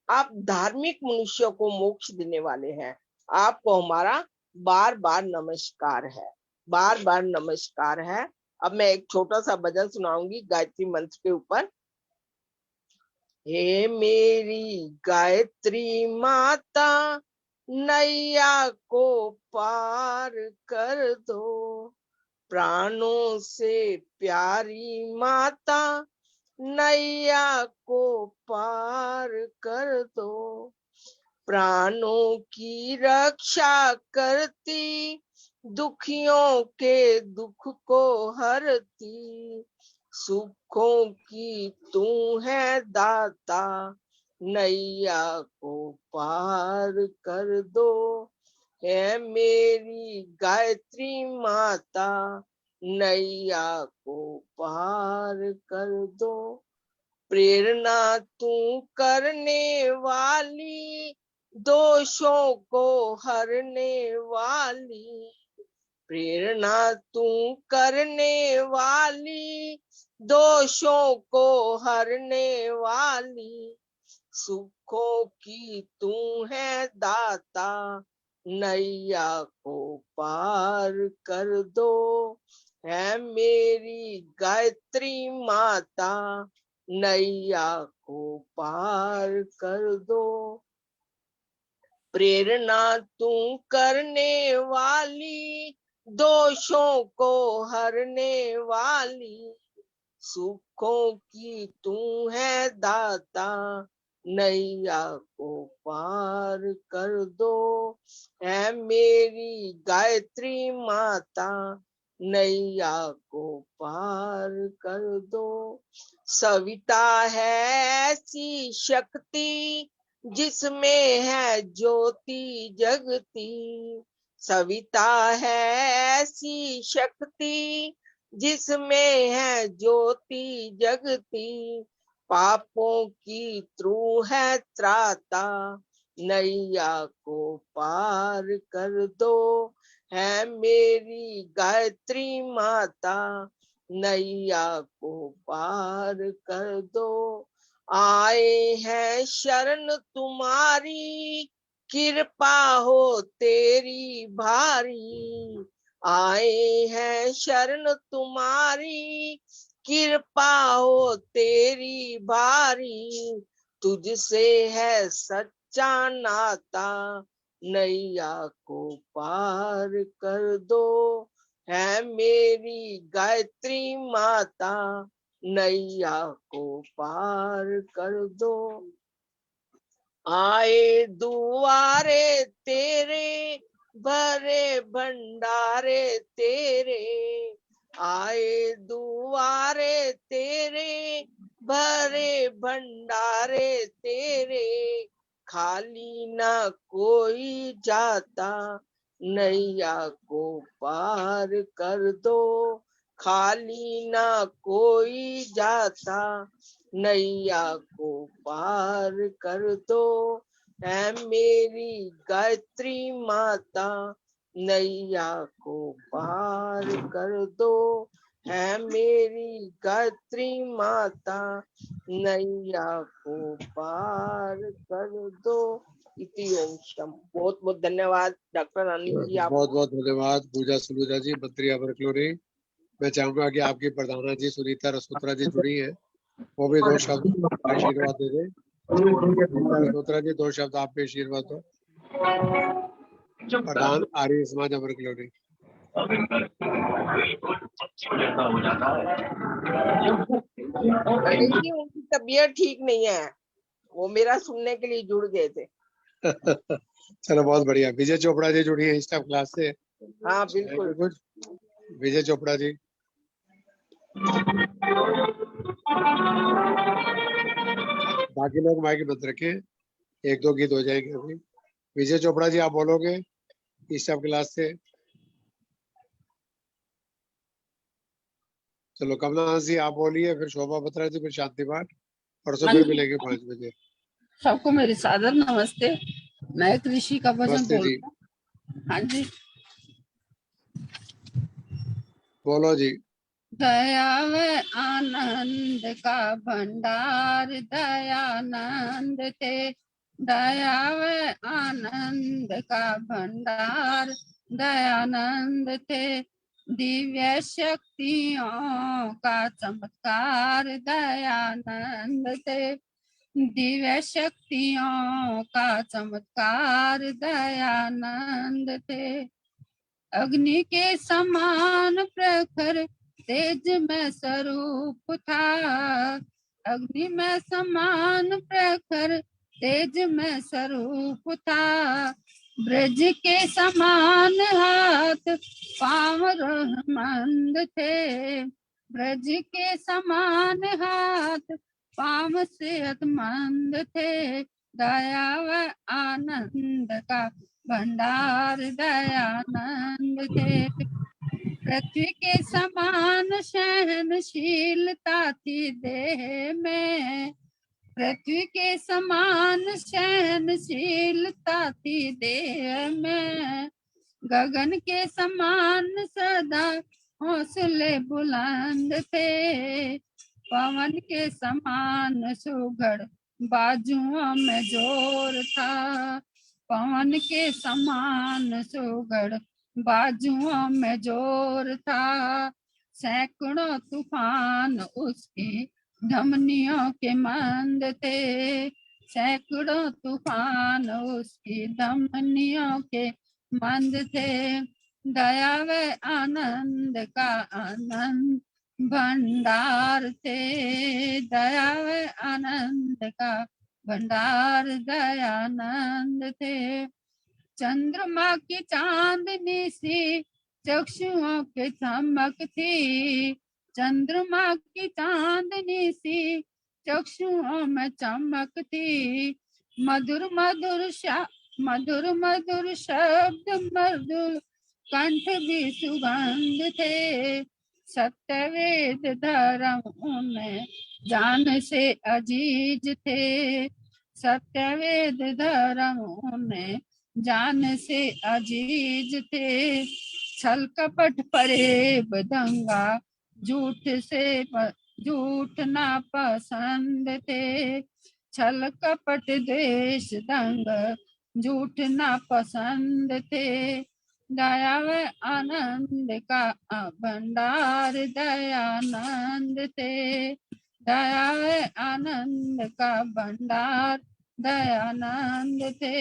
आप धार्मिक मनुष्यों को मोक्ष देने वाले हैं। आपको हमारा बार बार नमस्कार है, बार बार नमस्कार है। अब मैं एक छोटा सा भजन सुनाऊंगी गायत्री मंत्र के ऊपर। हे मेरी गायत्री माता, नैया को पार कर दो। प्राणों से प्यारी माता, नैया को पार कर दो। प्राणों की रक्षा करती, दुखियों के दुख को हरती। सुखों की तू है दाता, नैया को पार कर दो। है मेरी गायत्री माता, नैया को पार कर दो। प्रेरणा तू करने वाली, दोषों को हरने वाली। प्रेरणा तू करने वाली, दोषों को हरने वाली। सुखों की तू है दाता, नैया को पार कर दो। है मेरी गायत्री माता, नैया को पार कर दो। प्रेरणा तू करने वाली, दोषों को हरने वाली। सुखों की तू है दाता, नैया को पार कर दो। है मेरी गायत्री माता, नैया को पार कर दो। सविता है ऐसी शक्ति, जिसमें है ज्योति जगती। सविता है ऐसी शक्ति, जिसमें है ज्योति जगती। पापों की त्रु है त्राता, नैया को पार कर दो, है मेरी गायत्री माता, नैया को पार कर दो। आए हैं शरण तुम्हारी, कृपा हो तेरी भारी, आए हैं शरण तुम्हारी, कृपा हो तेरी भारी, तुझसे है सच्चा नाता, नैया को पार कर दो, है मेरी गायत्री माता, नैया को पार कर दो। आए दुआरे तेरे, भरे भंडारे तेरे, आए दुआरे तेरे, भरे भंडारे तेरे, खाली ना कोई जाता, नैया को पार कर दो, खाली ना कोई जाता, नैया को पार कर दो, है मेरी गायत्री माता, नैया को पार कर दो, है मेरी गायत्री माता, नैया को पार कर दो। इति ओम शम। बहुत बहुत धन्यवाद डॉक्टर अनिल जी। आप बहुत बहुत धन्यवाद पूजा सलूजा जी, मंत्री अमरक्लोरी। मैं चाहूंगा कि आपकी प्रधाना जी सुनीता रसोत्रा जी जुड़ी है, वो भी दो शब्द आशीर्वाद दे दें। सुनीता रसोत्रा जी, दो शब्द आप पे आशीर्वाद दो। प्रधान आर्य समाज अमरक्लोरी। अनिल जी उनकी तबीयत ठीक नहीं है, वो मेरा सुनने के लिए जुड़ गए थे। चलो बहुत बढ़िया। विजय चोपड़ा जी जुड़ी है इंस्टा क्लास से। हाँ बिल्कुल। कुछ विजय चोपड़ा जी। बाकी लोग माइक बंद रखें, एक दो गीत हो जाएंगे अभी। विजय चोपड़ा जी आप बोलोगे इंस्टा क्लास से। चलो कमलनाथ जी आप बोलिए, फिर शोभा बत्रा जी, फिर शांति पाठ, परसों फिर मिलेंगे 5 बजे। सबको मेरी सादर नमस्ते। मैं कृषि का भजन नमस्ते जी। हाँ जी बोलो जी। दया व आनंद का भंडार दयानंद थे, दया व आनंद का भंडार दयानंद थे, दिव्य शक्तियों का चमत्कार दयानंद थे, दिव्य शक्तियों का चमत्कार दयानंद थे, अग्नि के समान प्रखर तेज में स्वरूप था, अग्नि में समान प्रखर तेज में स्वरूप था, ब्रज के समान हाथ पांव रहमंद थे, ब्रज के समान हाथ पांव सेहतमंद थे, दया व आनंद का भंडार दयानंद थे, पृथ्वी के समान सहनशीलता थी देह में, पृथ्वी के समान सहनशीलता थी देह में, गगन के समान सदा हौसले बुलंद थे, पवन के समान सुघड़ बाजुओं में जोर था, पवन के समान सुघड़ बाजुओं में जोर था, सैकड़ों तूफान उसकी धमनियों के मंद थे, सैकड़ों तूफान उसकी धमनियों के मंद थे, दया व आनंद का आनंद भंडार थे, दया व आनंद का भंडार दयानंद थे, चंद्रमा की चांदनी सी चक्षुओं के चमक थी, चंद्रमा की चांदनी सी चक्षुओं में चमक थी, मधुर मधुर मधुर मधुर शब्द मधुर कंठ भी सुगंध थे, सत्य वेद धर्म में जान से अजीज थे, सत्यवेद धर्म उन्हें जान से अजीज थे। छल कपट परे बदंगा झूठ ना पसंद थे। छल कपट द्वेष दंग झूठ ना पसंद थे। दया व आनंद का भंडार दयानंद थे। दया व आनंद का भंडार दयानंद थे।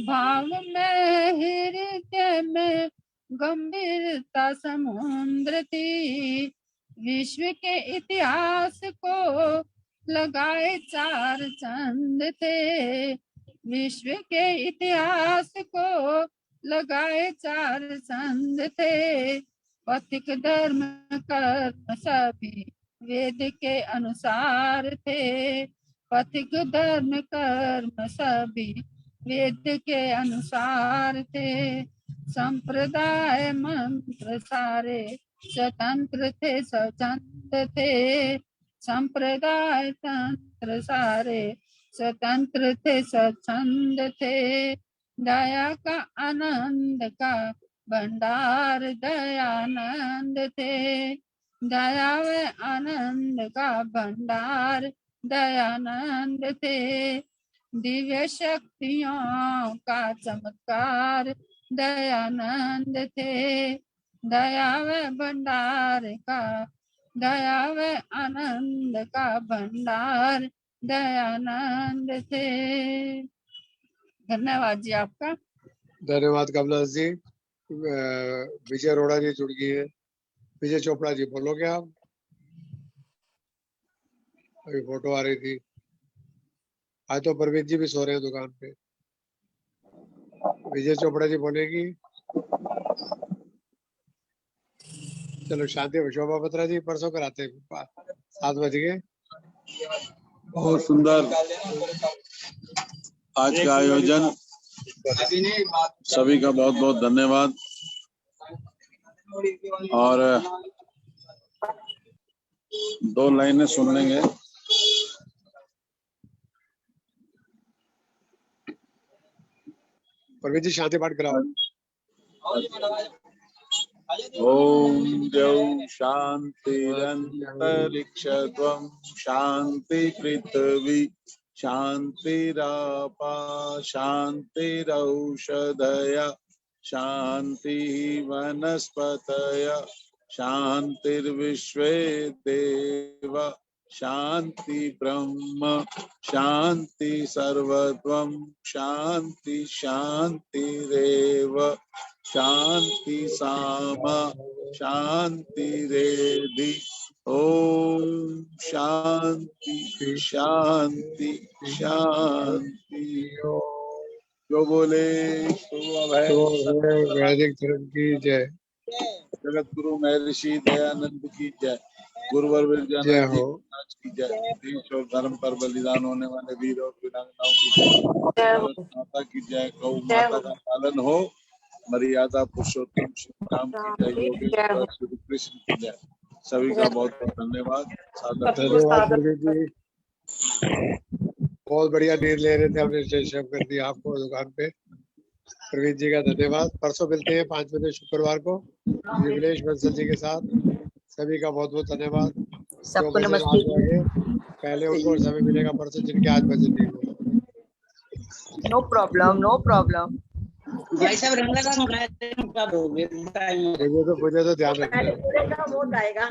भाव में हृदय में गंभीरता समुद्र थी। विश्व के इतिहास को लगाए चार चंद थे। विश्व के इतिहास को लगाए चार चंद थे। पथिक धर्म कर्म सभी वेद के अनुसार थे। पथिक धर्म कर्म सभी वेद के अनुसार थे। संप्रदाय मंत्र सारे स्वतंत्र थे स्वतंत्र थे। संप्रदाय तंत्र सारे स्वतंत्र थे स्वच्छंद थे। दया का आनंद का भंडार दयानंद थे। दया व आनंद का भंडार दयानंद थे। दिव्य शक्तियों का चमत्कार दयानंद थे। दया व भंडार का दया व आनंद का भंडार दयानंद थे। धन्यवाद जी आपका। धन्यवाद कमला जी। विजय अरोड़ा जी जुड़ गई है। विजय चोपड़ा जी बोलोगे आप? अभी फोटो आ रही थी। आज तो परवीन जी भी सो रहे हैं दुकान पे। विजय चोपड़ा जी बोलेगी? चलो शांति शोभा बत्रा जी परसों कराते हैं 7 बज गए। बहुत सुंदर आज का आयोजन, सभी का बहुत बहुत धन्यवाद। और 2 लाइनें सुन लेंगे। परवीन जी शांति पाठ कराओ। ओम द्यौः शान्तिरन्तरिक्षत्वं शान्ति पृथ्वी शान्तिरापा शान्तिरौषधय शान्ति वनस्पतय शान्तिर्विश्वे देव शान्ति ब्रह्म शान्ति सर्वत्वं शान्ति शान्तिरेव शान्ति सामा शान्ति रेधि। ओम शांति शांति शांति। जो बोले वैदिक धर्म की जय। जगत गुरु महर्षि दयानंद की जय। गुरुवर विद्यानंद की जय। देश और धर्म पर बलिदान होने वाले वीर और वीरांगनाओं की जय। माता की जय। गौ माता का पालन हो। मर्यादा पुरुषोत्तम श्री राम की जय। योगेश्वर श्री कृष्ण की जय। सभी का बहुत बहुत धन्यवाद। धन्यवाद प्रवीण जी। बहुत बढ़िया नींद ले रहे थे, हमने डिस्टर्ब कर दिया आपको दुकान पे। प्रवीण जी का धन्यवाद। परसों मिलते हैं 5 बजे शुक्रवार को विमलेश बंसल जी के साथ। सभी का बहुत बहुत धन्यवाद। सबको नमस्ते। पहले उनको समय मिलेगा परसों जिनके आज बजे नहीं हुए। No problem no problem. भाई साहब मुझे तो ध्यान रखना है। वो आएगा।